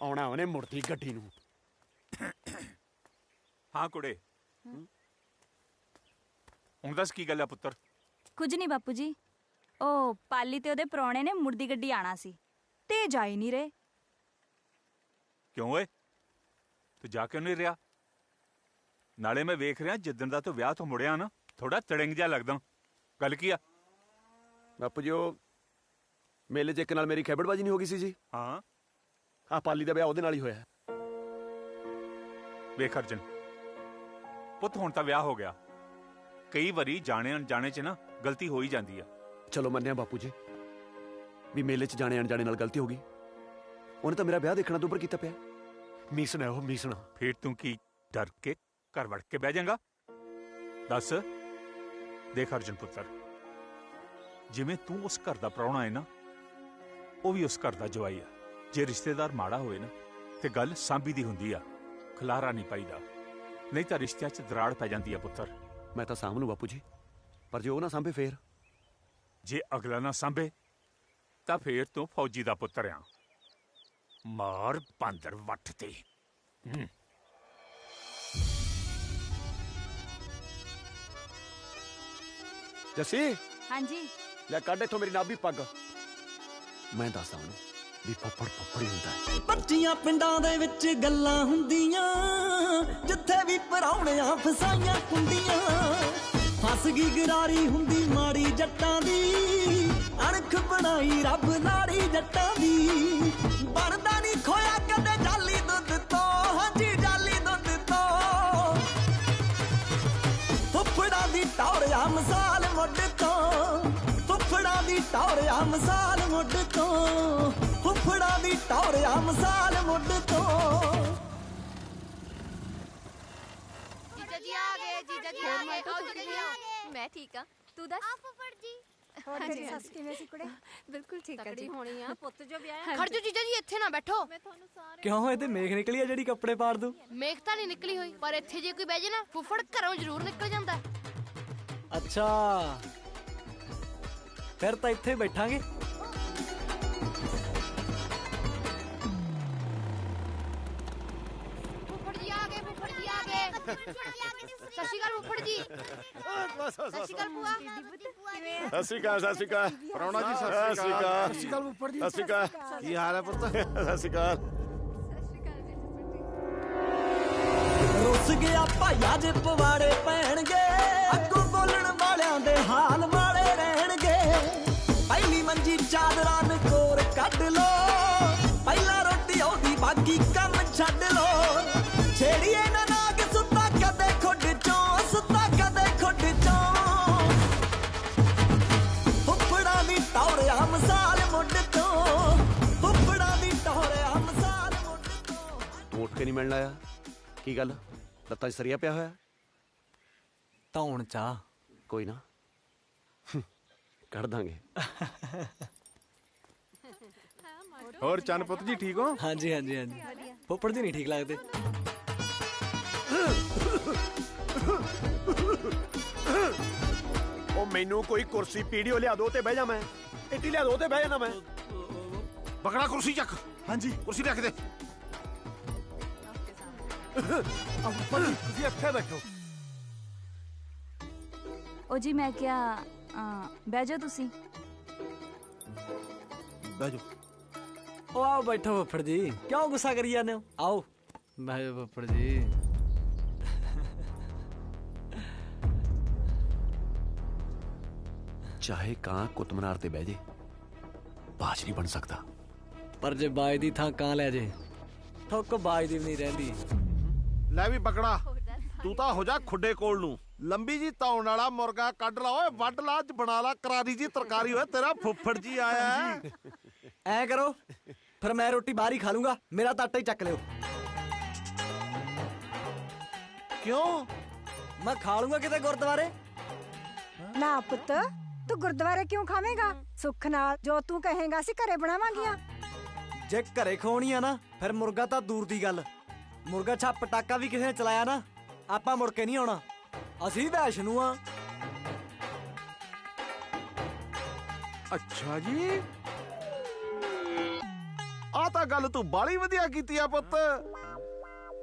ਆਉਣਾ ਉਹਨੇ ਮੁੜਦੀ ਗੱਡੀ ਨੂੰ। ਹਾਂ ਕੁੜੇ, ਹੁਣ ਦੱਸ ਕੀ ਗੱਲ ਆ ਪੁੱਤਰ? ਕੁਝ ਨਹੀਂ ਬਾਪੂ ਜੀ, ਉਹ ਪਾਲੀ ਤੇ ਉਹਦੇ ਪ੍ਰਾਹੁਣੇ ਨੇ ਮੁੜਦੀ ਗੱਡੀ ਆਣਾ ਸੀ ਤੇ ਜਾ ਹੀ ਨਹੀਂ ਰਹੇ। ਕਿਉਂ ਓਏ, ਤੂੰ ਜਾ ਕਿਉਂ ਨਹੀਂ ਰਿਹਾ? ਨਾਲੇ ਮੈਂ ਵੇਖ ਰਿਹਾ ਜਿੱਦਣ ਦਾ ਤੂੰ ਵਿਆਹ ਤੋਂ ਮੁੜਿਆ ਨਾ, ਥੋੜਾ ਤੜਿੰਗ ਜਿਹਾ ਲੱਗਦਾ। ਗੱਲ ਕੀ ਆ? ਬਾਪੂ ਜੀ ਉਹ ਮੇਲੇ 'ਚ ਇੱਕ ਨਾਲ ਮੇਰੀ ਖੈਬੜਬਾਜੀ ਨਹੀਂ ਹੋ ਗਈ ਸੀ ਜੀ? ਹਾਂ, ਆਹ ਪਾਲੀ ਦਾ ਵਿਆਹ ਉਹਦੇ ਨਾਲ ਹੀ ਹੋਇਆ। ਵੇਖ ਅਰਜਨ ਪੁੱਤ, ਹੁਣ ਤਾਂ ਵਿਆਹ ਹੋ ਗਿਆ। ਕਈ ਵਾਰੀ ਜਾਣੇ ਅਣਜਾਣੇ 'ਚ ਨਾ ਗਲਤੀ ਹੋ ਹੀ ਜਾਂਦੀ ਆ। ਚਲੋ ਮੰਨਿਆ ਬਾਪੂ ਜੀ ਵੀ ਮੇਲੇ 'ਚ ਜਾਣੇ ਅਣਜਾਣੇ ਨਾਲ ਗਲਤੀ ਹੋ ਗਈ। ਉਹਨੇ ਤਾਂ ਮੇਰਾ ਵਿਆਹ ਦੇਖਣਾ ਤੋਂ ਉੱਪਰ ਕੀਤਾ ਪਿਆ। ਮੀਸਣਾ ਹੈ ਉਹ, ਮੀਸਣਾ। ਫਿਰ ਤੂੰ ਕੀ ਡਰ ਕੇ ਘਰ ਵੜ ਕੇ ਬਹਿ ਜਾਏਗਾ? ਦੱਸ। ਦੇਖ ਅਰਜਨ ਪੁੱਤਰ, ਜਿਵੇਂ ਤੂੰ ਉਸ ਘਰ ਦਾ ਪ੍ਰਾਹੁਣਾ ਹੈ ਨਾ, ਉਹ ਵੀ ਉਸ ਘਰ ਦਾ ਜਵਾਈ ਆ। ਜੇ ਰਿਸ਼ਤੇਦਾਰ ਮਾੜਾ ਹੋਵੇ ਨਾ ਤੇ ਗੱਲ ਸਾਂਭੀ ਦੀ ਹੁੰਦੀ ਆ, ਖਲਾਰਾ ਨਹੀਂ ਪਾਈਦਾ, ਨਹੀਂ ਤਾਂ ਰਿਸ਼ਤਿਆਂ 'ਚ ਦਰਾੜ ਪੈ ਜਾਂਦੀ ਆ ਪੁੱਤਰ। ਮੈਂ ਤਾਂ ਸਾਂਭ ਲੂ ਬਾਪੂ ਜੀ, ਪਰ ਜੇ ਉਹ ਨਾ ਸਾਂਭੇ ਫੇਰ? ਜੇ ਅਗਲਾ ਨਾ ਸਾਂਭੇ ਤਾਂ ਫੇਰ ਤੂੰ ਫੌਜੀ ਦਾ ਪੁੱਤਰ ਆ। ਮਾਰ ਬਾਂਦਰ ਵੱਟ ਤੇ। ਜੱਸੀ, ਹਾਂਜੀ ਲੈ ਕੱਢ ਇੱਥੋਂ ਮੇਰੀ ਨਾਭੀ ਪੱਗ। ਮੈਂ ਦੱਸਦਾ ਉਹਨੂੰ ਵੀ ਫੱਫੜ ਫੱਫੜ ਹੀ ਹੁੰਦਾ ਹੈ। ਬੱਚੀਆਂ ਪਿੰਡਾਂ ਦੇ ਵਿੱਚ ਗੱਲਾਂ ਹੁੰਦੀਆਂ, ਜਿੱਥੇ ਵੀ ਪਰਾਉਣਿਆਂ ਫਸਾਈਆਂ ਕੁੰਡੀਆਂ। ਫਸ ਗਈ ਗਰਾਰੀ ਹੁੰਦੀ ਮਾੜੀ ਜੱਟਾਂ ਦੀ, ਅਣਖ ਬਣਾਈ ਰੱਬ ਨਾੜੀ ਜੱਟਾਂ ਦੀ। ਬਣਦਾ ਨਹੀਂ ਖੋਇਆ ਕਦੇ ਜਾਲੀ ਦੁੱਧ ਤੋਂ, ਹਾਂਜੀ ਜਾਲੀ ਦੁੱਧ ਤੋਂ। ਫੁੱਫੜਾਂ ਦੀ ਟੌਰਿਆ ਮਿਸਾਲ ਮੁੱਢ ਤੋਂ, ਫੁੱਫੜਾਂ ਦੀ ਟੌਰਿਆ ਮਿਸਾਲ ਮੁੱਢ ਤੋਂ। ਫੁੱਫੜਾਂ ਦੀ ਟੌਰਿਆ ਮਿਸਾਲ ਮੁੱਢ ਤੋਂ ਜੀਜਾ ਜੀ ਆ ਗਏ, ਜੀਜਾ ਜੀ ਆ ਗਏ, ਆਓ ਜੀਜਾ ਜੀ ਆਓ। ਮੈਂ ਠੀਕ ਆ, ਤੂੰ ਦੱਸ। ਫੁੱਫੜ ਜੀ ਹੋਰ ਤੇਰੀ ਸੱਸ ਕਿਵੇਂ ਸੀ ਕੁੜੇ? ਬਿਲਕੁਲ ਠੀਕ ਆ ਤਕੜੀ ਜੀ। ਹੋਣੀ ਆ ਪੁੱਤ ਜੋ ਵਿਆਹਿਆ। ਖੜ ਜਾਓ ਜੀਜਾ ਜੀ, ਇੱਥੇ ਨਾ ਬੈਠੋ। ਕਿਉਂ ਇਹ ਤੇ ਮੇਖ ਨਿਕਲੀ ਆ ਜਿਹੜੀ ਕੱਪੜੇ ਪਾੜ ਦੂ? ਮੇਖ ਤਾਂ ਨਹੀਂ ਨਿਕਲੀ ਹੋਈ, ਪਰ ਇੱਥੇ ਜੇ ਕੋਈ ਬਹਿ ਜੇ ਨਾ ਫੁੱਫੜ ਘਰੋਂ ਜ਼ਰੂਰ ਨਿਕਲ ਜਾਂਦਾ ਹੈ। ਅੱਛਾ ਫਿਰ ਤਾਂ ਇੱਥੇ ਬੈਠਾਂਗੇ। ਫੁੱਫੜ ਜੀ ਆ ਗਏ, ਫੁੱਫੜ ਜੀ ਆ ਗਏ। ਸਤਿ ਸ਼੍ਰੀ ਅਕਾਲ ਫੁੱਫੜ ਜੀ। ਸਤਿ ਸ਼੍ਰੀ ਅਕਾਲ ਭੂਆ। ਸਤਿ ਸ਼੍ਰੀ ਅਕਾਲ, ਸਤਿ ਸ਼੍ਰੀ ਅਕਾਲ ਪ੍ਰਾਹੁਣਾ ਜੀ, ਸਤਿ ਸ਼੍ਰੀ ਅਕਾਲ। ਸਤਿ ਸ਼੍ਰੀ ਅਕਾਲ ਫੁੱਫੜ ਜੀ। ਸਤਿ ਸ਼੍ਰੀ ਅਕਾਲ। ਕੀ ਹਾਲ ਹੈ ਪੁੱਤ? ਸਤਿ ਸ਼੍ਰੀ ਅਕਾਲ। ਰੁੱਸ ਗਿਆ ਭਾਈਆ ਜੇ ਪਵਾੜੇ ਪੈਣਗੇ ਅੱਗੋਂ ਬੋਲਣ ਵਾਲਿਆਂ ਦੇ ਹਾਲ ਮਾੜੇ ਰਹਿਣਗੇ ਪਹਿਲੀ ਮੰਜੀ ਚਾਦਰਾਂ ਨਕੋਰ ਕੱਢ ਲੋ ਪਹਿਲਾਂ ਰੋਟੀ ਉਹਦੀ ਬਾਕੀ ਕੰਮ ਛੱਡ ਲੋ ਛੇੜੀਏ ਨਾ ਨਾਗ ਸੁੱਤਾ ਕਦੇ ਖੁੱਡ ਚੋਂ ਸੁੱਤਾ ਕਦੇ ਖੁੱਡ ਚੋਂ ਫੁੱਫੜਾਂ ਦੀ ਟੌਰਿਆ ਮਿਸਾਲ ਮੁੱਢ ਤੋਂ ਫੁੱਫੜਾਂ ਦੀ ਟੌਰਿਆ ਮਿਸਾਲ ਮੁੱਢ ਤੋਂ ਤੂੰ ਉੱਠ ਕੇ ਨਹੀਂ ਮਿਲਣ ਆਇਆ? ਕੀ ਗੱਲ, ਲੱਤਾਂ 'ਚ ਸਰੀਆ ਪਿਆ ਹੋਇਆ? ਧੌਣ ਚਾਹ ਕੋਈ ਨਾ ਕੱਢ ਦਾਂਗੇ। ਹੋਰ ਚੰਨ ਪੁੱਤ ਜੀ ਠੀਕ ਹੋ? ਹਾਂਜੀ ਹਾਂਜੀ ਹਾਂਜੀ। ਫੁੱਫੜ ਜੀ ਨਹੀਂ ਠੀਕ ਲੱਗਦੇ। ਉਹ ਮੈਨੂੰ ਕੋਈ ਕੁਰਸੀ ਪੀੜੀਓ ਲਿਆ ਦੋ ਤੇ ਬਹਿ ਜਾ, ਮੈਂ ਇੱਟੀ ਲਿਆ ਦੋ ਤੇ ਬਹਿ ਜਾਣਾ ਮੈਂ। ਬਕੜਾ ਕੁਰਸੀ ਚੱਕ। ਹਾਂਜੀ ਕੁਰਸੀ ਰੱਖ ਦੇ। ਤੁਸੀਂ ਇੱਥੇ ਬੈਠੋ। ਉਹ ਜੀ ਮੈਂ ਕਿਹਾ ਬਹਿ ਜਾਓ ਤੁਸੀਂ। ਬਹਿ ਜਾ। ਉਹ ਆਓ ਬੈਠੋ ਫੁੱਫੜ ਜੀ, ਕਿਉਂ ਗੁੱਸਾ ਕਰੀ ਜਾਂਦੇ ਹੋ? ਆਓ ਬਹਿ ਜਾਓ ਫੁੱਫੜ ਜੀ। ਚਾਹੇ ਕਾਂ ਕੁੱਤਮਨਾਰ ਤੇ ਬਹਿ ਜੇ, ਬਾਜ ਨਹੀਂ ਬਣ ਸਕਦਾ। ਪਰ ਜੇ ਬਾਜ ਦੀ ਥਾਂ ਕਾਂ ਲੈ ਜੇ, ਠੁੱਕ ਬਾਜ ਦੀ ਵੀ ਨਹੀਂ ਰਹਿੰਦੀ। ਲੈ ਵੀ ਬਕੜਾ, ਤੂੰ ਤਾਂ ਹੋ ਜਾ ਖੁੱਡੇ ਕੋਲ ਨੂੰ। ਲੰਬੀ ਜੀ ਧੌਣ ਵਾਲਾ ਮੁਰਗਾ ਕੱਢ ਲਾ ਓਏ, ਵੱਢ ਲਾ, ਬਣਾ ਲਾ ਕਰਾਰੀ ਜੀ ਤਰਕਾਰੀ। ਓਏ ਤੇਰਾ ਫੁੱਫੜ ਜੀ ਆਇਆ ਹੈ। ਐ ਕਰੋ ਫਿਰ ਮੈਂ ਰੋਟੀ ਬਾਹਰ ਹੀ ਖਾ ਲੂੰਗਾ, ਮੇਰਾ ਤਾਂ ਆਟਾ ਹੀ ਚੱਕ ਲਿਓ। ਕਿਉਂ? ਮੈਂ ਖਾ ਲੂੰਗਾ ਕਿਤੇ ਗੁਰਦੁਆਰੇ। ਨਾ ਪੁੱਤ, ਤੂੰ ਗੁਰਦੁਆਰੇ ਕਿਉਂ ਖਾਵੇਂਗਾ? ਸੁੱਖ ਨਾਲ ਜੋ ਤੂੰ ਕਹੇਂਗਾ ਅਸੀਂ ਘਰੇ ਬਣਾਵਾਂਗੀਆਂ। ਜੇ ਘਰੇ ਖਵਾਉਣੀ ਆ ਨਾ, ਫਿਰ ਮੁਰਗਾ ਤਾਂ ਦੂਰ ਦੀ ਗੱਲ। ਮੁਰਗਾ ਛੱਪ ਪਟਾਕਾ ਵੀ ਕਿਸੇ ਨੇ ਚਲਾਇਆ ਨਾ, ਆਪਾਂ ਮੁੜ ਕੇ ਨਹੀਂ ਆਉਣਾ। ਅਸੀਂ ਵੈਸ਼ਨੂ ਆ। ਅੱਛਾ ਜੀ, ਆ ਤਾਂ ਗੱਲ ਤੂੰ ਬਾਲੀ ਵਧੀਆ ਕੀਤੀ ਆ ਪੁੱਤ।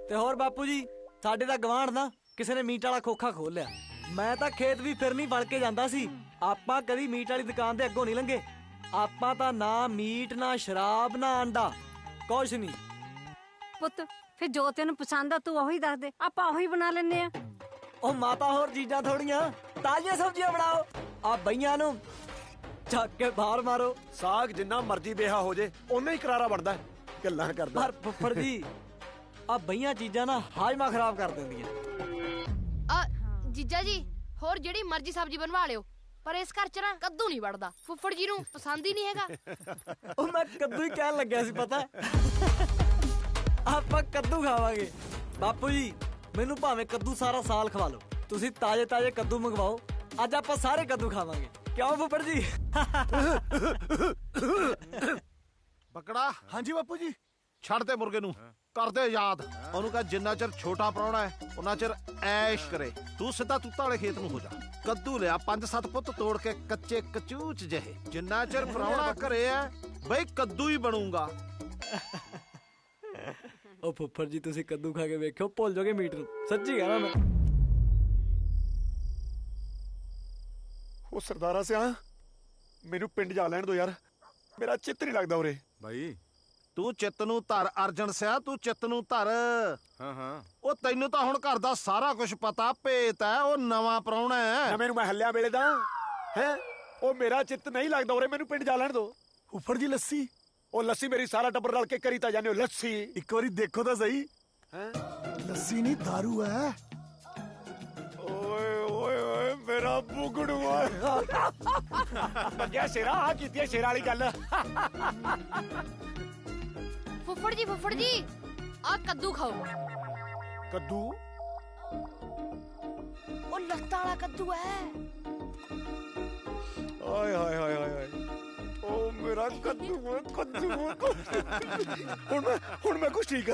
ਤੇ ਹੋਰ ਬਾਪੂ ਜੀ, ਸਾਡੇ ਦਾ ਗਵਾਂਢ ਨਾ ਕਿਸੇ ਨੇ ਮੀਟ ਵਾਲਾ ਖੋਖਾ ਖੋਲ ਲਿਆ। ਮੈਂ ਤਾਂ ਖੇਤ ਵੀ ਫਿਰਨੀ ਵੜ ਕੇ ਜਾਂਦਾ ਸੀ। ਆਪਾਂ ਕਦੀ ਮੀਟ ਵਾਲੀ ਦੁਕਾਨ ਦੇ ਅੱਗੋਂ ਨਹੀਂ ਲੰਘੇ। ਆਪਾਂ ਤਾਂ ਨਾ ਮੀਟ, ਨਾ ਸ਼ਰਾਬ, ਨਾ ਅੰਡਾ, ਕੁਛ ਨਹੀਂ। ਪੁੱਤ ਫਿਰ ਜੋ ਤੈਨੂੰ ਪਸੰਦ ਆ ਤੂੰ ਉਹੀ ਦੱਸ ਦੇ, ਆਪਾਂ ਉਹੀ ਬਣਾ ਲੈਨੇ ਆ। ਉਹ ਮਾਤਾ ਹੋਰ ਚੀਜ਼ਾਂ ਥੋੜੀਆਂ, ਤਾਜ਼ੀਆਂ ਸਬਜ਼ੀਆਂ ਬਣਾਓ। ਆ ਬਈਆਂ ਨੂੰ ਚੱਕ ਕੇ ਬਾਹਰ ਮਾਰੋ। ਸਾਗ ਜਿੰਨਾ ਮਰਜ਼ੀ ਬੇਹਾ ਹੋ ਜੇ, ਓਨਾ ਹੀ ਕਰਾਰਾ ਬਣਦਾ। ਗੱਲਾਂ ਕਰਦਾ। ਪਰ ਫੁੱਫੜ ਜੀ, ਆ ਬਈਆਂ ਚੀਜ਼ਾਂ ਨਾ ਹਾਜ਼ਮਾ ਖਰਾਬ ਕਰ ਦਿੰਦੀਆਂ। ਜੀਜਾ ਜੀ, ਹੋਰ ਜਿਹੜੀ ਮਰਜ਼ੀ ਸਬਜ਼ੀ ਬਣਵਾ ਲਿਓ, ਪਰ ਇਸ ਘਰ 'ਚ ਨਾ ਕੱਦੂ ਨਹੀਂ ਵੜਦਾ। ਫੁੱਫੜ ਜੀ ਨੂੰ ਪਸੰਦ ਹੀ ਨਹੀਂ ਹੈਗਾ। ਉਹ ਮੈਂ ਕੱਦੂ ਹੀ ਕਹਿਣ ਲੱਗਿਆ ਸੀ, ਪਤਾ। ਆਪਾਂ ਕੱਦੂ ਖਾਵਾਂਗੇ। ਬਾਪੂ ਜੀ, ਮੈਨੂੰ ਭਾਵੇਂ ਕੱਦੂ ਸਾਰਾ ਸਾਲ ਖਵਾ ਲਓ। ਤੁਸੀਂ ਤਾਜ਼ੇ ਤਾਜ਼ੇ ਕੱਦੂ ਮੰਗਵਾਓ, ਅੱਜ ਆਪਾਂ ਸਾਰੇ ਕੱਦੂ ਖਾਵਾਂਗੇ। ਕਿਉਂ ਫੁੱਫੜ ਜੀ? ਬਕੜਾ। ਹਾਂਜੀ ਬਾਪੂ ਜੀ। ਛੱਡ ਤੇ ਮੁਰਗੇ ਨੂੰ, ਕਰਦੇ ਯਾਦ। ਉਹਨੂੰ ਕਹ ਜਿੰਨਾ ਚਿਰ ਛੋਟਾ ਪ੍ਰਾਹੁਣਾ ਹੈ ਉਹਨਾਂ ਚਿਰ ਐਸ਼ ਕਰੇ। ਤੂੰ ਸਿੱਧਾ ਤੂਤਾਂ ਵਾਲੇ ਖੇਤ ਨੂੰ ਹੋ ਜਾ। ਕੱਦੂ ਲਿਆ 5-7 ਪੁੱਤ ਤੋੜ ਕੇ, ਕੱਚੇ ਕਚੂਚ ਜਿਹੇ। ਜਿੰਨਾ ਚਿਰ ਪ੍ਰਾਹੁਣਾ ਘਰੇ ਹੈ ਬਈ ਕੱਦੂ ਹੀ ਬਣੂਗਾ। ਉਹ ਫੁੱਫੜ ਜੀ, ਤੁਸੀਂ ਕੱਦੂ ਖਾ ਕੇ ਵੇਖਿਓ, ਭੁੱਲ ਜਾਓਗੇ ਮੀਟ ਨੂੰ। ਸੱਚੀ ਕਹਿਣਾ ਮੈਂ। ਉਹ ਸਰਦਾਰਾ ਸਿਆ, ਮੈਨੂੰ ਪਿੰਡ ਜਾ ਲੈਣ ਦੋ ਯਾਰ, ਮੇਰਾ ਚਿੱਤ ਨਹੀਂ ਲੱਗਦਾ ਉਰੇ। ਬਾਈ ਤੂੰ ਚਿੱਤ ਨੂੰ ਧਰ ਅਰਜਨ ਸਿਆ, ਤੂੰ ਚਿੱਤ ਨੂੰ ਧਰ। ਹਾਂ। ਉਹ ਤੈਨੂੰ ਤਾਂ ਹੁਣ ਘਰ ਦਾ ਸਾਰਾ ਕੁਝ ਪਤਾ, ਭੇਤ ਹੈ। ਉਹ ਨਵਾਂ ਪ੍ਰਾਹੁਣਾ ਹੈ। ਨਵੇਂ ਨੂੰ ਮੈਂ ਹੱਲਿਆ ਵੇਲੇ ਦਾ ਹੈ। ਉਹ ਮੇਰਾ ਚਿੱਤ ਨਹੀਂ ਲੱਗਦਾ ਉਰੇ, ਮੈਨੂੰ ਪਿੰਡ ਜਾ ਲੈਣ ਦੋ। ਫੁੱਫੜ ਜੀ ਲੱਸੀ। ਉਹ ਲੱਸੀ ਮੇਰੀ ਸਾਰਾ ਟੱਬਰ ਰਲ ਕੇ ਕਰੀ ਤਾਂ ਜਾਂਦੇ ਹੋ। ਲੱਸੀ ਇੱਕ ਵਾਰੀ ਦੇਖੋ ਤਾਂ ਸਹੀ। ਹੈ ਲੱਸੀ ਨਹੀਂ ਦਾਰੂ ਹੈ। ਓਏ ਓਏ ਓਏ ਮੇਰਾ ਬੁਗੜੂਆ। ਬੱਗਿਆ ਸ਼ੇਰਾ, ਆ ਕੀਤੀ ਸ਼ੇਰਾ ਵਾਲੀ ਗੱਲ। ਫੁੱਫੜ ਜੀ ਆ ਕੱਦੂ ਖਾਓ। ਕੱਦੂ? ਉਹ ਲੱਤਾਂ ਵਾਲਾ ਕੱਦੂ ਹੈ। ਆਏ ਹਾਏ ਹਾਏ ਹਾਏ ਓ ਮੇਰਾ ਕੱਦੂ ਹੁਣ ਮੈਂ ਕੁਛ ਠੀਕ ਆ।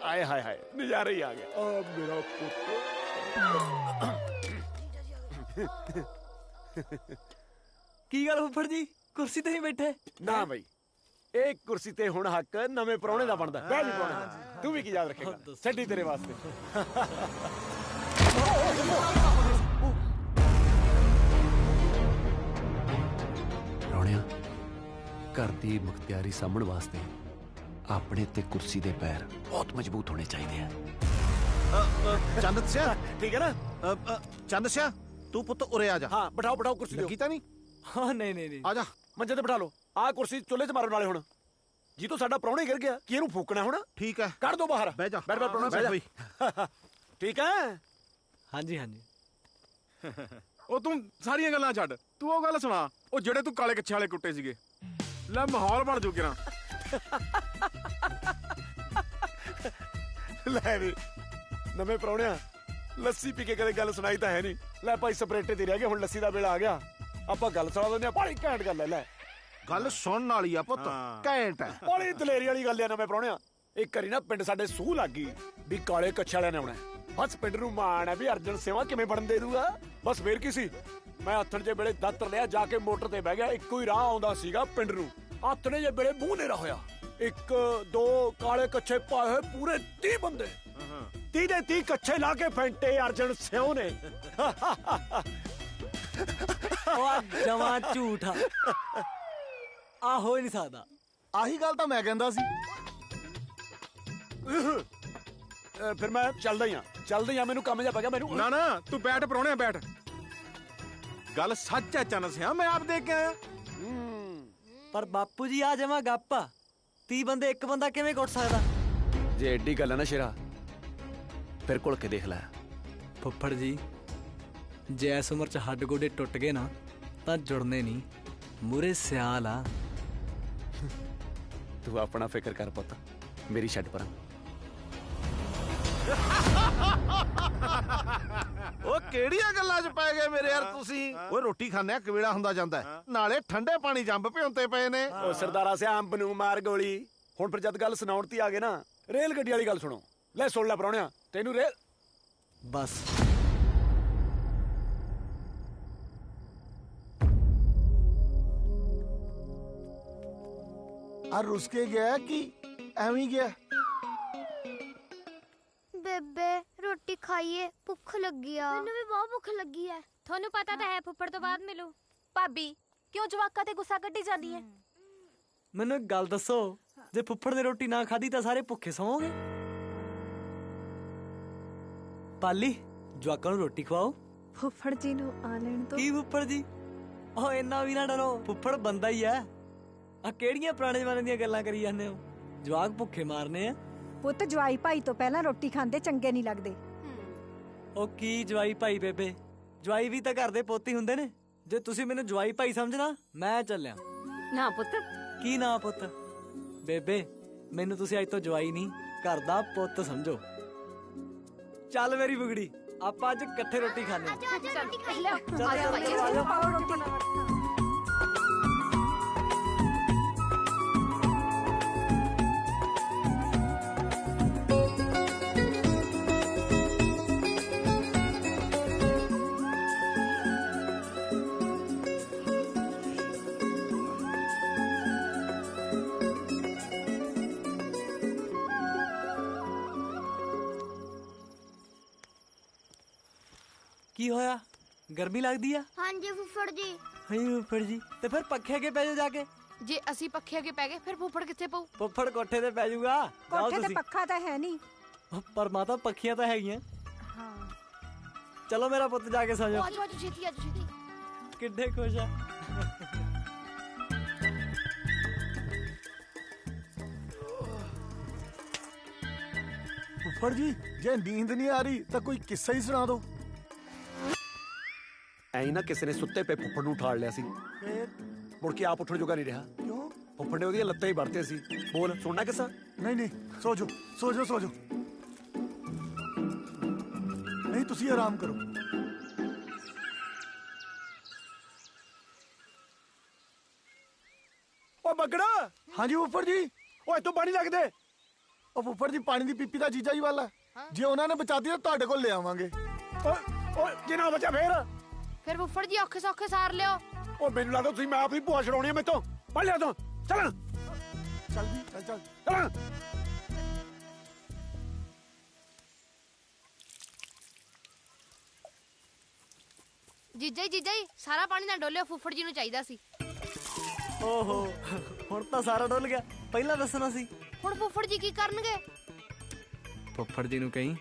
ਆਏ ਹਾਏ ਹਾਏ ਨਜ਼ਾਰਾ ਹੀ ਆ ਗਿਆ। ਆ ਮੇਰਾ ਪੁੱਤ। ਕੀ ਗੱਲ ਫੁੱਫੜ ਜੀ ਕੁਰਸੀ ਤੇ ਹੀ ਬੈਠੇ? ਨਾ ਬਈ ਇਹ ਕੁਰਸੀ ਤੇ ਹੁਣ ਹੱਕ ਨਵੇਂ ਪ੍ਰਾਹੁਣੇ ਦਾ ਬਣਦਾ। ਬਹਿ ਜੀ ਪ੍ਰਾਹੁਣੇ, ਤੂੰ ਵੀ ਕੀ ਯਾਦ ਰੱਖੇਗਾ? ਛੱਡੀ ਤੇਰੇ ਵਾਸਤੇ। ਪ੍ਰਾਹੁਣਿਆ, ਘਰ ਦੀ ਮੁਖਤਿਆਰੀ ਸਾਂਭਣ ਵਾਸਤੇ ਆਪਣੇ ਤੇ ਕੁਰਸੀ ਦੇ ਪੈਰ ਬਹੁਤ ਮਜ਼ਬੂਤ ਹੋਣੇ ਚਾਹੀਦੇ ਆ। ਚੰਦ ਸਿਆ ਠੀਕ ਹੈ ਨਾ? ਚੰਦ ਸਿਆ ਤੂੰ ਪੁੱਤ ਉਰੇ ਆ ਜਾ। ਹਾਂ ਬਿਠਾਓ ਕੁਰਸੀ ਤੇ। ਕੀਤਾ ਨਹੀਂ? ਹਾਂ ਨਹੀਂ ਆ ਜਾ ਮੰਜੇ ਤੇ ਬਿਠਾ ਲਓ। ਆਹ ਕੁਰਸੀ ਚੁੱਲ੍ਹੇ 'ਚ ਮਾਰਨ ਵਾਲੇ ਹੁਣ। ਜੀ ਤੋਂ ਸਾਡਾ ਪ੍ਰਾਹੁਣਾ ਹੀ ਗਿਰ ਗਿਆ, ਕੀ ਇਹਨੂੰ ਫੂਕਣਾ ਹੁਣ? ਠੀਕ ਹੈ, ਕੱਢ ਦੋ ਬਾਹਰ। ਬਹਿ ਜਾ। ਬੈਠ ਪ੍ਰਾਹੁਣਾ ਬਹਿ ਜਾ। ਠੀਕ ਹੈ? ਹਾਂਜੀ। ਉਹ ਤੂੰ ਸਾਰੀਆਂ ਗੱਲਾਂ ਛੱਡ, ਤੂੰ ਉਹ ਗੱਲ ਸੁਣਾ ਉਹ ਜਿਹੜੇ ਤੂੰ ਕਾਲੇ ਕੱਛੇ ਵਾਲੇ ਕੁੱਟੇ ਸੀਗੇ। ਲੈ ਮਾਹੌਲ ਬਣ ਜੂ ਕਿਰਾਂ। ਲੈ ਵੀ ਨਵੇਂ ਪ੍ਰਾਹੁਣਿਆ, ਲੱਸੀ ਪੀ ਕੇ ਕਦੇ ਗੱਲ ਸੁਣਾਈ ਤਾਂ ਹੈ ਨਹੀਂ। ਲੈ ਭਾਈ ਸਪਰੇਟੇ ਤੇ ਰਹਿ ਗਏ, ਹੁਣ ਲੱਸੀ ਦਾ ਵੇਲਾ ਆ ਗਿਆ। ਆਪਾਂ ਗੱਲ ਸੁਣਾ ਦਿੰਦੇ ਆ। ਬੜੀ ਘੈਂਟ ਗੱਲ ਹੈ। ਲੈ ਗੱਲ ਸੁਣਨ ਵਾਲੀ ਆ ਪੁੱਤ, ਘੈਂਟ ਹੈ। ਬੜੀ ਦਲੇਰੀ ਵਾਲੀ ਗੱਲ ਆ ਨਵੇਂ ਪ੍ਰਾਹੁਣਿਆ। ਇੱਕ ਵਾਰੀ ਨਾ ਪਿੰਡ ਸਾਡੇ ਸੂਹ ਲੱਗ ਗਈ ਵੀ ਕਾਲੇ ਕੱਛੇ ਵਾਲਿਆਂ ਨੇ ਆਉਣਾ। ਬਸ ਪਿੰਡ ਨੂੰ ਮਾਣ ਹੈ ਵੀ ਅਰਜਨ ਸੇਵਾ ਕਿਵੇਂ ਬਣਨ ਦੇ ਦੂਗਾ। ਬਸ ਫੇਰ ਕੀ ਸੀ, ਮੈਂ ਆਥਣ ਜੇ ਵੇਲੇ ਦਾਤਰ ਲਿਆ, ਜਾ ਕੇ ਮੋਟਰ ਤੇ ਬਹਿ ਗਿਆ। ਇੱਕੋ ਹੀ ਰਾਹ ਆਉਂਦਾ ਸੀਗਾ ਪਿੰਡ ਨੂੰ। ਆਥਣੇ ਜੇ ਵੇਲੇ ਮੂੰਹ ਨੇਰਾ ਹੋਇਆ, 1 2 ਕਾਲੇ ਕੱਛੇ ਪਾਏ ਹੋਏ ਪੂਰੇ 30 ਬੰਦੇ। 30 ਦੇ 30 ਕੱਛੇ ਲਾ ਕੇ ਫੈਂਟੇ ਅਰਜਨ ਸਿਉ ਨੇ। ਉਹ ਜਮਾ ਝੂਠਾ, ਆ ਹੋ ਹੀ ਨਹੀਂ ਸਕਦਾ। ਆਹੀ ਗੱਲ ਤਾਂ ਮੈਂ ਕਹਿੰਦਾ ਸੀ। ਫਿਰ ਮੈਂ ਚੱਲਦਾ ਹੀ ਆ। ਮੈਨੂੰ ਕੰਮ ਜਾ ਪੈ ਗਿਆ ਮੈਨੂੰ। ਨਾ ਤੂੰ ਬੈਠ ਪ੍ਰਾਹੁਣਿਆ ਬੈਠ। ਗੱਲ ਸੱਚ ਹੈ ਚੰਨ ਸਿਆ, ਮੈਂ ਆਪ ਦੇਖ ਕੇ ਆਇਆ। ਪਰ ਬਾਪੂ ਜੀ ਆ ਜਮਾ ਗੱਪ ਆ। 30 ਬੰਦੇ ਇੱਕ ਬੰਦਾ ਕਿਵੇਂ ਕੁੱਟ ਸਕਦਾ? ਜੇ ਐਡੀ ਗੱਲ ਹੈ ਨਾ ਸ਼ੇਰਾ, ਫਿਰ ਘੁਲ ਕੇ ਦੇਖ ਲੈ। ਫੁੱਫੜ ਜੀ, ਜੇ ਇਸ ਉਮਰ 'ਚ ਹੱਡ ਗੋਡੇ ਟੁੱਟ ਗਏ ਨਾ ਤਾਂ ਜੁੜਨੇ ਨਹੀਂ, ਮੂਰੇ ਸਿਆਲ ਆ। ਤੂੰ ਆਪਣਾ ਫਿਕਰ ਕਰ ਪੁੱਤ, ਮੇਰੀ ਛੱਡ ਪਰਾਂ। ਉਹ ਕਿਹੜੀਆਂ ਗੱਲਾਂ 'ਚ ਪੈ ਗਏ ਮੇਰੇ ਯਾਰ ਤੁਸੀਂ? ਓਏ ਰੋਟੀ ਖਾਂਦੇ ਆ ਕਵੇਲਾ ਹੁੰਦਾ ਜਾਂਦਾ, ਨਾਲੇ ਠੰਡੇ ਪਾਣੀ ਜੰਬ ਭਿਉਂਤੇ ਪਏ ਨੇ। ਉਹ ਸਰਦਾਰਾ ਸਿਆ ਅੰਬ ਨੂੰ ਮਾਰ ਗੋਲੀ। ਹੁਣ ਫਿਰ ਜਦ ਗੱਲ ਸੁਣਾਉਣ ਤੇ ਆ ਗਏ ਨਾ, ਰੇਲ ਗੱਡੀ ਵਾਲੀ ਗੱਲ ਸੁਣੋ। ਲੈ ਸੁਣ ਲੈ ਪ੍ਰਾਹੁਣਿਆ, ਤੈਨੂੰ ਰੇਲ ਬਸ ਆ ਰੁੱਸ ਕੇ ਗਿਆ ਕਿ ਐਵੇਂ ਗਿਆ? ਬੇਬੇ ਰੋਟੀ ਖਾਈਏ, ਭੁੱਖ ਲੱਗੀ ਆ। ਮੈਨੂੰ ਵੀ ਬਹੁਤ ਭੁੱਖ ਲੱਗੀ ਹੈ। ਤੁਹਾਨੂੰ ਪਤਾ ਤਾਂ ਹੈ ਫੁੱਫੜ ਤੋਂ ਬਾਅਦ ਮਿਲੂ। ਭਾਬੀ ਕਿਉਂ ਜਵਾਕਾਂ ਤੇ ਗੁੱਸਾ ਕੱਢੀ ਜਾਂਦੀ ਹੈ? ਮੈਨੂੰ ਇੱਕ ਗੱਲ ਦੱਸੋ, ਜੇ ਫੁੱਫੜ ਨੇ ਰੋਟੀ ਨਾ ਖਾਧੀ ਤਾਂ ਸਾਰੇ ਭੁੱਖੇ ਸੌਂਗੇ? ਪਾਲੀ, ਜਵਾਕਾਂ ਨੂੰ ਰੋਟੀ ਖਵਾਓ। ਫੁੱਫੜ ਜੀ ਨੂੰ ਆ ਲੈਣ ਤੋਂ। ਕੀ ਫੁੱਫੜ ਜੀ? ਉਹ ਇੰਨਾ ਵੀ ਨਾ ਡਰੋ, ਫੁੱਫੜ ਬੰਦਾ ਹੀ ਹੈ। ਆ ਕਿਹੜੀਆਂ ਪੁਰਾਣੇ ਜ਼ਮਾਨੇ ਦੀਆਂ ਗੱਲਾਂ ਕਰੀ ਜਾਂਦੇ ਹੋ? ਜਵਾਕ ਭੁੱਖੇ ਮਾਰਨੇ ਆ। ਪੁੱਤ ਜਵਾਈ ਭਾਈ ਤੋਂ ਪਹਿਲਾਂ ਰੋਟੀ ਖਾਂਦੇ ਚੰਗੇ ਨਹੀਂ ਲੱਗਦੇ। ਉਹ ਕੀ ਜਵਾਈ ਭਾਈ ਬੇਬੇ, ਜਵਾਈ ਵੀ ਤਾਂ ਘਰ ਦੇ ਪੋਤੀ ਹੁੰਦੇ ਨੇ। ਜੇ ਤੁਸੀਂ ਮੈਨੂੰ ਜਵਾਈ ਭਾਈ ਸਮਝਣਾ, ਮੈਂ ਚੱਲਿਆ। ਨਾ ਪੁੱਤ। ਕੀ ਨਾ ਪੁੱਤ? ਬੇਬੇ ਮੈਨੂੰ ਤੁਸੀਂ ਅੱਜ ਤੋਂ ਜਵਾਈ ਨਹੀਂ, ਘਰ ਦਾ ਪੁੱਤ ਸਮਝੋ। ਚੱਲ ਮੇਰੀ ਬੁਗੜੀ, ਆਪਾਂ ਅੱਜ ਇਕੱਠੇ ਰੋਟੀ ਖਾਣੇ। ਰੋਟੀ ਖਾਈ ਲੈ। ਕੀ ਹੋਇਆ? ਗਰਮੀ ਲੱਗਦੀ ਆ? ਹਾਂਜੀ ਫੁੱਫੜ ਜੀ। ਹਾਂ ਫੁੱਫੜ ਜੀ, ਤੇ ਫਿਰ ਪੱਖੇ ਅੱਗੇ ਪੈ ਜਾਓ ਜਾ ਕੇ। ਜੇ ਅਸੀਂ ਪੱਖੇ ਅੱਗੇ ਪੈ ਗਏ ਫਿਰ ਫੁੱਫੜ ਕਿੱਥੇ ਪਊ? ਫੁੱਫੜ ਕੋਠੇ ਤੇ ਪੈ ਜਾਊਗਾ। ਕੋਠੇ ਤੇ ਪੱਖਾ ਤਾਂ ਹੈ ਨਹੀਂ। ਪਰ ਮਾਤਾ ਪੱਖੀਆਂ ਤਾਂ ਹੈਗੀਆਂ। ਹਾਂ ਚਲੋ ਮੇਰਾ ਪੁੱਤ ਜਾ ਕੇ ਸੌ ਜਾਓ। ਆਜੋ ਛੇਤੀ ਆਜੋ ਛੇਤੀ। ਕਿੱਡੇ ਖੁਸ਼ ਆ। ਫੁੱਫੜ ਜੀ, ਜੇ ਨੀਂਦ ਨਹੀਂ ਆ ਰਹੀ ਤਾਂ ਕੋਈ ਕਿੱਸਾ ਹੀ ਸੁਣਾ ਦਿਓ। ਐਂ ਨਾ ਕਿਸੇ ਨੇ ਸੁੱਤੇ ਪਏ ਫੁੱਫੜ ਨੂੰ ਉਠਾਲ ਲਿਆ ਸੀ, ਮੁੜ ਕੇ ਆਪ ਉੱਠਣ ਜੋਗਾ ਨਹੀਂ ਰਿਹਾ। ਕਿਉਂ? ਫੁੱਫੜ ਨੇ ਉਹਦੀਆਂ ਲੱਤਾਂ ਹੀ ਵੜਤੇ ਸੀ। ਬੋਲ, ਸੁਣਨਾ ਕਿੱਸਾ? ਨਹੀਂ ਸੋ ਜਾਓ ਸੋ ਜਾਓ। ਨਹੀਂ ਤੁਸੀਂ ਆਰਾਮ ਕਰੋ। ਓ ਬੱਗੜਾ। ਹਾਂਜੀ ਫੁੱਫੜ ਜੀ। ਓਏ ਤੂੰ ਪਾਣੀ ਲੱਗ ਦੇ। ਉਹ ਫੁੱਫੜ ਜੀ ਪਾਣੀ ਦੀ ਪੀਪੀ ਦਾ ਜੀਜਾ ਜੀ ਵਾਲਾ, ਜੇ ਉਹਨਾਂ ਨੇ ਬਚਾਤੀ ਤਾਂ ਤੁਹਾਡੇ ਕੋਲ ਲੈ ਆਵਾਂਗੇ। ਓਏ ਜੇ ਨਾ ਬਚਾ ਫਿਰ ਫੁੱਫੜ ਜੀ ਔਖੇ ਸੌਖੇ ਸਾਰ ਲਿਓ। ਓ ਮੈਨੂੰ ਲੱਗਦਾ ਤੁਸੀਂ ਮੈਂ ਆਪਣੀ ਭੂਆ ਛਡਾਉਣੀ ਆ ਮੈਥੋਂ। ਪੜ ਲਿਆ ਤੂੰ। ਚੱਲ ਚੱਲ। ਜੀਜਾ ਜੀ ਸਾਰਾ ਪਾਣੀ ਨਾ ਡੋਲਿਓ, ਫੁੱਫੜ ਜੀ ਨੂੰ ਚਾਹੀਦਾ ਸੀ। ਓਹੋ ਹੁਣ ਤਾਂ ਸਾਰਾ ਡੁੱਲ ਗਿਆ, ਪਹਿਲਾਂ ਦੱਸਣਾ ਸੀ। ਹੁਣ ਫੁੱਫੜ ਜੀ ਕੀ ਕਰਨਗੇ? ਫੁੱਫੜ ਜੀ ਨੂੰ ਕਹੀਂ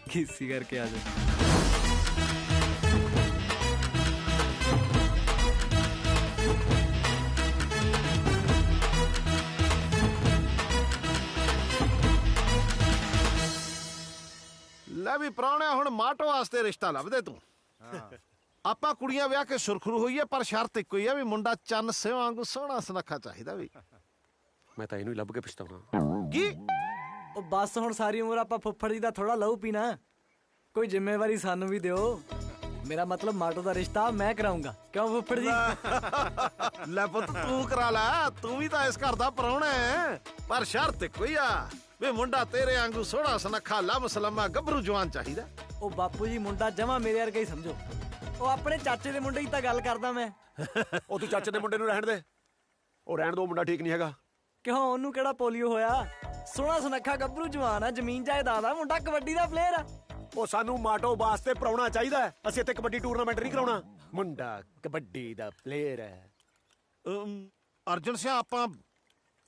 ਖੀਸੀ ਕਰਕੇ ਆ ਜਾ। ਲੈ ਵੀ ਪ੍ਰਾਹੁਣਿਆ, ਹੁਣ ਮਾਟੋ ਵਾਸਤੇ ਰਿਸ਼ਤਾ ਲੱਭਦੇ ਤੂੰ। ਆਪਾਂ ਕੁੜੀਆਂ ਵਿਆਹ ਕੇ ਸੁਰਖਰੂ ਹੋਈਏ, ਪਰ ਸ਼ਰਤ ਇੱਕੋ ਹੀ ਆ ਵੀ ਮੁੰਡਾ ਚੰਨ ਸਿਉ ਵਾਂਗੂ ਸੋਹਣਾ ਸੁਨੱਖਾ ਚਾਹੀਦਾ ਵੀ। ਮੈਂ ਤਾਂ ਇਹਨੂੰ ਹੀ ਲੱਭ ਕੇ ਪਛਤਾਉਣਾ। ਕੀ? ਉਹ ਬਸ ਹੁਣ ਸਾਰੀ ਉਮਰ ਆਪਾਂ ਫੁੱਫੜ ਜੀ ਦਾ ਥੋੜਾ ਲਹੂ ਪੀਣਾ, ਕੋਈ ਜ਼ਿੰਮੇਵਾਰੀ ਸਾਨੂੰ ਵੀ ਦਿਓ। ਮੇਰਾ ਮਤਲਬ ਮਾਟੋ ਦਾ ਰਿਸ਼ਤਾ ਮੈਂ ਕਰਾਉਂਗਾ, ਕਿਉਂ ਫੁੱਫੜ ਜੀ? ਲੈ ਪੁੱਤ ਤੂੰ ਕਰਾ ਲੈ, ਤੂੰ ਵੀ ਤਾਂ ਇਸ ਘਰ ਦਾ ਪ੍ਰਾਹੁਣਾ ਹੈ। ਪਰ ਸ਼ਰਤ ਇੱਕੋ ਹੀ ਆ ਵੀ ਮੁੰਡਾ ਤੇਰੇ ਵਾਂਗੂ ਸੋਹਣਾ ਸੁਨੱਖਾ ਲੰਮ ਸਲਮਾ ਗੱਭਰੂ ਜਵਾਨ ਚਾਹੀਦਾ। ਉਹ ਬਾਪੂ ਜੀ ਮੁੰਡਾ ਜਮਾ ਮੇਰੇ ਵਰਗਾ ਹੀ ਸਮਝੋ। ਉਹ ਆਪਣੇ ਚਾਚੇ ਦੇ ਮੁੰਡੇ ਦੀ ਤਾਂ ਗੱਲ ਕਰਦਾ ਮੈਂ। ਉਹ ਤੂੰ ਚਾਚੇ ਦੇ ਮੁੰਡੇ ਨੂੰ ਰਹਿਣ ਦੇ, ਉਹ ਰਹਿਣ ਦੋ, ਮੁੰਡਾ ਠੀਕ ਨਹੀਂ ਹੈਗਾ। ਕਿਉਂ, ਉਹਨੂੰ ਕਿਹੜਾ ਪੋਲੀਓ ਹੋਇਆ? ਸੋਹਣਾ ਸੁਨੱਖਾ ਗੱਭਰੂ ਜਵਾਨ ਆ, ਜ਼ਮੀਨ ਜਾਇਦਾਦ ਆ, ਮੁੰਡਾ ਕਬੱਡੀ ਦਾ ਪਲੇਅਰ ਆ। ਉਹ ਸਾਨੂੰ ਮਾਟੋ ਵਾਸਤੇ ਪ੍ਰਾਹੁਣਾ ਚਾਹੀਦਾ, ਅਸੀਂ ਇੱਥੇ ਕਬੱਡੀ ਟੂਰਨਾਮੈਂਟ ਨਹੀਂ ਕਰਾਉਣਾ। ਮੁੰਡਾ ਕਬੱਡੀ ਦਾ ਪਲੇਅਰ ਹੈ। ਅਰਜਨ ਸਿਆ, ਆਪਾਂ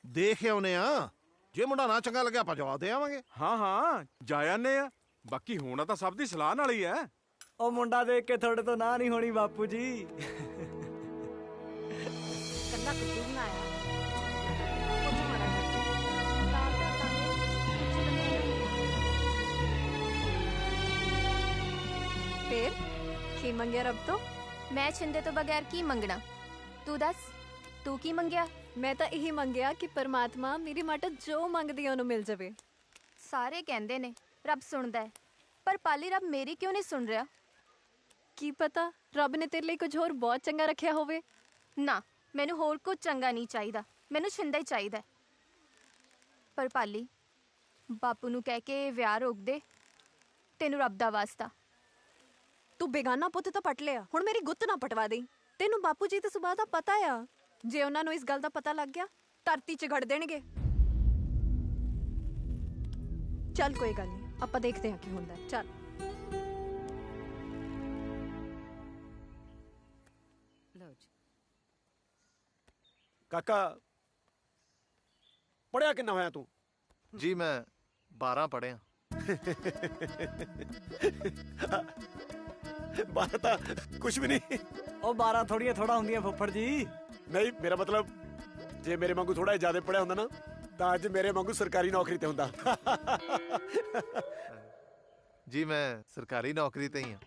ਦੇਖ ਆਉਨੇ ਆ, ਜੇ ਮੁੰਡਾ ਨਾ ਚੰਗਾ ਲੱਗਿਆ ਆਪਾਂ ਜਵਾਬ ਦੇ ਆਵਾਂਗੇ। ਹਾਂ ਜਾ ਆਨੇ ਆ, ਬਾਕੀ ਹੋਣਾ ਤਾਂ ਸਭ ਦੀ ਸਲਾਹ ਨਾਲ ਹੀ ਹੈ। ਉਹ ਮੁੰਡਾ ਦੇਖ ਕੇ ਤੁਹਾਡੇ ਤੋਂ ਨਾ ਨਹੀਂ ਹੋਣੀ ਬਾਪੂ ਜੀ। ਕੱਲਾ ਕੁੱਤੂ ਬਣਾਇਆ। ਫੇਰ ਕੀ ਮੰਗਿਆ ਰੱਬ ਤੋਂ? ਮੈਂ ਛਿੰਦੇ ਤੋਂ ਬਗੈਰ ਕੀ ਮੰਗਣਾ? ਤੂੰ ਦੱਸ, ਤੂੰ ਕੀ ਮੰਗਿਆ? ਮੈਂ ਤਾਂ ਇਹੀ ਮੰਗਿਆ ਕਿ ਪਰਮਾਤਮਾ ਮੇਰੀ ਮਾਤਾ ਜੋ ਮੰਗਦੀ ਉਹਨੂੰ ਮਿਲ ਜਾਵੇ। ਸਾਰੇ ਕਹਿੰਦੇ ਨੇ ਰੱਬ ਸੁਣਦਾ ਹੈ, ਪਰ ਪਾਲੀ ਰੱਬ ਮੇਰੀ ਕਿਉਂ ਨਹੀਂ ਸੁਣ ਰਿਹਾ? ਕੀ ਪਤਾ ਰੱਬ ਨੇ ਤੇਰੇ ਲਈ ਕੁਝ ਹੋਰ ਬਹੁਤ ਚੰਗਾ ਰੱਖਿਆ ਹੋਵੇ। ਨਾ, ਮੈਨੂੰ ਹੋਰ ਕੁਝ ਚੰਗਾ ਨਹੀਂ ਚਾਹੀਦਾ, ਮੈਨੂੰ ਛਿੰਦਾ ਹੀ ਚਾਹੀਦਾ। ਪਰ ਪਾਲੀ, ਬਾਪੂ ਨੂੰ ਕਹਿ ਕੇ ਵਿਆਹ ਰੋਕ ਦੇ, ਤੈਨੂੰ ਰੱਬ ਦਾ ਵਾਸਤਾ। ਤੂੰ ਬੇਗਾਨਾ ਪੁੱਤ ਤਾਂ ਪਟ ਲਿਆ, ਹੁਣ ਮੇਰੀ ਗੁੱਤ ਨਾ ਪਟਵਾ ਦੇ। ਤੈਨੂੰ ਬਾਪੂ ਜੀ ਦੇ ਸੁਭਾਅ ਦਾ ਪਤਾ ਆ, ਜੇ ਉਹਨਾਂ ਨੂੰ ਇਸ ਗੱਲ ਦਾ ਪਤਾ ਲੱਗ ਗਿਆ ਧਰਤੀ 'ਚ ਗੜ ਦੇਣਗੇ। ਚੱਲ ਕੋਈ ਗੱਲ ਨਹੀਂ, ਆਪਾਂ ਦੇਖਦੇ ਹਾਂ ਕੀ ਹੁੰਦਾ। ਚੱਲ ਕਾਕਾ, ਪੜਿਆ ਕਿੰਨਾ ਹੋਇਆ ਤੂੰ? ਜੀ ਮੈਂ 12 ਪੜਿਆ। 12 ਤਾਂ ਕੁਝ ਵੀ ਨਹੀਂ। ਉਹ 12 ਥੋੜੀਆਂ ਥੋੜਾ ਹੁੰਦੀਆਂ ਫੁੱਫੜ ਜੀ। ਨਹੀਂ, ਮੇਰਾ ਮਤਲਬ ਜੇ ਮੇਰੇ ਵਾਂਗੂ ਥੋੜਾ ਜਿਆਦਾ ਪੜਿਆ ਹੁੰਦਾ ਨਾ ਤਾਂ ਅੱਜ ਮੇਰੇ ਵਾਂਗੂ ਸਰਕਾਰੀ ਨੌਕਰੀ ਤੇ ਹੁੰਦਾ। ਜੀ ਮੈਂ ਸਰਕਾਰੀ ਨੌਕਰੀ ਤੇ ਹੀ ਹਾਂ।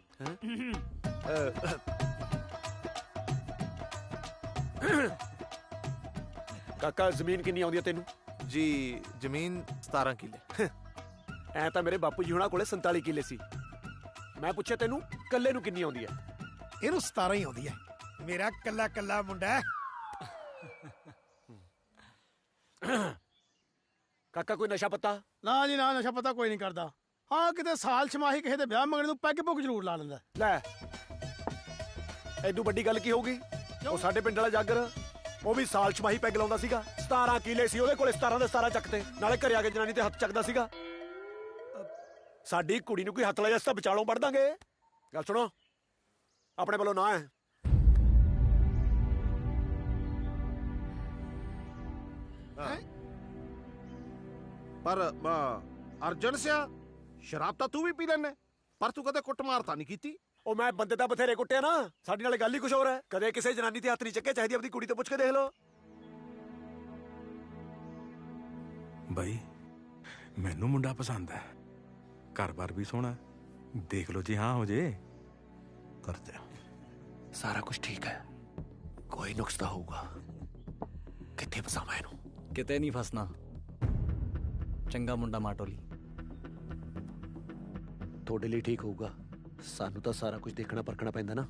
ਕਾਕਾ, ਜ਼ਮੀਨ ਕਿੰਨੀ ਆਉਂਦੀ ਹੈ ਤੈਨੂੰ? ਜੀ ਜ਼ਮੀਨ 17 ਕਿੱਲੇ। ਐ ਤਾਂ ਮੇਰੇ ਬਾਪੂ ਜੀ ਹੁਣਾਂ ਕੋਲੇ 47 ਕਿੱਲੇ ਸੀ। ਮੈਂ ਪੁੱਛਿਆ ਤੈਨੂੰ ਕੱਲੇ ਨੂੰ ਕਿੰਨੀ ਆਉਂਦੀ ਹੈ? ਇਹਨੂੰ 17 ਹੀ ਆਉਂਦੀ ਹੈ। ਮੇਰਾ ਕੱਲਾ ਕੱਲਾ ਮੁੰਡਾ ਹੈ। ਕਾਕਾ, ਕੋਈ ਨਸ਼ਾ ਪੱਤਾ? ਨਾ ਜੀ ਨਾ, ਨਸ਼ਾ ਪਤਾ ਕੋਈ ਨਹੀਂ ਕਰਦਾ। ਹਾਂ, ਕਿਤੇ ਸਾਲ ਛਮਾਹੀ ਕਿਸੇ ਦੇ ਵਿਆਹ ਮੰਗਣੇ ਨੂੰ ਪੈਗ ਪੁੱਗ ਜ਼ਰੂਰ ਲਾ ਲੈਂਦਾ। ਲੈ, ਐਡੂ ਵੱਡੀ ਗੱਲ ਕੀ ਹੋਊਗੀ? ਉਹ ਸਾਡੇ ਪਿੰਡ ਵਾਲਾ ਜਾਗਰ, ਉਹ ਵੀ ਸਾਲ ਛਮਾਹੀ ਪੈਗ ਲਾਉਂਦਾ ਸੀਗਾ। 17 ਕਿੱਲੇ ਸੀ ਉਹਦੇ ਕੋਲੇ, 17 ਦੇ 17 ਚੱਕਤੇ, ਨਾਲੇ ਘਰੇ ਆ ਕੇ ਜਨਾਨੀ ਤੇ ਹੱਥ ਚੱਕਦਾ ਸੀਗਾ। ਸਾਡੀ ਕੁੜੀ ਨੂੰ ਕੋਈ ਹੱਥ ਲਾਇਆ ਤਾਂ ਵਿਚਾਲੋਂ ਵੜ ਦਾਂਗੇ। ਗੱਲ ਸੁਣੋ, ਆਪਣੇ ਵੱਲੋਂ ਨਾ ਹੈ। ਪਰ ਅਰਜਨ ਸਿਆ, ਸ਼ਰਾਬ ਤਾਂ ਤੂੰ ਵੀ ਪੀ ਲੈਨੇ, ਪਰ ਤੂੰ ਕਦੇ ਕੁੱਟਮਾਰ ਤਾਂ ਨਹੀਂ ਕੀਤੀ। ਉਹ ਮੈਂ ਬੰਦੇ ਤਾਂ ਬਥੇਰੇ ਕੁੱਟਿਆ ਨਾ, ਸਾਡੀ ਨਾਲ ਗੱਲ ਹੀ ਕੁਝ ਹੋਰ ਹੈ। ਕਦੇ ਕਿਸੇ ਜਨਾਨੀ ਤੇ ਹੱਥ ਨਹੀਂ ਚੱਕੇ, ਚਾਹੀਦੀ ਆਪਣੀ ਕੁੜੀ ਤੋਂ ਪੁੱਛ ਕੇ ਦੇਖ ਲਓ। ਬਈ ਮੈਨੂੰ ਮੁੰਡਾ ਪਸੰਦ ਹੈ, ਘਰ-ਬਾਰ ਵੀ ਸੋਹਣਾ, ਦੇਖ ਲਓ ਜੀ ਹਾਂ ਹੋ ਜੇ। ਕਰਦੇ ਸਾਰਾ ਕੁਝ ਠੀਕ ਹੈ, ਕੋਈ ਨੁਕਸ ਤਾਂ ਹੋਊਗਾ। ਕਿੱਥੇ ਫਸਾਵਾਂ ਇਹਨੂੰ? ਕਿਤੇ ਨਹੀਂ ਫਸਣਾ। ਚੰਗਾ ਮੁੰਡਾ ਮਾਟੋ ਲਈ। ਤੁਹਾਡੇ ਲਈ ਠੀਕ ਹੋਊਗਾ, ਸਾਨੂੰ ਤਾਂ ਸਾਰਾ ਕੁਝ ਦੇਖਣਾ ਪਰਖਣਾ ਪੈਂਦਾ ਨਾ।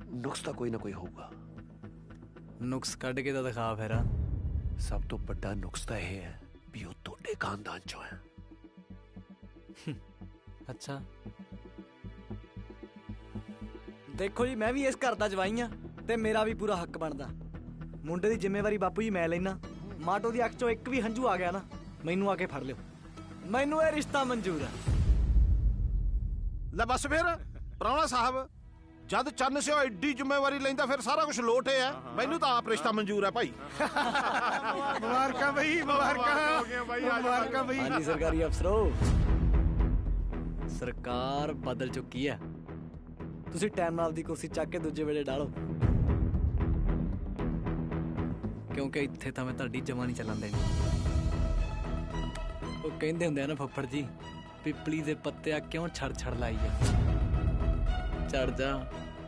ਨੁਕਸ ਤਾਂ ਕੋਈ ਨਾ ਕੋਈ ਹੋਊਗਾ। ਨੁਕਸ ਕੱਢ ਕੇ ਤਾਂ ਦਿਖਾ ਫਿਰ। ਸਭ ਤੋਂ ਵੱਡਾ ਨੁਕਸ ਤਾਂ ਇਹ ਹੈ ਵੀ ਉਹ ਤੁਹਾਡੇ ਖਾਨਦਾਨ ਚੋਂ ਹੈ। ਅੱਛਾ, ਦੇਖੋ ਜੀ, ਮੈਂ ਵੀ ਇਸ ਘਰ ਦਾ ਜਵਾਈ ਆ ਤੇ ਮੇਰਾ ਵੀ ਪੂਰਾ ਹੱਕ ਬਣਦਾ। ਮੁੰਡੇ ਦੀ ਜ਼ਿੰਮੇਵਾਰੀ ਬਾਪੂ ਜੀ ਮੈਂ ਲੈਣਾ। ਮਾਟੋ ਦੀ ਅੱਖ ਚੋਂ ਇੱਕ ਵੀ ਹੰਝੂ ਆ ਗਿਆ ਨਾ, ਮੈਨੂੰ ਆ ਕੇ ਫੜ ਲਿਓ। ਮੈਨੂੰ ਇਹ ਰਿਸ਼ਤਾ ਮਨਜ਼ੂਰ ਹੈ। ਲੈ ਬਸ ਫਿਰ ਪ੍ਰਾਹੁਣਾ ਸਾਹਿਬ, ਜਦ ਚੰਨ ਸਿਓ ਐਡੀ ਜ਼ਿੰਮੇਵਾਰੀ ਲੈਂਦਾ ਫਿਰ ਸਾਰਾ ਕੁਝ ਲੋਟ ਹੈ। ਮੈਨੂੰ ਤਾਂ ਆਪ ਰਿਸ਼ਤਾ ਮਨਜ਼ੂਰ ਹੈ ਭਾਈ। ਮੁਬਾਰਕਾਂ ਬਈ, ਮੁਬਾਰਕਾਂ ਬਈ। ਹਾਂਜੀ ਸਰਕਾਰੀ ਅਫਸਰੋ, ਸਰਕਾਰ ਬਦਲ ਚੁੱਕੀ ਹੈ। ਤੁਸੀਂ ਟਾਈਮ ਨਾਲ ਦੀ ਕੁਰਸੀ ਚੱਕ ਕੇ ਦੂਜੇ ਵੇਲੇ ਡਾਲੋ, ਕਿਉਂਕਿ ਇੱਥੇ ਤਾਂ ਮੈਂ ਤੁਹਾਡੀ ਜਮਾ ਨਹੀਂ ਚੱਲਣ ਦੇਣੀ। ਉਹ ਕਹਿੰਦੇ ਹੁੰਦੇ ਆ ਨਾ ਫੱਫੜ ਜੀ, ਪਿੱਪਲੀ ਦੇ ਪੱਤੇ ਆ ਕਿਉਂ ਛੜ ਲਾਈ ਆ।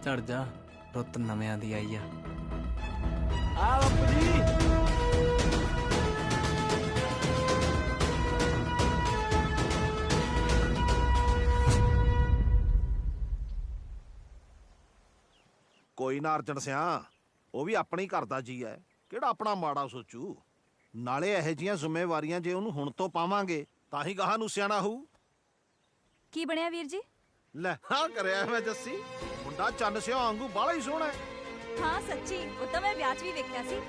ਚੜ ਜਾ ਰੁੱਤ ਨਵਿਆਂ ਦੀ ਆਈ ਆ। ਆ ਬਾਪੂ ਜੀ। ਕੋਈ ਨਾ ਅਰਜਨ ਸਿਆ, ਉਹ ਵੀ ਆਪਣੀ ਘਰ ਦਾ ਜੀ ਹੈ, ਕਿਹੜਾ ਆਪਣਾ ਮਾੜਾ ਸੋਚੂ। ਨਾਲੇ ਇਹੋ ਜਿਹੀਆਂ ਜ਼ਿੰਮੇਵਾਰੀਆਂ ਜੇ ਉਹਨੂੰ ਹੁਣ ਤੋਂ ਪਾਵਾਂਗੇ ਤਾਂ ਹੀ ਗਾਹਾਂ ਨੂੰ ਸਿਆਣਾ ਹੋਊ। ਕੀ ਬਣਿਆ ਵੀਰ ਜੀ? ਲੈ ਹਾਂ ਕਰਿਆ ਮੈਂ ਜੱਸੀ, ਮੁੰਡਾ ਚੰਨ ਸਿਓ ਵਾਂਗੂ ਬਾਹਲਾ ਹੀ ਸੋਹਣਾ ਹੈ। ਹਾਂ ਸੱਚੀ, ਉਹ ਤਾਂ ਮੈਂ ਵਿਆਹ 'ਚ ਵੀ ਵੇਖਿਆ ਸੀ।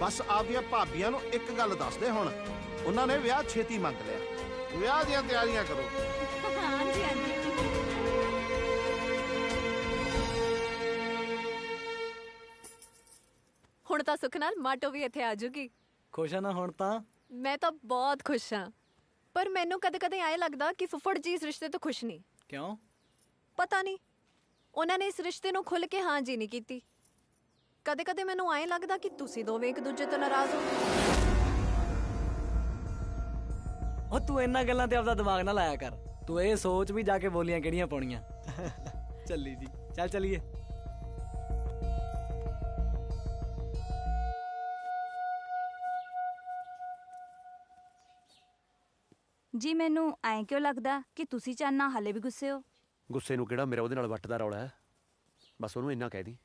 ਬਸ ਆਪਦੀਆਂ ਭਾਬੀਆਂ ਨੂੰ ਇੱਕ ਗੱਲ ਦੱਸ ਦੇ, ਹੁਣ ਉਹਨਾਂ ਨੇ ਵਿਆਹ ਛੇਤੀ ਮੰਗ ਲਿਆ। ਵਿਆਹ ਦੀਆਂ ਤਿਆਰੀਆਂ ਕਰੋ। ਹਾਂਜੀ ਹਾਂਜੀ। ਹੁਣ ਤਾਂ ਸੁੱਖ ਨਾਲ ਮਾਟੋ ਵੀ ਇੱਥੇ ਆ ਜੂਗੀ। ਖੁਸ਼ ਆ ਨਾ ਹੁਣ ਤਾਂ? ਮੈਂ ਤਾਂ ਬਹੁਤ ਖੁਸ਼ ਹਾਂ, ਪਰ ਮੈਨੂੰ ਕਦੇ-ਕਦੇ ਐਂ ਲੱਗਦਾ ਕਿ ਫੁੱਫੜ ਜੀ ਇਸ ਰਿਸ਼ਤੇ ਤੋਂ ਖੁਸ਼ ਨਹੀਂ। ਕਿਉਂ? ਪਤਾ ਨਹੀਂ, ਉਹਨਾਂ ਨੇ ਇਸ ਰਿਸ਼ਤੇ ਨੂੰ ਖੁੱਲ੍ਹ ਕੇ ਹਾਂ ਜੀ ਨਹੀਂ ਕੀਤੀ। ਕਦੇ-ਕਦੇ ਮੈਨੂੰ ਐਂ ਲੱਗਦਾ ਕਿ ਤੁਸੀਂ ਦੋਵੇਂ ਇੱਕ ਦੂਜੇ ਤੋਂ ਨਾਰਾਜ਼ ਹੋ। ਉਹ ਤੂੰ ਇਹਨਾਂ ਗੱਲਾਂ ਤੇ ਆਪਦਾ ਦਿਮਾਗ ਨਾ ਲਾਇਆ ਕਰ। ਤੂੰ ਇਹ ਸੋਚ ਵੀ ਜਾ ਕੇ ਬੋਲੀਆਂ ਕਿਹੜੀਆਂ ਪਾਉਣੀਆਂ। ਚੱਲੀ ਜੀ, ਚੱਲ ਚੱਲੀਏ। ਜੀ ਮੈਨੂੰ ਐਂ ਕਿਉਂ ਲੱਗਦਾ ਕਿ ਤੁਸੀਂ ਚਾਹਨਾ ਹਾਲੇ ਵੀ ਗੁੱਸੇ ਹੋ? ਗੁੱਸੇ ਨੂੰ ਕਿਹੜਾ ਮੇਰਾ ਉਹਦੇ ਨਾਲ ਵੱਟ ਦਾ ਰੌਲਾ ਹੈ। ਬਸ ਉਹਨੂੰ ਇੰਨਾ ਕਹਿ ਦੀ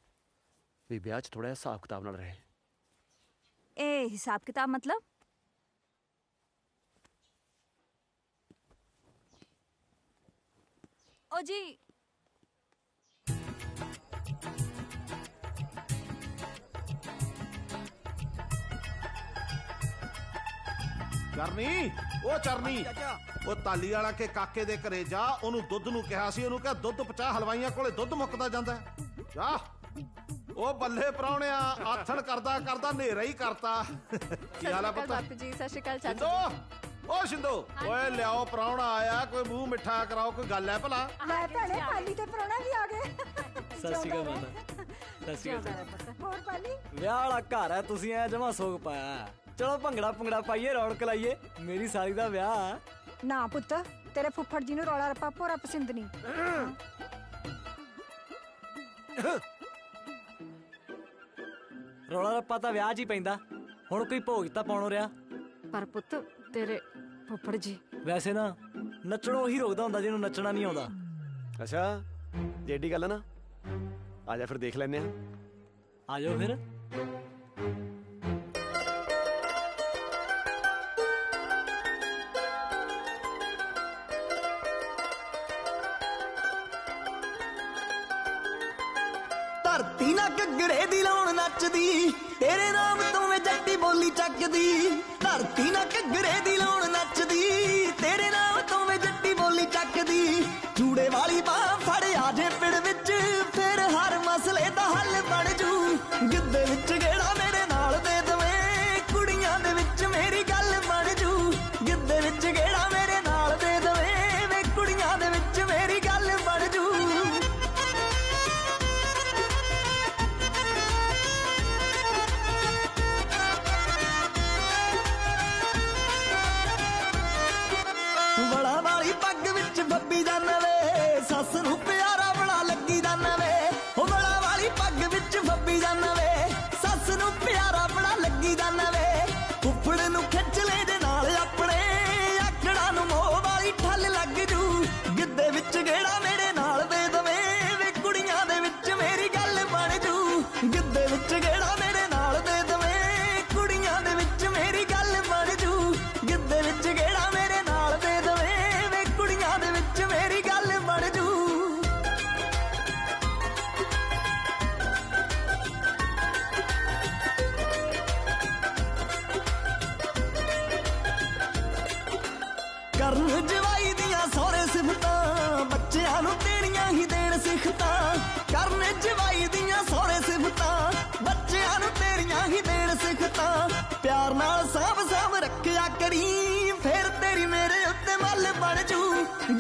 ਵੀ ਵਿਆਹ 'ਚ ਥੋੜਾ ਜਿਹਾ ਹਿਸਾਬ ਕਿਤਾਬ ਨਾਲ ਰਹੇ। ਇਹ ਹਿਸਾਬ ਕਿਤਾਬ ਮਤਲਬ? ਓ ਜੀ ਚਰਨੀ, ਉਹ ਚਰਨੀ, ਉਹ ਤਾਲੀ ਵਾਲਾ ਕੇ ਕਾਕੇ ਦੇ ਘਰੇ ਜਾ। ਉਹਨੂੰ ਦੁੱਧ ਨੂੰ ਕਿਹਾ ਸੀ, ਉਹਨੂੰ ਕਿਹਾ ਦੁੱਧ 50 ਹਲਵਾਈਆਂ ਕੋਲੇ ਦੁੱਧ ਮੁੱਕਦਾ ਜਾਂਦਾ ਜਾ। ਉਹ ਬੱਲੇ ਪ੍ਰਾਹੁਣਿਆ, ਆਥਣ ਕਰਦਾ ਕਰਦਾ ਹਨੇਰਾ ਹੀ ਕਰਤਾ। ਕੀ ਹਾਲ ਆ ਪੁੱਤ? ਬਾਪੂ ਜੀ ਸਤਿ ਸ਼੍ਰੀ ਅਕਾਲ। ਸਿੰਦੋ, ਓ ਸਿੰਦੋ, ਓਏ ਲਿਆਓ ਪ੍ਰਾਹੁਣਾ ਆਇਆ, ਕੋਈ ਮੂੰਹ ਮਿੱਠਾ ਕਰਾਓ, ਕੋਈ ਗੱਲ ਹੈ ਭਲਾ? ਲੈ ਭੈਣੇ, ਪਾਲੀ ਤੇ ਪ੍ਰਾਹੁਣਾ ਵੀ ਆ ਗਏ। ਸਤਿ ਸ਼੍ਰੀ ਅਕਾਲ ਮਾਤਾ। ਸਤਿ ਸ਼੍ਰੀ ਅਕਾਲ। ਹੋਰ ਪਾਲੀ? ਵਿਆਹ ਵਾਲਾ ਘਰ ਹੈ, ਤੁਸੀਂ ਐ ਜਮਾ ਸੋਗ ਪਾਇਆ। ਚਲੋ ਭੰਗੜਾ ਪਾਈਏ, ਰੌਣਕ ਲਾਈਏ। ਮੇਰੀ ਸਾਲੀ ਦਾ ਵਿਆਹ। ਨਾ ਪੁੱਤ, ਤੇਰੇ ਫੁੱਫੜ ਜੀ ਨੂੰ ਰੌਲਾ ਰੱਪਾ ਭੋਰਾ ਪਸੰਦ ਨਹੀਂ। ਰੌਲਾ ਰੱਪਾ ਤਾਂ ਵਿਆਹ 'ਚ ਹੀ ਪੈਂਦਾ। ਹੁਣ ਕੋਈ ਭੋਗ ਤਾਂ ਪਾਉਣੋਂ ਰਿਹਾ। ਪਰ ਪੁੱਤ ਤੇਰੇ ਫੁੱਫੜ ਜੀ ਵੈਸੇ ਨਾ ਨੱਚਣੋਂ ਉਹੀ ਰੋਕਦਾ ਹੁੰਦਾ ਜਿਹਨੂੰ ਨੱਚਣਾ ਨਹੀਂ ਆਉਂਦਾ। ਅੱਛਾ, ਜੇ ਏਡੀ ਗੱਲ ਆ ਨਾ, ਆ ਜਾ ਫਿਰ ਦੇਖ ਲੈਨੇ ਆ। ਆ ਜਾਓ ਫਿਰ। ਧਰਤੀ ਨਾ ਘੱਗਰੇ ਦੀ ਲਾਉਣ ਨੱਚਦੀ, ਤੇਰੇ ਨਾਮ ਤੋਂ ਵੇ ਜੱਟੀ ਬੋਲੀ ਚੱਕਦੀ। ਧਰਤੀ ਨਾ ਘੱਗਰੇ ਦੀ ਲਾਉਣ ਨੱਚਦੀ, ਤੇਰੇ ਨਾਮ ਤੋਂ ਵੇ ਜੱਟੀ ਬੋਲੀ ਚੱਕਦੀ। ਜੂੜੇ ਵਾਲੀ ਬਾਹ ਫੜ ਆ ਜੇ ਪਿੜ ਵਿੱਚ, ਫਿਰ ਹਰ ਮਸਲੇ ਦਾ ਹੱਲ ਬਣ ਜੂ। ਗਿੱਧੇ ਵਿੱਚ ਗੇੜਾ ਮੇਰੇ ਨਾਲ ਦੇ ਦਵੇਂ, ਕੁੜੀਆਂ ਦੇ ਵਿੱਚ ਮੇਰੀ ਗੱਲ ਬਣ ਜੂ। ਗਿੱਧੇ ਵਿੱਚ ਗੇੜਾ ਮੇਰੇ ਨਾਲ ਦੇ ਦਵੇਂ, ਵੇ ਕੁੜੀਆਂ ਦੇ ਵਿੱਚ ਮੇਰੀ ਗੱਲ ਬਣ ਜੂ। ਬੜਾ ਵਾਲੀ ਪੱਗ ਵਿੱਚ ਬੱਬੀ ਦਾ ਨਵੇਂ, ਸੱਸ ਨੂੰ ਪਿਆਰਾ ਬੜਾ ਲੱਗੀ ਦਾ ਨਵੇਂ। ਉਹ ਬੜਾ ਵਾਲੀ ਪੱਗ ਵਿੱਚ ਬੱਬੀ ਦਾ ਨਵੇਂ, ਸੱਸ ਕਰਨ ਜਵਾਈ ਦੀਆਂ ਸਹੁਰੇ ਸਿਫਤਾਂ ਬੱਚਿਆਂ ਨੂੰ ਤੇਰੀਆਂ ਹੀ ਦੇਣ ਸਿਖਤਾਂ ਕਰਨ ਜਵਾਈ ਦੀਆਂ ਸਹੁਰੇ ਸਿਫਤਾਂ ਬੱਚਿਆਂ ਨੂੰ ਤੇਰੀਆਂ ਹੀ ਦੇਣ ਸਿਖਤਾਂ ਪਿਆਰ ਨਾਲ ਸਾਂਭ ਰੱਖਿਆ ਕਰੀ ਫੇਰ ਤੇਰੀ ਮੇਰੇ ਉੱਤੇ ਮੱਲ ਬਣ ਜੂ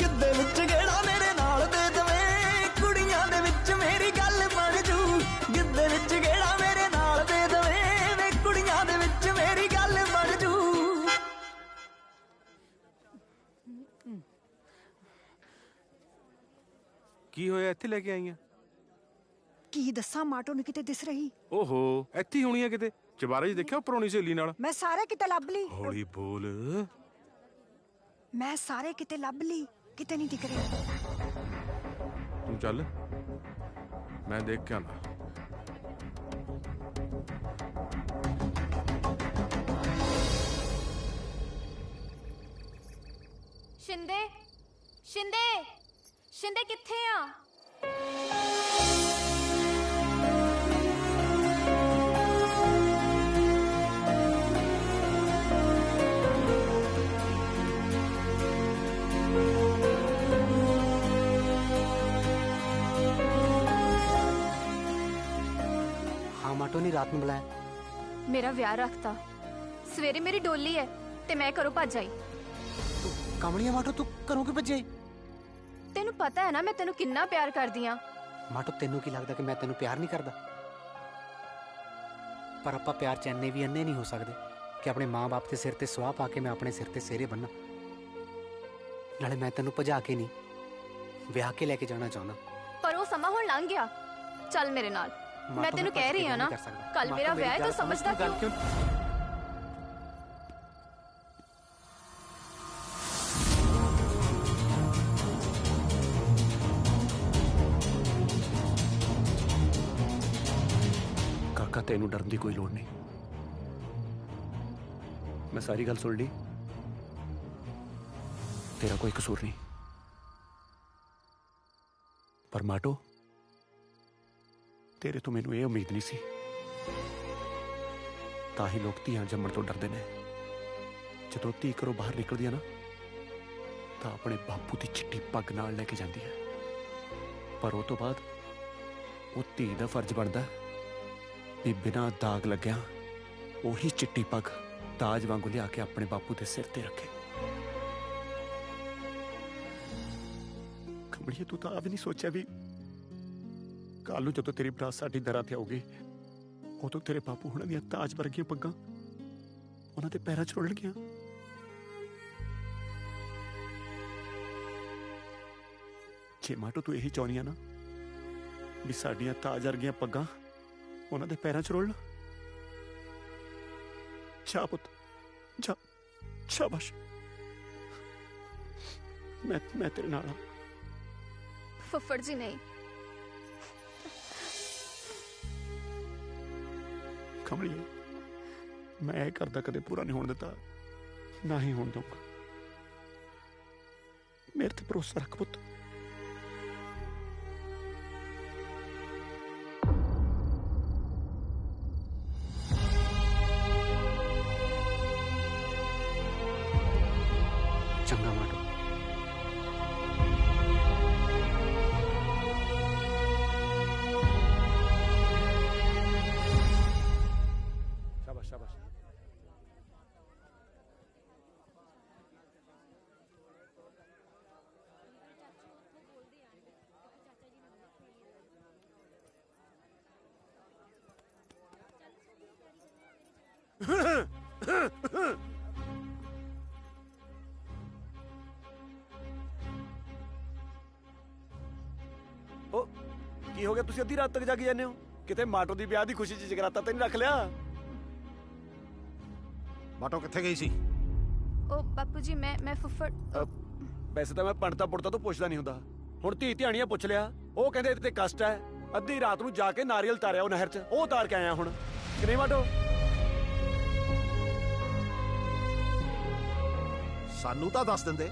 ਗਿੱਧੇ ਵਿੱਚ ਗੇੜਾ ਮੇਰੇ ਨਾਲ ਦੇ ਦਵੇਂ ਕੁੜੀਆਂ ਦੇ ਵਿੱਚ ਮੇਰੀ ਗੱਲ ਬਣ ਜੂ ਗਿੱਧੇ ਵਿੱਚ ਗੇੜਾ ਮੇਰੇ ਨਾਲ ਦੇ ਦਵੇਂ ਵੇ ਕੁੜੀਆਂ ਦੇ ਵਿੱਚ ਮੇਰੀ ਗੱਲ ਬਣ ਜੂ ਕੀ ਹੋਇਆ ਇੱਥੇ ਲੈ ਕੇ ਆਈਆਂ? ਕੀ ਦੱਸਾਂ ਮਾਟੋ ਨੂੰ ਕਿਤੇ ਦਿਸ ਰਹੀ ਓਹੋ ਇੱਥੇ ਹੀ ਹੋਣੀ ਆ ਕਿਤੇ ਚਬਾਰੇ 'ਚ ਦੇਖਿਆ ਪੁਰਾਣੀ ਸਹੇਲੀ ਨਾਲ। ਮੈਂ ਸਾਰੇ ਕਿਤੇ ਲੱਭ ਲਈ ਹੌਲੀ ਬੋਲ। ਮੈਂ ਸਾਰੇ ਕਿਤੇ ਲੱਭ ਲਈ ਕਿਤੇ ਨਹੀਂ ਦਿਖ ਰਹੀ ਤੂੰ ਚੱਲ ਮੈਂ ਦੇਖ ਕੇ ਆਣਾ। ਸ਼ਿੰਦੇ ਸ਼ਿੰਦੇ ਸ਼ਿੰਦੇ ਕਿੱਥੇ ਆ? हाँ माटो ने रात में बुलाया। ਮੇਰਾ ਵਿਆਹ ਰੱਖਤਾ ਸਵੇਰੇ ਮੇਰੀ ਡੋਲੀ ਹੈ ਤੇ ਮੈਂ ਘਰੋਂ ਭੱਜ ਆਈ। कमलिया माटो तू घरों क्यों भजे? ਤੈਨੂੰ ਪਤਾ ਹੈ ਨਾ ਮੈਂ ਤੈਨੂੰ ਕਿੰਨਾ ਪਿਆਰ ਕਰਦੀ ਆ। माटो तेनू की लगता कि मैं तेनू प्यार नहीं करता? पर आपां प्यार च इन्ने भी अन्ने नहीं हो सकते कि अपने माँ बाप के सिर ते सुआह पा के मैं अपने सिर ते सेहरे बन्ना। नाले मैं तेनू भजा के नहीं विआह के लेके जाना चाहना। ਪਰ ਉਹ ਸਮਾਂ ਹੁਣ ਲੰਘ ਗਿਆ ਚੱਲ ਮੇਰੇ ਨਾਲ। ਮੈਂ ਤੈਨੂੰ ਕਹਿ ਰਹੀ ਹਾਂ ਨਾ ਕੱਲ ਮੇਰਾ ਵਿਆਹ ਹੈ ਤੂੰ ਸਮਝਦਾ ਕਿਉਂ? ਕਾਕਾ ਤੈਨੂੰ ਡਰਨ ਦੀ ਕੋਈ ਲੋੜ ਨਹੀਂ। ਮੈਂ ਸਾਰੀ ਗੱਲ ਸੁਣ ਲਈ। ਤੇਰਾ ਕੋਈ ਕਸੂਰ ਨਹੀਂ। ਪਰ ਮਾਟੋ ਤੇਰੇ ਤੋਂ ਮੈਨੂੰ ਇਹ ਉਮੀਦ ਨਹੀਂ ਸੀ। ਤਾਂ ਹੀ ਲੋਕ ਧੀਆਂ ਜੰਮਣ ਤੋਂ ਡਰਦੇ ਨੇ। ਜਦੋਂ ਧੀ ਘਰੋਂ ਬਾਹਰ ਨਿਕਲਦੀ ਹੈ ਨਾ ਤਾਂ ਆਪਣੇ ਬਾਪੂ ਦੀ ਚਿੱਟੀ ਪੱਗ ਨਾਲ ਲੈ ਕੇ ਜਾਂਦੀ ਹੈ। ਪਰ ਉਹ ਤੋਂ ਬਾਅਦ ਉਹ ਧੀ ਦਾ ਫਰਜ਼ ਬਣਦਾ ਵੀ ਬਿਨਾਂ ਦਾਗ ਲੱਗਿਆ ਉਹੀ ਚਿੱਟੀ ਪੱਗ ਤਾਜ ਵਾਂਗੂ ਲਿਆ ਕੇ ਆਪਣੇ ਬਾਪੂ ਦੇ ਸਿਰ ਤੇ ਰੱਖੇ। ਕਮਲੀਏ ਤੂੰ ਤਾਂ ਆ ਵੀ ਨਹੀਂ ਸੋਚਿਆ ਵੀ ਕੱਲ ਨੂੰ ਜਦੋਂ ਤੇਰੀ ਬਰਾਤ ਸਾਡੀ ਦਰਾਂ ਤੇ ਆਉਗੀ ਉਦੋਂ ਤੇਰੇ ਬਾਪੂ ਹੁਣਾਂ ਦੀਆਂ ਤਾਜ ਵਰਗੀਆਂ ਪੱਗਾਂ ਉਹਨਾਂ ਦੇ ਪੈਰਾਂ 'ਚ ਰੁਲਣਗੀਆਂ। ਜੇ ਮਾਟੋ ਤੂੰ ਇਹੀ ਚਾਹੁੰਦੀ ਆ ਨਾ ਵੀ ਸਾਡੀਆਂ ਤਾਜ ਵਰਗੀਆਂ ਪੱਗਾਂ ਉਹਨਾਂ ਦੇ ਪੈਰਾਂ 'ਚ ਰੁਲਣ ਜਾ ਪੁੱਤ ਜਾ ਸ਼ਾਬਾਸ਼ ਮੈਂ ਤੇਰੇ ਨਾਲ ਆ। ਫੁੱਫੜ ਜੀ ਨਹੀਂ ਕਮਲੀਏ ਮੈਂ ਇਹ ਕਰਦਾ ਕਦੇ ਪੂਰਾ ਨਹੀਂ ਹੋਣ ਦਿੱਤਾ ਨਾ ਹੀ ਹੋਣ ਦਊਂਗਾ। ਮੇਰੇ ਤੇ ਭਰੋਸਾ ਰੱਖ ਪੁੱਤ। चंगा माटो। शाबाश शाबाश। ਕੀ ਹੋ ਗਿਆ ਤੁਸੀਂ ਅੱਧੀ ਰਾਤ ਤੱਕ ਜਾਗੀ ਜਾਂਦੇ ਹੋ? ਕਿਤੇ ਮਾਟੋ ਦੀ ਵਿਆਹ ਦੀ ਖੁਸ਼ੀ 'ਚ ਜਗਰਾਤਾ ਤੇ ਨਹੀਂ ਰੱਖ ਲਿਆ? ਮਾਟੋ ਕਿੱਥੇ ਗਈ ਸੀ? ਉਹ ਬਾਪੂ ਜੀ ਮੈਂ ਫੁੱਫੜ ਵੈਸੇ ਤਾਂ ਮੈਂ ਪੰਡਤਾ ਪੁਰਤਾ ਤੋਂ ਪੁੱਛਦਾ ਨਹੀਂ ਹੁੰਦਾ। ਹੁਣ ਧੀ ਧਿਆਣੀਆਂ ਪੁੱਛ ਲਿਆ। ਉਹ ਕਹਿੰਦੇ ਇਹਦੇ ਤੇ ਕਸ਼ਟ ਹੈ। ਅੱਧੀ ਰਾਤ ਨੂੰ ਜਾ ਕੇ ਨਾਰੀਅਲ ਤਾਰਿਆ ਉਹ ਨਹਿਰ 'ਚ ਉਹ ਤਾਰ ਕੇ ਆਇਆ ਹੁਣ ਕਿ ਨਹੀਂ ਮਾਟੋ? ਸਾਨੂੰ ਤਾਂ ਦੱਸ ਦਿੰਦੇ।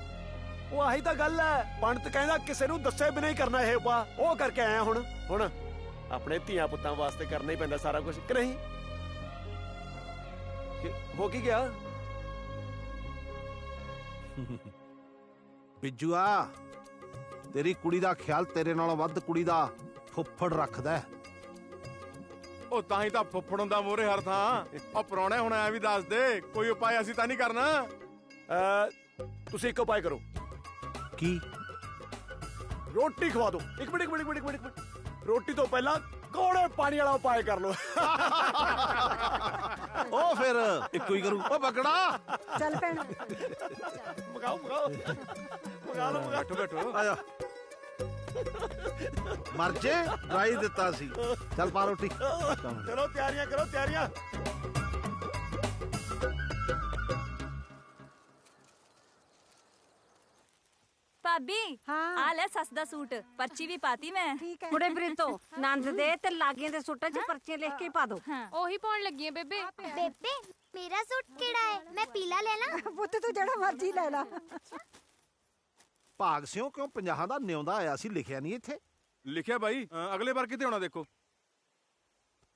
ਉਹ ਆਹੀ ਤਾਂ ਗੱਲ ਹੈ। ਪੰਡਤ ਕਹਿੰਦਾ ਕਿਸੇ ਨੂੰ ਦੱਸੇ ਬਿਨਾਂ ਹੀ ਕਰਨਾ ਇਹ ਉਪਾਅ। ਉਹ ਕਰਕੇ ਆਇਆ ਹੁਣ ਆਪਣੇ ਧੀਆਂ ਪੁੱਤਾਂ ਵਾਸਤੇ ਕਰਨਾ ਹੀ ਪੈਂਦਾ ਸਾਰਾ ਕੁਝ ਕਿ ਨਹੀਂ? ਹੋ ਕੀ ਗਿਆ? ਬਿੱਜੂਆ ਤੇਰੀ ਕੁੜੀ ਦਾ ਖਿਆਲ ਤੇਰੇ ਨਾਲੋਂ ਵੱਧ ਕੁੜੀ ਦਾ ਫੁੱਫੜ ਰੱਖਦਾ ਹੈ। ਉਹ ਤਾਂ ਹੀ ਤਾਂ ਫੁੱਫੜ ਹੁੰਦਾ ਮੋਰੇ ਹਰ ਥਾਂ। ਉਹ ਪ੍ਰਾਹੁਣੇ ਹੁਣ ਐ ਵੀ ਦੱਸ ਦੇ, ਕੋਈ ਉਪਾਅ ਅਸੀਂ ਤਾਂ ਨਹੀਂ ਕਰਨਾ। ਤੁਸੀਂ ਇੱਕ ਉਪਾਅ ਕਰੋ। ਕੀ? ਰੋਟੀ ਖਵਾ ਦਿਓ। ਇੱਕ ਮਿੰਟ। ਰੋਟੀ ਤੋਂ ਪਹਿਲਾਂ ਕੋੜੇ ਪਾਣੀ ਵਾਲਾ ਉਪਾਅ ਕਰ ਲਓ। ਉਹ ਫਿਰ ਇੱਕੋ ਹੀ ਕਰੂ। ਉਹ ਬੱਗੜਾ ਚੱਲ ਭੈਣ ਮਗਾਓ ਮਗਾ ਲਓ। ਬੈਠੋ ਆਜਾ ਮਰ ਜੇ ਰਾਈ ਦਿੱਤਾ ਸੀ। ਚੱਲ ਪਾ ਰੋਟੀ। ਚਲੋ ਤਿਆਰੀਆਂ ਕਰੋ ਤਿਆਰੀਆਂ। ਭਾਬੀ ਆ ਲੈ ਸੱਸ ਦਾ ਸੂਟ, ਪਰਚੀ ਵੀ ਪਾਤੀ ਮੈਂ। ਕੁੜੇ ਪ੍ਰੀਤੋ ਨੰਦ ਦੇ ਤੇ ਲਾਗੀਆਂ ਦੇ ਸੂਟਾਂ 'ਚ ਪਰਚੀਆਂ ਲਿਖ ਕੇ ਪਾ ਦੋ। ਉਹੀ ਪਾਉਣ ਲੱਗੀ ਆ ਬੇਬੇ। ਬੇਬੇ ਮੇਰਾ ਸੂਟ ਕਿਹੜਾ ਹੈ? ਮੈਂ ਪੀਲਾ ਲੈ ਲਾਂ? ਪੁੱਤ ਤੂੰ ਜਿਹੜਾ ਮਰਜ਼ੀ ਲੈ ਲਾ। ਭਾਗ ਸਿਓ ਕਿਉਂ 50 ਦਾ ਨਿਉਂਦਾ ਆਇਆ ਸੀ, ਲਿਖਿਆ ਨਹੀਂ ਇੱਥੇ? ਲਿਖਿਆ ਬਾਈ, ਅਗਲੇ ਵਾਰ ਕਿਤੇ ਹੋਣਾ ਦੇਖੋ।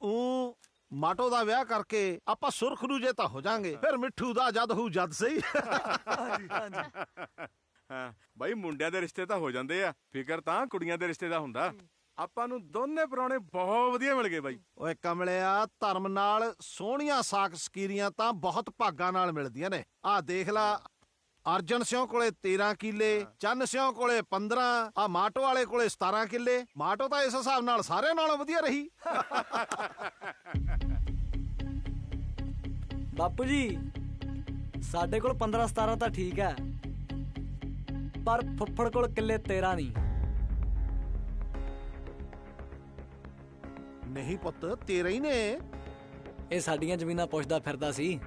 ਉਹ ਮਾਟੋ ਦਾ ਵਿਆਹ ਕਰਕੇ ਆਪਾਂ ਸੁਰਖ ਨੂੰ ਜੇ ਤਾਂ ਹੋ ਜਾਾਂਗੇ, ਫਿਰ ਮਿੱਠੂ ਦਾ ਜਦ ਹੋਊ ਜਦ ਸਹੀ। ਹਾਂ ਬਾਈ, ਮੁੰਡਿਆਂ ਦੇ ਰਿਸ਼ਤੇ ਤਾਂ ਹੋ ਜਾਂਦੇ ਆ, ਫਿਕਰ ਤਾਂ ਕੁੜੀਆਂ ਦੇ ਰਿਸ਼ਤੇ ਦਾ ਹੁੰਦਾ। ਆਪਾਂ ਨੂੰ ਦੋਨੇ ਪ੍ਰਾਹੁਣੇ ਬਹੁਤ ਵਧੀਆ ਮਿਲ ਗਏ ਬਾਈ। ਓਏ ਕਮਲਿਆ, ਧਰਮ ਨਾਲ ਸੋਹਣੀਆਂ ਸਾਕ ਸਕੀਰੀਆਂ ਤਾਂ ਬਹੁਤ ਭਾਗਾਂ ਨਾਲ ਮਿਲਦੀਆਂ ਨੇ। ਆਹ ਦੇਖ ਲਾ, ਅਰਜਨ ਸਿਉ ਕੋਲੇ 13 ਕਿੱਲੇ, ਚੰਨ ਸਿਉ ਕੋਲੇ 15, ਆ ਮਾਟੋ ਵਾਲੇ ਕੋਲੇ 17 ਕਿੱਲੇ। ਮਾਟੋ ਤਾਂ ਇਸ ਹਿਸਾਬ ਨਾਲ ਸਾਰਿਆਂ ਨਾਲੋਂ ਵਧੀਆ ਰਹੀ। ਬਾਪੂ ਜੀ ਸਾਡੇ ਕੋਲ 15-17 ਤਾਂ ਠੀਕ ਹੈ, ਪਰ ਫੁੱਫੜ ਕੋਲ ਕਿੱਲੇ 13 ਨਹੀਂ। ਨਹੀਂ ਪੁੱਤ, 13 ਹੀ ਨੇ। ਇਹ ਸਾਡੀਆਂ ਜ਼ਮੀਨਾਂ ਪੁੱਛਦਾ ਫਿਰਦਾ ਸੀ,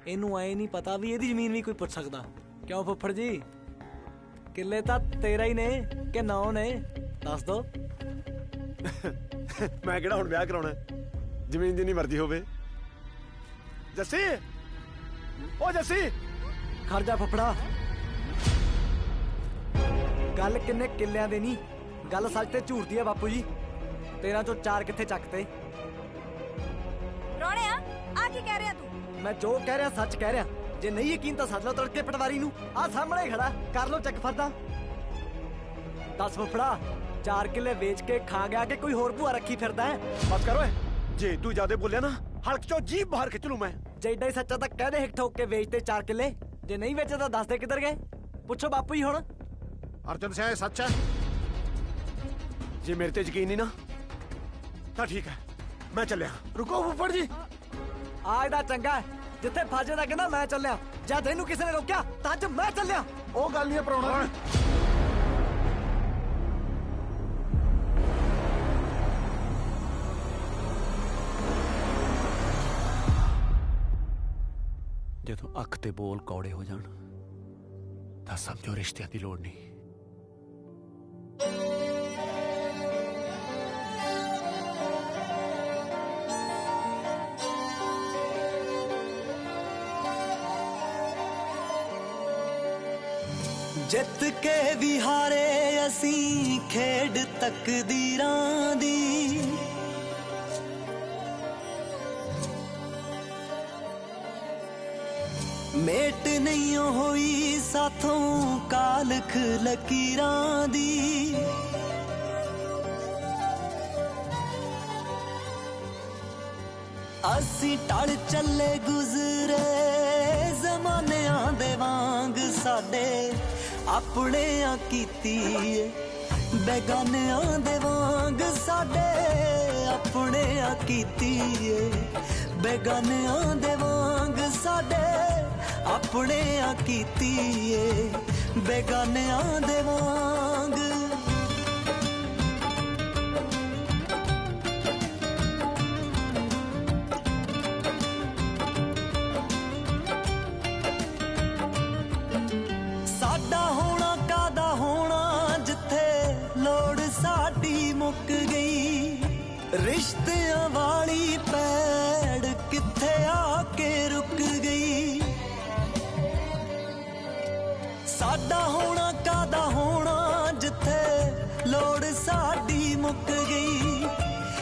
ਇਹਨੂੰ ਐ ਨਹੀਂ ਪਤਾ ਵੀ ਇਹਦੀ ਜ਼ਮੀਨ ਵੀ ਕੋਈ ਪੁੱਛ ਸਕਦਾ। ਕਿਉਂ ਫੁੱਫੜ ਜੀ, ਕਿੱਲੇ ਤਾਂ 13 ਹੀ ਨੇ ਕਿ 9 ਨੇ? ਦੱਸ ਦੋ। ਮੈਂ ਕਿਹੜਾ ਹੁਣ ਵਿਆਹ ਕਰਾਉਣਾ, ਜ਼ਮੀਨ ਜਿੰਨੀ ਮਰਜ਼ੀ ਹੋਵੇ। ਜੱਸੀ, ਓ ਜੱਸੀ, ਖੜ ਜਾ ਫੁੱਫੜਾ। ਗੱਲ ਕਿੰਨੇ ਕਿੱਲਿਆਂ ਦੇ ਨਹੀਂ, ਗੱਲ ਸੱਚ ਤੇ ਝੂਠ ਦੀ ਹੈ ਬਾਪੂ ਜੀ। 13 ਚੋਂ 4 ਕਿੱਥੇ ਚੱਕਤੇ? ਰੋਣਿਆ ਆ ਕੀ ਕਹਿ ਰਿਹਾ ਤੂੰ? ਮੈਂ ਜੋ ਕਹਿ ਰਿਹਾ ਸੱਚ ਕਹਿ ਰਿਹਾ। ਜੇ ਨਹੀਂ ਯਕੀਨ ਤਾਂ ਸੱਦ ਲਓ ਤੜਕੇ ਪਟਵਾਰੀ ਨੂੰ, ਆਹ ਸਾਹਮਣੇ ਖੜਾ, ਕਰ ਲਓ ਚੈੱਕ ਫਰਦਾ। ਦੱਸ ਫੁੱਫੜਾ, 4 ਕਿੱਲੇ ਵੇਚ ਕੇ ਖਾ ਗਿਆ ਕਿ ਕੋਈ ਹੋਰ ਭੂਆ ਰੱਖੀ ਫਿਰਦਾ ਹੈ? ਬਸ ਕਰ ਓਏ, ਜੇ ਤੂੰ ਜ਼ਿਆਦਾ ਬੋਲਿਆ ਨਾ ਹਲਕ ਚੋਂ ਜੀਭ ਬਾਹਰ ਖਿੱਚ ਲੂ ਮੈਂ। ਜੇ ਏਡਾ ਹੀ ਸੱਚਾ ਤਾਂ ਕਹਿ ਦੇ ਹਿੱਕ ਠੋਕ ਕੇ ਵੇਚਦੇ 4 ਕਿੱਲੇ। ਜੇ ਨਹੀਂ ਵੇਚੇ ਤਾਂ ਦੱਸ ਦੇ ਕਿੱਧਰ ਗਏ। ਪੁੱਛੋ ਬਾਪੂ ਜੀ ਹੁਣ। ਅਰਜਨ ਸਿਆ, ਇਹ ਸੱਚ ਹੈ? ਜੇ ਮੇਰੇ ਤੇ ਯਕੀਨ ਨਹੀਂ ਨਾ ਤਾਂ ਠੀਕ ਹੈ, ਮੈਂ ਚੱਲਿਆ। ਰੁਕੋ ਫੁੱਫੜ ਜੀ। ਆ ਇਹਦਾ ਚੰਗਾ, ਜਿੱਥੇ ਫਾਜੇ ਦਾ ਕਹਿੰਦਾ ਮੈਂ ਚੱਲਿਆ, ਜਦ ਇਹਨੂੰ ਕਿਸੇ ਨੇ ਰੋਕਿਆ ਤਾਂ ਅੱਜ ਮੈਂ ਚੱਲਿਆ। ਉਹ ਗੱਲ ਨਹੀਂ ਪਰਾਉਣਾ। ਜਦੋਂ ਅੱਖ ਤੇ ਬੋਲ ਕੌੜੇ ਹੋ ਜਾਣ ਤਾਂ ਸਮਝੋ ਰਿਸ਼ਤਿਆਂ ਦੀ ਲੋੜ ਨਹੀਂ। ਜਿੱਤ ਕੇ ਵੀ ਹਾਰੇ ਅਸੀਂ ਖੇਡ ਤਕਦੀਰਾਂ ਦੀ, ਮੇਟ ਨਹੀਂ ਹੋਈ ਸਾਥੋਂ ਕਾਲਖ ਲਕੀਰਾਂ ਦੀ। ਅਸੀਂ ਟਲ ਚੱਲੇ ਗੁਜ਼ਰੇ ਜ਼ਮਾਨਿਆਂ ਦੇ ਵਾਂਗ, ਸਾਡੇ ਆਪਣਿਆਂ ਕੀਤੀ ਏ ਬੇਗਾਨਿਆਂ ਦੇ ਵਾਂਗ, ਸਾਡੇ ਆਪਣਿਆਂ ਕੀਤੀ ਏ ਬੇਗਾਨਿਆਂ ਦੇ ਵਾਂਗ, ਸਾਡੇ ਆਪਣਿਆਂ ਕੀਤੀ ਏ ਬੇਗਾਨਿਆਂ ਦੇ ਵਾਂਗ। ਸਾਡਾ ਹੋਣਾ ਕਾਦਾ ਹੋਣਾ, ਜਿੱਥੇ ਲੋੜ ਸਾਡੀ ਮੁੱਕ ਗਈ, ਰਿਸ਼ਤਿਆਂ ਵਾਲੀ ਪੈੜ ਕਿੱਥੇ ਆ ਕੇ ਰੁਕ ਗਈ। ਸਾਡਾ ਹੋਣਾ ਕਾਦਾ ਹੋਣਾ, ਜਿੱਥੇ ਲੋੜ ਸਾਡੀ ਮੁੱਕ ਗਈ,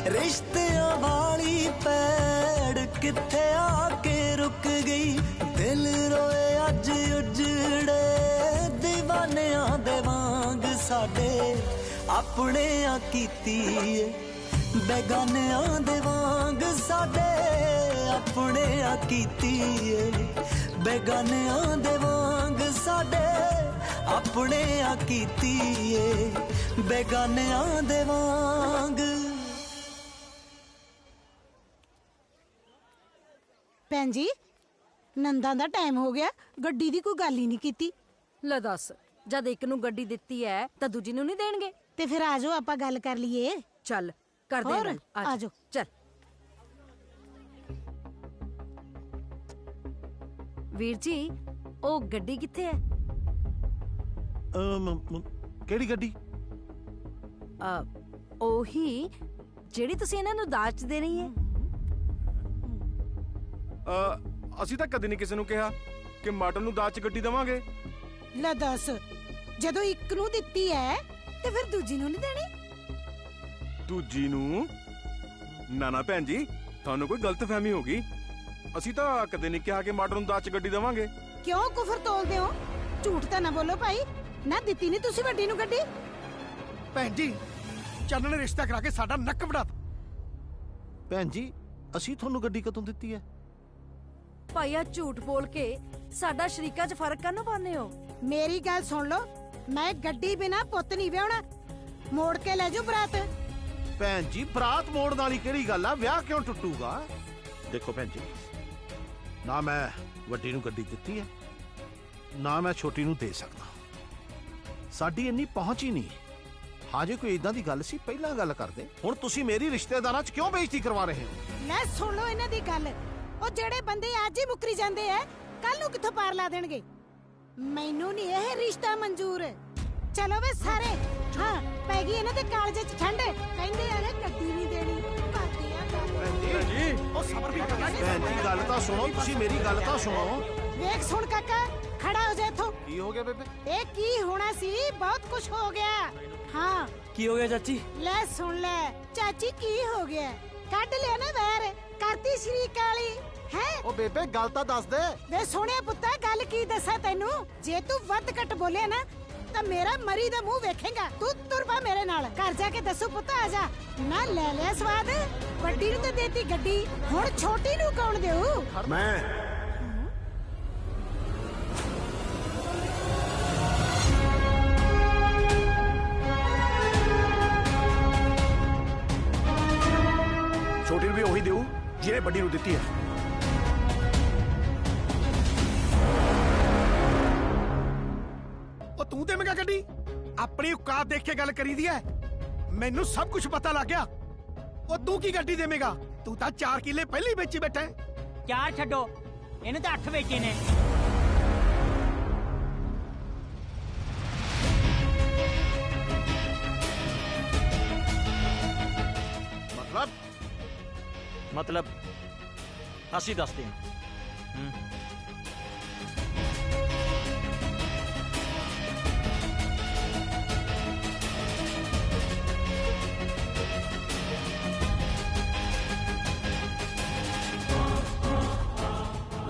ਰਿਸ਼ਤਿਆਂ ਵਾਲੀ ਪੈੜ ਕਿੱਥੇ ਆ ਕੇ ਰੁਕ ਗਈ। ਦਿਲ ਰੋਏ ਅੱਜ ਉਜੜੇ ਦੀਵਾਨਿਆਂ ਦੇ अपने कीती ए बेगानियां दे वांग साडे अपने कीती ए बेगानियां दे वांग साडे अपने कीती ए बेगानियां दे वांग। ਭੈਣ ਜੀ ਨੰਦਾਂ ਦਾ ਟਾਈਮ ਹੋ ਗਿਆ ਗੱਡੀ ਦੀ ਕੋਈ ਗੱਲ ਹੀ ਨਹੀਂ ਕੀਤੀ। ਲੈ ਦੱਸ ਜਦ ਇੱਕ ਨੂੰ ਗੱਡੀ ਦਿੱਤੀ ਹੈ ਤਾਂ ਦੂਜੀ ਨੂੰ ਨਹੀਂ ਦੇਣਗੇ? ਤੇ ਫਿਰ ਆ ਜਾਓ ਆਪਾਂ ਗੱਲ ਕਰ ਲਈਏ। ਚੱਲ ਕਰਦੇ ਹੋਰ, ਹਾਂ ਆ ਜਾਓ। ਚੱਲ ਵੀਰ ਜੀ ਉਹ ਗੱਡੀ ਕਿੱਥੇ ਹੈ? ਕਿਹੜੀ ਗੱਡੀ? ਉਹੀ ਜਿਹੜੀ ਤੁਸੀਂ ਇਹਨਾਂ ਨੂੰ ਦਾਜ 'ਚ ਦੇਣੀ ਹੈ। ਅਸੀਂ ਤਾਂ ਕਦੇ ਨਹੀਂ ਕਿਸੇ ਨੂੰ ਕਿਹਾ ਕਿ ਮਾਡਲ ਨੂੰ ਦਾਜ 'ਚ ਗੱਡੀ ਦੇਵਾਂਗੇ। ਲੈ ਦੱਸ ਜਦੋਂ ਇੱਕ ਨੂੰ ਦਿੱਤੀ ਹੈ ਤੇ ਫਿਰ ਦੂਜੀ ਨੂੰ ਨਹੀਂ ਦੇਣੀ? ਦੂਜੀ ਨੂੰ? ਨਾ ਨਾ ਭੈਣ ਜੀ ਤੁਹਾਨੂੰ ਕੋਈ ਗਲਤਫਹਿਮੀ ਹੋ ਗਈ। ਅਸੀਂ ਤਾਂ ਕਦੇ ਨਹੀਂ ਕਿਹਾ ਕਿ ਮਾਡਲ ਨੂੰ ਦਾਜ 'ਚ ਗੱਡੀ ਦੇਵਾਂਗੇ। ਕਿਉਂ ਕੁਫਰ ਤੋਲਦੇ ਹੋ? ਝੂਠ ਤਾਂ ਨਾ ਬੋਲੋ ਭਾਈ। ਨਾ ਦਿੱਤੀ ਨਹੀਂ ਤੁਸੀਂ ਵੱਡੀ ਨੂੰ ਗੱਡੀ? ਭੈਣ ਜੀ ਚੰਨ ਨੇ ਰਿਸ਼ਤਾ ਕਰਾ ਕੇ ਸਾਡਾ ਨੱਕ ਵੜਾਤਾ। ਭੈਣ ਜੀ ਅਸੀਂ ਤੁਹਾਨੂੰ ਗੱਡੀ ਕਦੋਂ ਦਿੱਤੀ ਹੈ? ਭਾਈ ਆ ਝੂਠ ਬੋਲ ਕੇ ਸਾਡਾ ਸ਼ਰੀਕਾਂ 'ਚ ਫਰਕ ਕਾਹਨੂੰ ਪਾਉਂਦੇ ਹੋ? ਮੇਰੀ ਗੱਲ ਸੁਣ ਲਓ ਮੈਂ ਗੱਡੀ ਬਿਨਾ ਪੁੱਤ ਨਹੀਂ ਵਿਆਹਣਾ। ਮੋੜ ਕੇ ਲੈ ਜਾਓ ਬਰਾਤ। ਭੈਣ ਜੀ ਬਰਾਤ ਮੋੜਨ ਵਾਲੀ ਕਿਹੜੀ ਗੱਲ ਆ? ਵਿਆਹ ਕਿਉਂ ਟੁੱਟੂਗਾ? ਦੇਖੋ ਭੈਣ ਜੀ ਨਾ ਮੈਂ ਵੱਡੀ ਨੂੰ ਗੱਡੀ ਦਿੱਤੀ ਹੈ ਨਾ ਮੈਂ ਛੋਟੀ ਨੂੰ ਦੇ ਸਕਦਾ। ਸਾਡੀ ਇੰਨੀ ਪਹੁੰਚ ਹੀ ਨਹੀਂ। ਹਾਂ ਜੇ ਕੋਈ ਇਦਾਂ ਦੀ ਗੱਲ ਸੀ ਪਹਿਲਾਂ ਗੱਲ ਕਰਦੇ। ਹੁਣ ਤੁਸੀਂ ਮੇਰੀ ਰਿਸ਼ਤੇਦਾਰਾਂ 'ਚ ਕਿਉਂ ਬੇਇੱਜ਼ਤੀ ਕਰਵਾ ਰਹੇ ਹੋ? ਲੈ ਸੁਣ ਲਓ ਇਹਨਾਂ ਦੀ ਗੱਲ। ਉਹ ਜਿਹੜੇ ਬੰਦੇ ਅੱਜ ਹੀ ਮੁੱਕਰੀ ਜਾਂਦੇ ਐ ਕੱਲ ਨੂੰ ਕਿੱਥੋਂ ਪਾਰ ਲਾ ਦੇਣਗੇ। ਮੈਨੂੰ ਨਹੀਂ ਇਹ ਰਿਸ਼ਤਾ ਮਨਜ਼ੂਰ। ਚਲੋ ਵੇ ਸਾਰੇ। ਹਾਂ ਪੈ ਗਈ ਇਹਨਾਂ ਦੇ ਕਾਲਜੇ 'ਚ ਠੰਡ। ਕਹਿੰਦੇ ਆ ਗੱਡੀ ਨਹੀਂ ਦੇਣੀ। ਕਰਦੇ ਆ ਭੈਣ ਜੀ ਉਹ ਸਬਰ ਵੀ ਕਰਨਾ। ਭੈਣ ਜੀ ਗੱਲ ਤਾਂ ਸੁਣੋ ਤੁਸੀਂ ਮੇਰੀ ਗੱਲ ਤਾਂ ਸੁਣੋ। ਵੇਖ ਸੁਣ ਕਾਕਾ ਖੜਾ ਹੋ ਜਾ ਇੱਥੋਂ। ਕੀ ਹੋ ਗਿਆ ਬੇਬੇ? ਇਹ ਕੀ ਹੋਣਾ ਸੀ? ਬਹੁਤ ਕੁਝ ਹੋ ਗਿਆ। ਹਾਂ ਕੀ ਹੋ ਗਿਆ ਚਾਚੀ? ਲੈ ਸੁਣ ਲੈ ਚਾਚੀ ਕੀ ਹੋ ਗਿਆ? ਕੱਢ ਲਿਆ ਨਾ ਵੈਰ ਕਰਤੀ ਸ਼ਰੀਕ ਵਾਲੀ ਹੈ। ਉਹ ਬੇਬੇ ਗੱਲ ਤਾਂ ਦੱਸ ਦੇ। ਵੇ ਸੋਹਣਿਆ ਪੁੱਤਾ ਗੱਲ ਕੀ ਦੱਸਾਂ ਤੈਨੂੰ? ਜੇ ਤੂੰ ਵੱਧ ਘੱਟ ਬੋਲਿਆ ਨਾ ਤਾਂ ਮੇਰਾ ਮਰੀ ਦਾ ਮੂੰਹ ਵੇਖੇਗਾ। ਤੂੰ ਤੁਰ ਪਾ ਮੇਰੇ ਨਾਲ। ਘਰ ਜਾ ਕੇ ਦੱਸੂ ਪੁੱਤ ਆ ਜਾ। ਨਾ ਲੈ ਲਿਆ ਸਵਾਦ। ਵੱਡੀ ਨੂੰ ਤਾਂ ਦੇਤੀ ਗੱਡੀ ਹੁਣ ਛੋਟੀ ਨੂੰ ਕੌਣ ਦੇਊ? ਮੈਂ ਛੋਟੀ ਨੂੰ ਵੀ ਉਹੀ ਦੇਊ ਜਿਹਨੇ ਵੱਡੀ ਨੂੰ ਦਿੱਤੀ ਹੈ। ਉਹ ਤੂੰ ਦੇਵੇਂਗਾ ਗੱਡੀ? ਆਪਣੀ ਔਕਾਤ ਦੇਖ ਕੇ ਗੱਲ ਕਰੀਦੀ ਐ। ਮੈਨੂੰ ਸਭ ਕੁਝ ਪਤਾ ਲੱਗ ਗਿਆ। ਉਹ ਤੂੰ ਕੀ ਗੱਡੀ ਦੇਵੇਂਗਾ? ਤੂੰ ਤਾਂ 4 ਕਿੱਲੇ ਪਹਿਲਾਂ ਹੀ ਵੇਚੀ ਬੈਠਾ ਹੈ। 4 ਛੱਡੋ ਇਹਨੇ ਤਾਂ 8 ਵੇਚੇ ਨੇ। मतलब ਅਸੀਂ ਦੱਸਦੇ ਹਾਂ।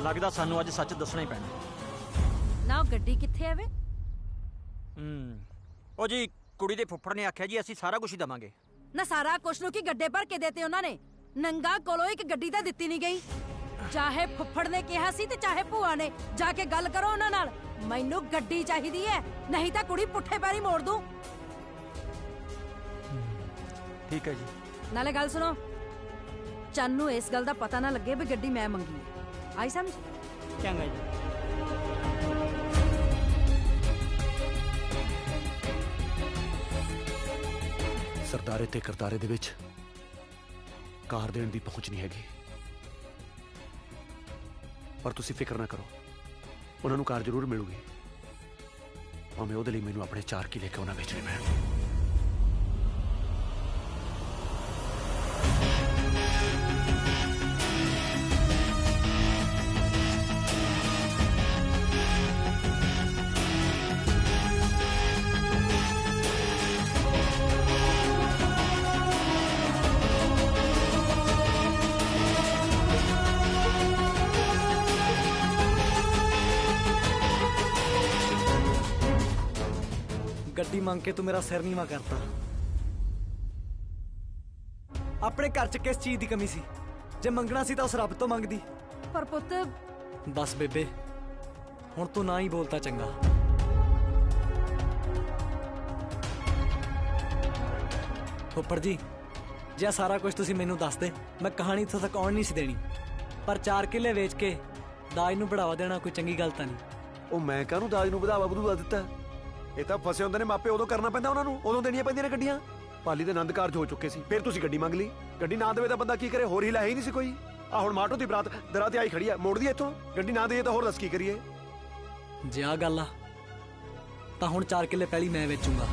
ਲੱਗਦਾ ਸਾਨੂੰ ਅੱਜ ਸੱਚ ਦੱਸਣਾ ਹੀ ਪੈਣਾ। ਨਾ ਉਹ ਗੱਡੀ ਕਿੱਥੇ ਹੈ ਵੇ? ਉਹ ਜੀ ਕੁੜੀ ਦੇ ਫੁੱਫੜ ਨੇ ਆਖਿਆ ਜੀ ਅਸੀਂ ਸਾਰਾ ਕੁਝ ਹੀ ਦਵਾਂਗੇ। ਨਾ ਸਾਰਾ ਕੁਛ ਨੂੰ ਕੀ ਗੱਡੇ ਭਰ ਕੇ ਦੇਤੇ ਉਹਨਾਂ ਨੇ? ਨੰਗਾ ਕੋਲੋਂ ਇੱਕ ਗੱਡੀ ਤਾਂ ਦਿੱਤੀ ਨਹੀਂ ਗਈ। ਚਾਹੇ ਫੁੱਫੜ ਨੇ ਕਿਹਾ ਸੀ ਤੇ ਚਾਹੇ ਭੂਆ ਨੇ। ਜਾ ਕੇ ਗੱਲ ਕਰੋ ਉਹਨਾਂ ਨਾਲ। ਮੈਨੂੰ ਗੱਡੀ ਚਾਹੀਦੀ ਹੈ ਨਹੀਂ ਤਾਂ ਕੁੜੀ ਪੁੱਠੇ ਪੈਰੀ ਮੋੜ ਦੂੰ। ਠੀਕ ਹੈ ਜੀ। ਨਾਲੇ ਗੱਲ ਸੁਣੋ ਚੰਨ ਨੂੰ ਇਸ ਗੱਲ ਦਾ ਪਤਾ ਨਾ ਲੱਗੇ ਵੀ ਗੱਡੀ ਮੈਂ ਮੰਗੀ ਹੈ। ਆਈ ਸਮਝ? ਚੰਗਾ ਜੀ। ਸਰਦਾਰੇ ਤੇ ਕਰਤਾਰੇ ਦੇ ਵਿੱਚ ਕਾਰ ਦੇਣ ਦੀ ਪਹੁੰਚ ਨਹੀਂ ਹੈਗੀ। ਪਰ ਤੁਸੀਂ ਫਿਕਰ ਨਾ ਕਰੋ ਉਹਨਾਂ ਨੂੰ ਕਾਰ ਜ਼ਰੂਰ ਮਿਲੂਗੀ। ਭਾਵੇਂ ਉਹਦੇ ਲਈ ਮੈਨੂੰ ਆਪਣੇ 4 ਕਿੱਲੇ ਕਿਉਂ ਨਾ ਵੇਚਣੇ ਪੈਣ। ਗੱਡੀ ਮੰਗ ਕੇ ਤੂੰ ਮੇਰਾ ਸਿਰ ਨੀਵਾ ਕਰਤਾ। ਆਪਣੇ ਘਰ 'ਚ ਕਿਸ ਚੀਜ਼ ਦੀ ਕਮੀ ਸੀ? ਜੇ ਮੰਗਣਾ ਸੀ ਤਾਂ ਉਸ ਰੱਬ ਤੋਂ ਮੰਗਦੀ। ਪਰ ਪੁੱਤ ਬਸ ਬੇਬੇ, ਹੁਣ ਤੂੰ ਨਾ ਹੀ ਬੋਲਤਾ ਚੰਗਾ। ਫੁੱਫੜ ਜੀ, ਜੇ ਸਾਰਾ ਕੁਝ ਤੁਸੀਂ ਮੈਨੂੰ ਦੱਸਦੇ, ਮੈਂ ਕਹਾਣੀ ਇੱਥੋਂ ਤੱਕ ਆਉਣ ਨਹੀਂ ਸੀ ਦੇਣੀ। ਪਰ 4 ਕਿੱਲੇ ਵੇਚ ਕੇ ਦਾਜ ਨੂੰ ਬੜਾਵਾ ਦੇਣਾ ਕੋਈ ਚੰਗੀ ਗੱਲ ਤਾਂ ਨਹੀਂ। ਉਹ ਮੈਂ ਕਾਹਨੂੰ ਦਾਜ ਨੂੰ ਵਧਾਵਾ ਵਧੂਆ ਦਿੱਤਾ? ਇਹ ਤਾਂ ਫਸੇ ਹੁੰਦੇ ਨੇ ਮਾਪੇ, ਉਦੋਂ ਕਰਨਾ ਪੈਂਦਾ ਉਹਨਾਂ ਨੂੰ, ਉਦੋਂ ਦੇਣੀਆਂ ਪੈਂਦੀਆਂ ਨੇ ਗੱਡੀਆਂ। ਪਾਲੀ ਦੇ ਆਨੰਦ ਕਾਰਜ ਹੋ ਚੁੱਕੇ ਸੀ, ਫਿਰ ਤੁਸੀਂ ਗੱਡੀ ਮੰਗ ਲਈ। ਗੱਡੀ ਨਾ ਦੇਵੇ ਤਾਂ ਬੰਦਾ ਕੀ ਕਰੇ? ਹੋਰ ਹੀ ਲੈ ਹੀ ਨਹੀਂ ਸੀ ਕੋਈ। ਆ ਹੁਣ ਮਾਟੋ ਦੀ ਬਰਾਤ ਦਰਾਂ ਤੇ ਆਈ ਖੜੀ ਆ, ਮੋੜਦੀ ਇੱਥੋਂ। ਗੱਡੀ ਨਾ ਦੇਈਏ ਤਾਂ ਹੋਰ ਦੱਸ ਕੀ ਕਰੀਏ? ਜੇ ਆ ਗੱਲ ਆ ਤਾਂ ਹੁਣ 4 ਕਿੱਲੇ ਪਹਿਲੀ ਮੈਂ ਵੇਚੂੰਗਾ,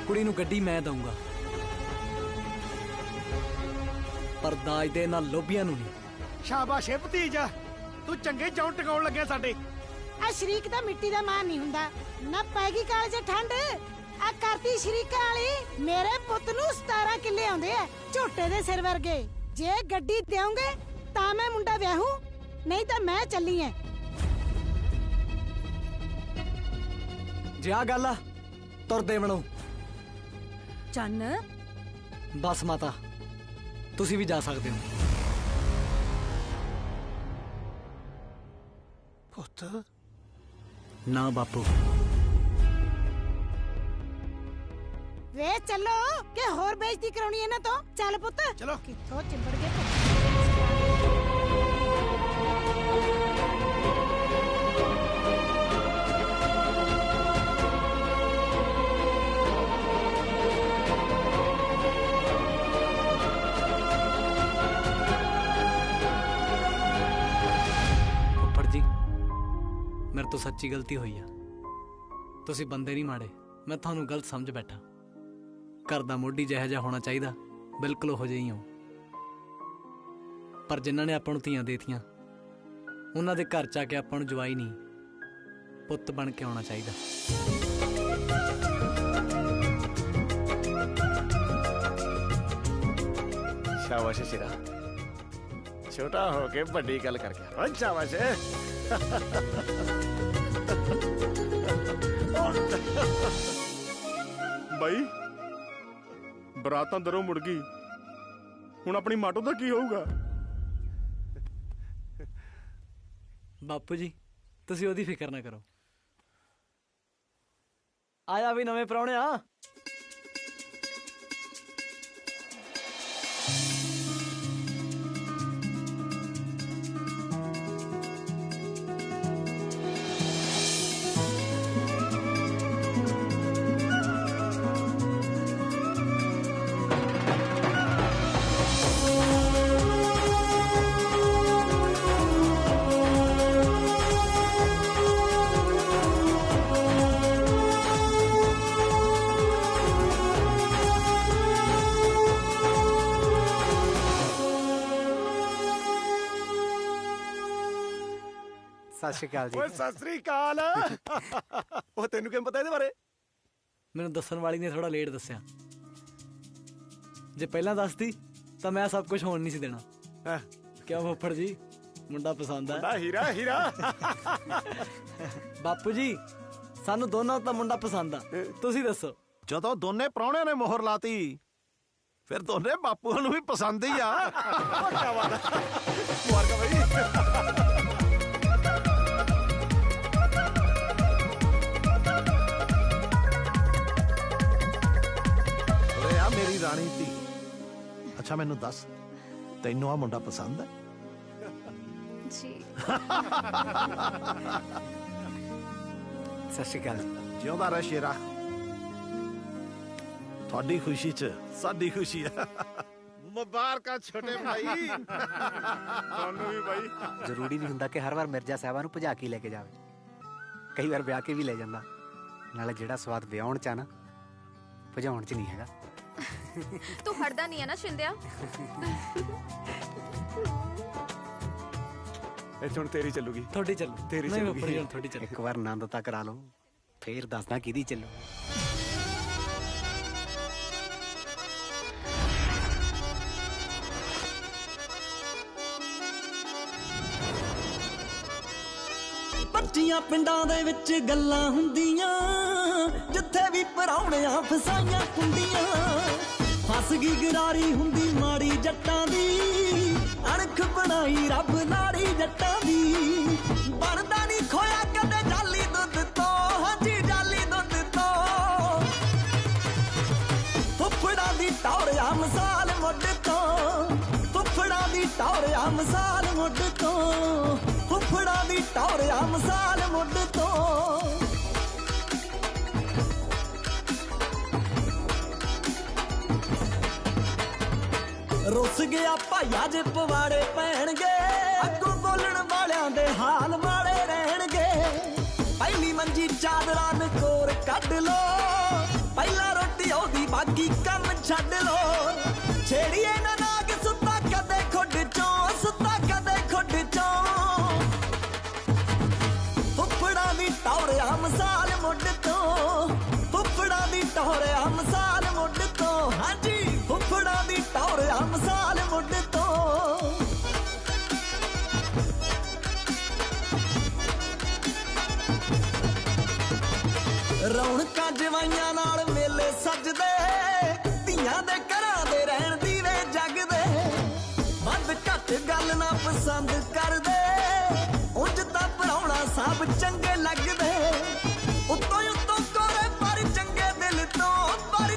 ਕੁੜੀ ਨੂੰ ਗੱਡੀ ਮੈਂ ਦਊਂਗਾ, ਪਰ ਦਾਜ ਦੇ ਨਾਲ ਲੋਭੀਆਂ ਨੂੰ ਨਹੀਂ। ਸ਼ਾਬਾਸ਼ ਏ ਭਤੀਜਾ, ਤੂੰ ਚੰਗੇ ਜੌਂ ਟਿਕਾਉਣ ਲੱਗਿਆ ਸਾਡੇ। ਆ ਸ਼ਰੀਕ ਦਾ ਮਿੱਟੀ ਦਾ ਮਾਂ ਨਹੀਂ ਹੁੰਦਾ ਨਾ। ਪੈ ਗਈ ਕਾਲ 'ਚ ਠੰਡ, ਆ ਕਰਤੀ ਸ਼ਰੀਕਾਂ ਵਾਲੀ। ਮੇਰੇ ਪੁੱਤ ਨੂੰ 17 ਕਿੱਲੇ ਆਉਂਦੇ ਆ, ਝੋਟੇ ਦੇ ਸਿਰ ਵਰਗੇ। ਜੇ ਗੱਡੀ ਦੇਉਂਗੇ ਤਾਂ ਮੈਂ ਮੁੰਡਾ ਵਿਆਹੂ, ਨਹੀਂ ਤਾਂ ਮੈਂ ਚੱਲੀ ਐ। ਜੇ ਆ ਗੱਲ ਆ ਤੁਰਦੇ ਬਣੋ। ਚੰਨ ਬਸ ਮਾਤਾ, ਤੁਸੀਂ ਵੀ ਜਾ ਸਕਦੇ ਹੋ। ਪੁੱਤ ਨਾ ਬਾਪੂ। ਵੇ ਚੱਲੋ ਕਿ ਹੋਰ ਬੇਇੱਜ਼ਤੀ ਕਰਾਉਣੀ ਇਹਨਾਂ ਤੋਂ। ਚੱਲ ਪੁੱਤ ਚਲੋ। ਕਿੱਥੋਂ ਚਿੰਬੜ ਗਏ। ਫੁੱਫੜ ਜੀ, ਮੇਰੇ ਤੋਂ ਸੱਚੀ ਗਲਤੀ ਹੋਈ ਆ। ਤੁਸੀਂ ਬੰਦੇ ਨਹੀਂ ਮਾੜੇ, ਮੈਂ ਤੁਹਾਨੂੰ ਗਲਤ ਸਮਝ ਬੈਠਾ। ਘਰ ਦਾ ਮੋਢੀ ਜਿਹੋ ਜਿਹਾ ਹੋਣਾ ਚਾਹੀਦਾ, ਬਿਲਕੁਲ ਉਹੋ ਜਿਹੀ ਹੋ। ਪਰ ਜਿਨ੍ਹਾਂ ਨੇ ਆਪਾਂ ਨੂੰ ਧੀਆਂ ਦੇਤੀਆਂ, ਉਹਨਾਂ ਦੇ ਘਰ 'ਚ ਆ ਕੇ ਆਪਾਂ ਨੂੰ ਜਵਾਈ ਨਹੀਂ, ਪੁੱਤ ਬਣ ਕੇ ਆਉਣਾ ਚਾਹੀਦਾ। ਸ਼ਾਬਾਸ਼ ਸ਼ੇਰਾ, ਛੋਟਾ ਹੋ ਕੇ ਵੱਡੀ ਗੱਲ ਕਰ ਗਿਆ। ਓਏ ਸ਼ਾਬਾਸ਼। ਬਾਈ ਬਰਾਤ ਅੰਦਰੋਂ ਮੁੜ ਗਈ, ਹੁਣ ਆਪਣੀ ਮਾਟੋ ਦਾ ਕੀ ਹੋਊਗਾ? ਬਾਪੂ ਜੀ, ਤੁਸੀਂ ਉਹਦੀ ਫਿਕਰ ਨਾ ਕਰੋ। ਆਇਆ ਵੀ ਨਵੇਂ ਪ੍ਰਾਹੁਣਿਆ। ਸਤਿ ਸ਼੍ਰੀ ਅਕਾਲ ਜੀ। ਓਏ ਸਤਿ ਸ੍ਰੀ ਅਕਾਲ। ਉਹ ਤੈਨੂੰ ਕਿਵੇਂ ਪਤਾ ਇਹਦੇ ਬਾਰੇ? ਮੈਨੂੰ ਦੱਸਣ ਵਾਲੀ ਨੇ ਥੋੜਾ ਲੇਟ ਦੱਸਿਆ। ਜੇ ਪਹਿਲਾਂ ਦੱਸਦੀ ਤਾਂ ਮੈਂ ਸਭ ਕੁਝ ਹੋਣ ਨਹੀਂ ਸੀ ਦੇਣਾ। ਕਿਉਂ ਫੁੱਫੜ ਜੀ, ਮੁੰਡਾ ਪਸੰਦ ਆ? ਹੀਰਾ ਹੀਰਾ। ਬਾਪੂ ਜੀ, ਸਾਨੂੰ ਦੋਨਾਂ ਦਾ ਮੁੰਡਾ ਪਸੰਦ ਆ, ਤੁਸੀਂ ਦੱਸੋ। ਜਦੋਂ ਦੋਨੇ ਪ੍ਰਾਹੁਣਿਆਂ ਨੇ ਮੋਹਰ ਲਾਤੀ, ਫਿਰ ਦੋਨੇ ਬਾਪੂਆਂ ਨੂੰ ਵੀ ਪਸੰਦ ਹੀ ਆ। ਕੀ ਬਾਤ ਹੈ, ਮੁਬਾਰਕਾਂ ਭਾਈ। ਮੇਰੀ ਰਾਣੀ ਧੀ, ਅੱਛਾ ਮੈਨੂੰ ਦੱਸ, ਤੈਨੂੰ ਆ ਮੁੰਡਾ ਪਸੰਦ ਹੈ? ਜੀ। ਸਤਿ ਸ਼੍ਰੀ ਅਕਾਲ ਜੀ। ਜਿਉਂਦਾ ਰਹਿ ਸ਼ੇਰਾ, ਤੁਹਾਡੀ ਖੁਸ਼ੀ 'ਚ ਸਾਡੀ ਖੁਸ਼ੀ ਹੈ। ਮੁਬਾਰਕਾਂ ਛੋਟੇ ਭਾਈ। ਤੁਹਾਨੂੰ ਵੀ ਭਾਈ। ਜ਼ਰੂਰੀ ਨਹੀਂ ਹੁੰਦਾ ਕਿ ਹਰ ਵਾਰ ਮਿਰਜ਼ਾ ਸਾਹਿਬਾਂ ਨੂੰ ਭਜਾ ਕੇ ਲੈ ਕੇ ਜਾਵੇ, ਕਈ ਵਾਰ ਵਿਆਹ ਕੇ ਵੀ ਲੈ ਜਾਂਦਾ। ਨਾਲੇ ਜਿਹੜਾ ਸਵਾਦ ਵਿਆਹਣ 'ਚ ਆ ਨਾ, ਭਜਾਉਣ 'ਚ ਨਹੀਂ ਹੈਗਾ। ਤੂੰ ਹਟਦਾ ਨਹੀਂ ਹੈ ਨਾ ਸ਼ਿੰਦਿਆ। ਇਹ ਹੁਣ ਤੇਰੀ ਚੱਲੂਗੀ। ਤੁਹਾਡੀ ਚੱਲੂ। ਤੇਰੀ ਨਹੀਂ ਚੱਲੂਗੀ। ਫੁੱਫੜ ਜੀ, ਹੁਣ ਤੁਹਾਡੀ ਚੱਲੂ। ਇੱਕ ਵਾਰ ਆਨੰਦ ਤਾਂ ਕਰਾ ਲਓ, ਫੇਰ ਦੱਸਦਾ ਕਿਹਦੀ ਚੱਲੂ। ਬੱਚੀਆਂ ਪਿੰਡਾਂ ਦੇ ਵਿੱਚ ਗੱਲਾਂ ਹੁੰਦੀਆਂ, ਜਿੱਥੇ ਵੀ ਪਰਾਉਣਿਆਂ ਫਸਾਈਆਂ ਕੁੰਡੀਆਂ। ਫਸ ਗਈ ਗਰਾਰੀ ਹੁੰਦੀ ਮਾੜੀ ਜੱਟਾਂ ਦੀ ਅਣਖ ਬਣਾਈ ਰੱਬ ਨਾੜੀ ਜੱਟਾਂ ਦੀ ਬਣਦਾ ਨਹੀਂ ਖੋਇਆ ਕਦੇ ਜਾਲੀ ਦੁੱਧ ਤੋਂ ਹਾਂਜੀ ਜਾਲੀ ਦੁੱਧ ਤੋਂ ਫੁੱਫੜਾਂ ਦੀ ਟੌਰਿਆ ਮਿਸਾਲ ਮੁੱਢ ਤੋਂ ਫੁੱਫੜਾਂ ਦੀ ਟੌਰਿਆ ਮਿਸਾਲ ਮੁੱਢ ਤੋਂ ਫੁੱਫੜਾਂ ਦੀ ਟੌਰਿਆ ਮਿਸਾਲ ਮੁੱਢ ਤੋਂ ਰੁੱਸ ਗਿਆ ਭਾਈਆ ਜੇ ਪਵਾੜੇ ਪੈਣਗੇ ਅੱਗੋਂ ਬੋਲਣ ਵਾਲਿਆਂ ਦੇ ਹਾਲ ਮਾੜੇ ਰਹਿਣਗੇ ਪਹਿਲੀ ਮੰਜੀ ਚਾਦਰਾਂ ਨਕੋਰ ਕੱਢ ਲੋ ਪਹਿਲਾਂ ਰੋਟੀ ਉਹਦੀ ਬਾਕੀ ਕੰਮ ਛੱਡ ਲੋ ਛੇੜੀਏ ਨਾ ਨਾਗ ਸੁੱਤਾ ਕਦੇ ਖੁੱਡ ਚੋਂ ਸੁੱਤਾ ਕਦੇ ਖੁੱਡ ਚੋਂ ਫੁੱਫੜਾਂ ਦੀ ਟੌਰਿਆ ਮਿਸਾਲ ਮੁੱਢ ਤੋਂ ਫੁੱਫੜਾਂ ਦੀ ਟੌਰਿਆ ਮਿਸਾਲ ਮੁੱਢ ਤੋਂ ਹਾਂਜੀ ਫੁੱਫੜਾਂ ਦੀ ਟੌਰਿਆ ਮਿਸਾਲ ਮੁੱਢ ਤੋਂ ਰੌਣਕਾਂ ਜਵਾਈਆਂ ਨਾਲ ਮੇਲੇ ਸੱਜਦੇ ਧੀਆਂ ਦੇ ਘਰਾਂ ਦੇ ਰਹਿਣ ਦੀਵੇ ਜਗਦੇ ਵੱਧ ਘੱਟ ਗੱਲ ਨਾ ਪਸੰਦ ਕਰਦੇ ਉਂਝ ਤਾਂ ਪਰਾਉਣਾ ਸਭ ਚੰਗੇ ਲੱਗਦੇ ਉੱਤੋਂ ਉੱਤੋਂ ਕੋਰੇ ਪਰ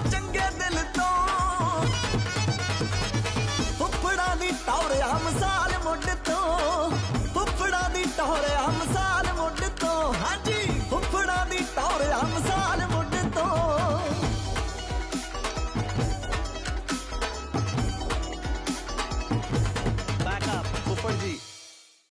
ਚੰਗੇ ਦਿਲ ਤੋਂ ਫੁੱਫੜਾਂ ਦੀ ਟੌਰਿਆ ਮਿਸਾਲ ਮੁੱਢ ਤੋਂ ਫੁੱਫੜਾਂ ਦੀ ਟੌਰਿਆ ਮਿਸਾਲ ਮੁੱਢ ਤੋਂ ਹਾਂਜੀ ਫੁੱਫੜਾਂ ਦੀ ਟੌਰਿਆ ਮਿਸਾਲ ਮੁੱਢ ਤੋਂ बैकअप फुफड़ जी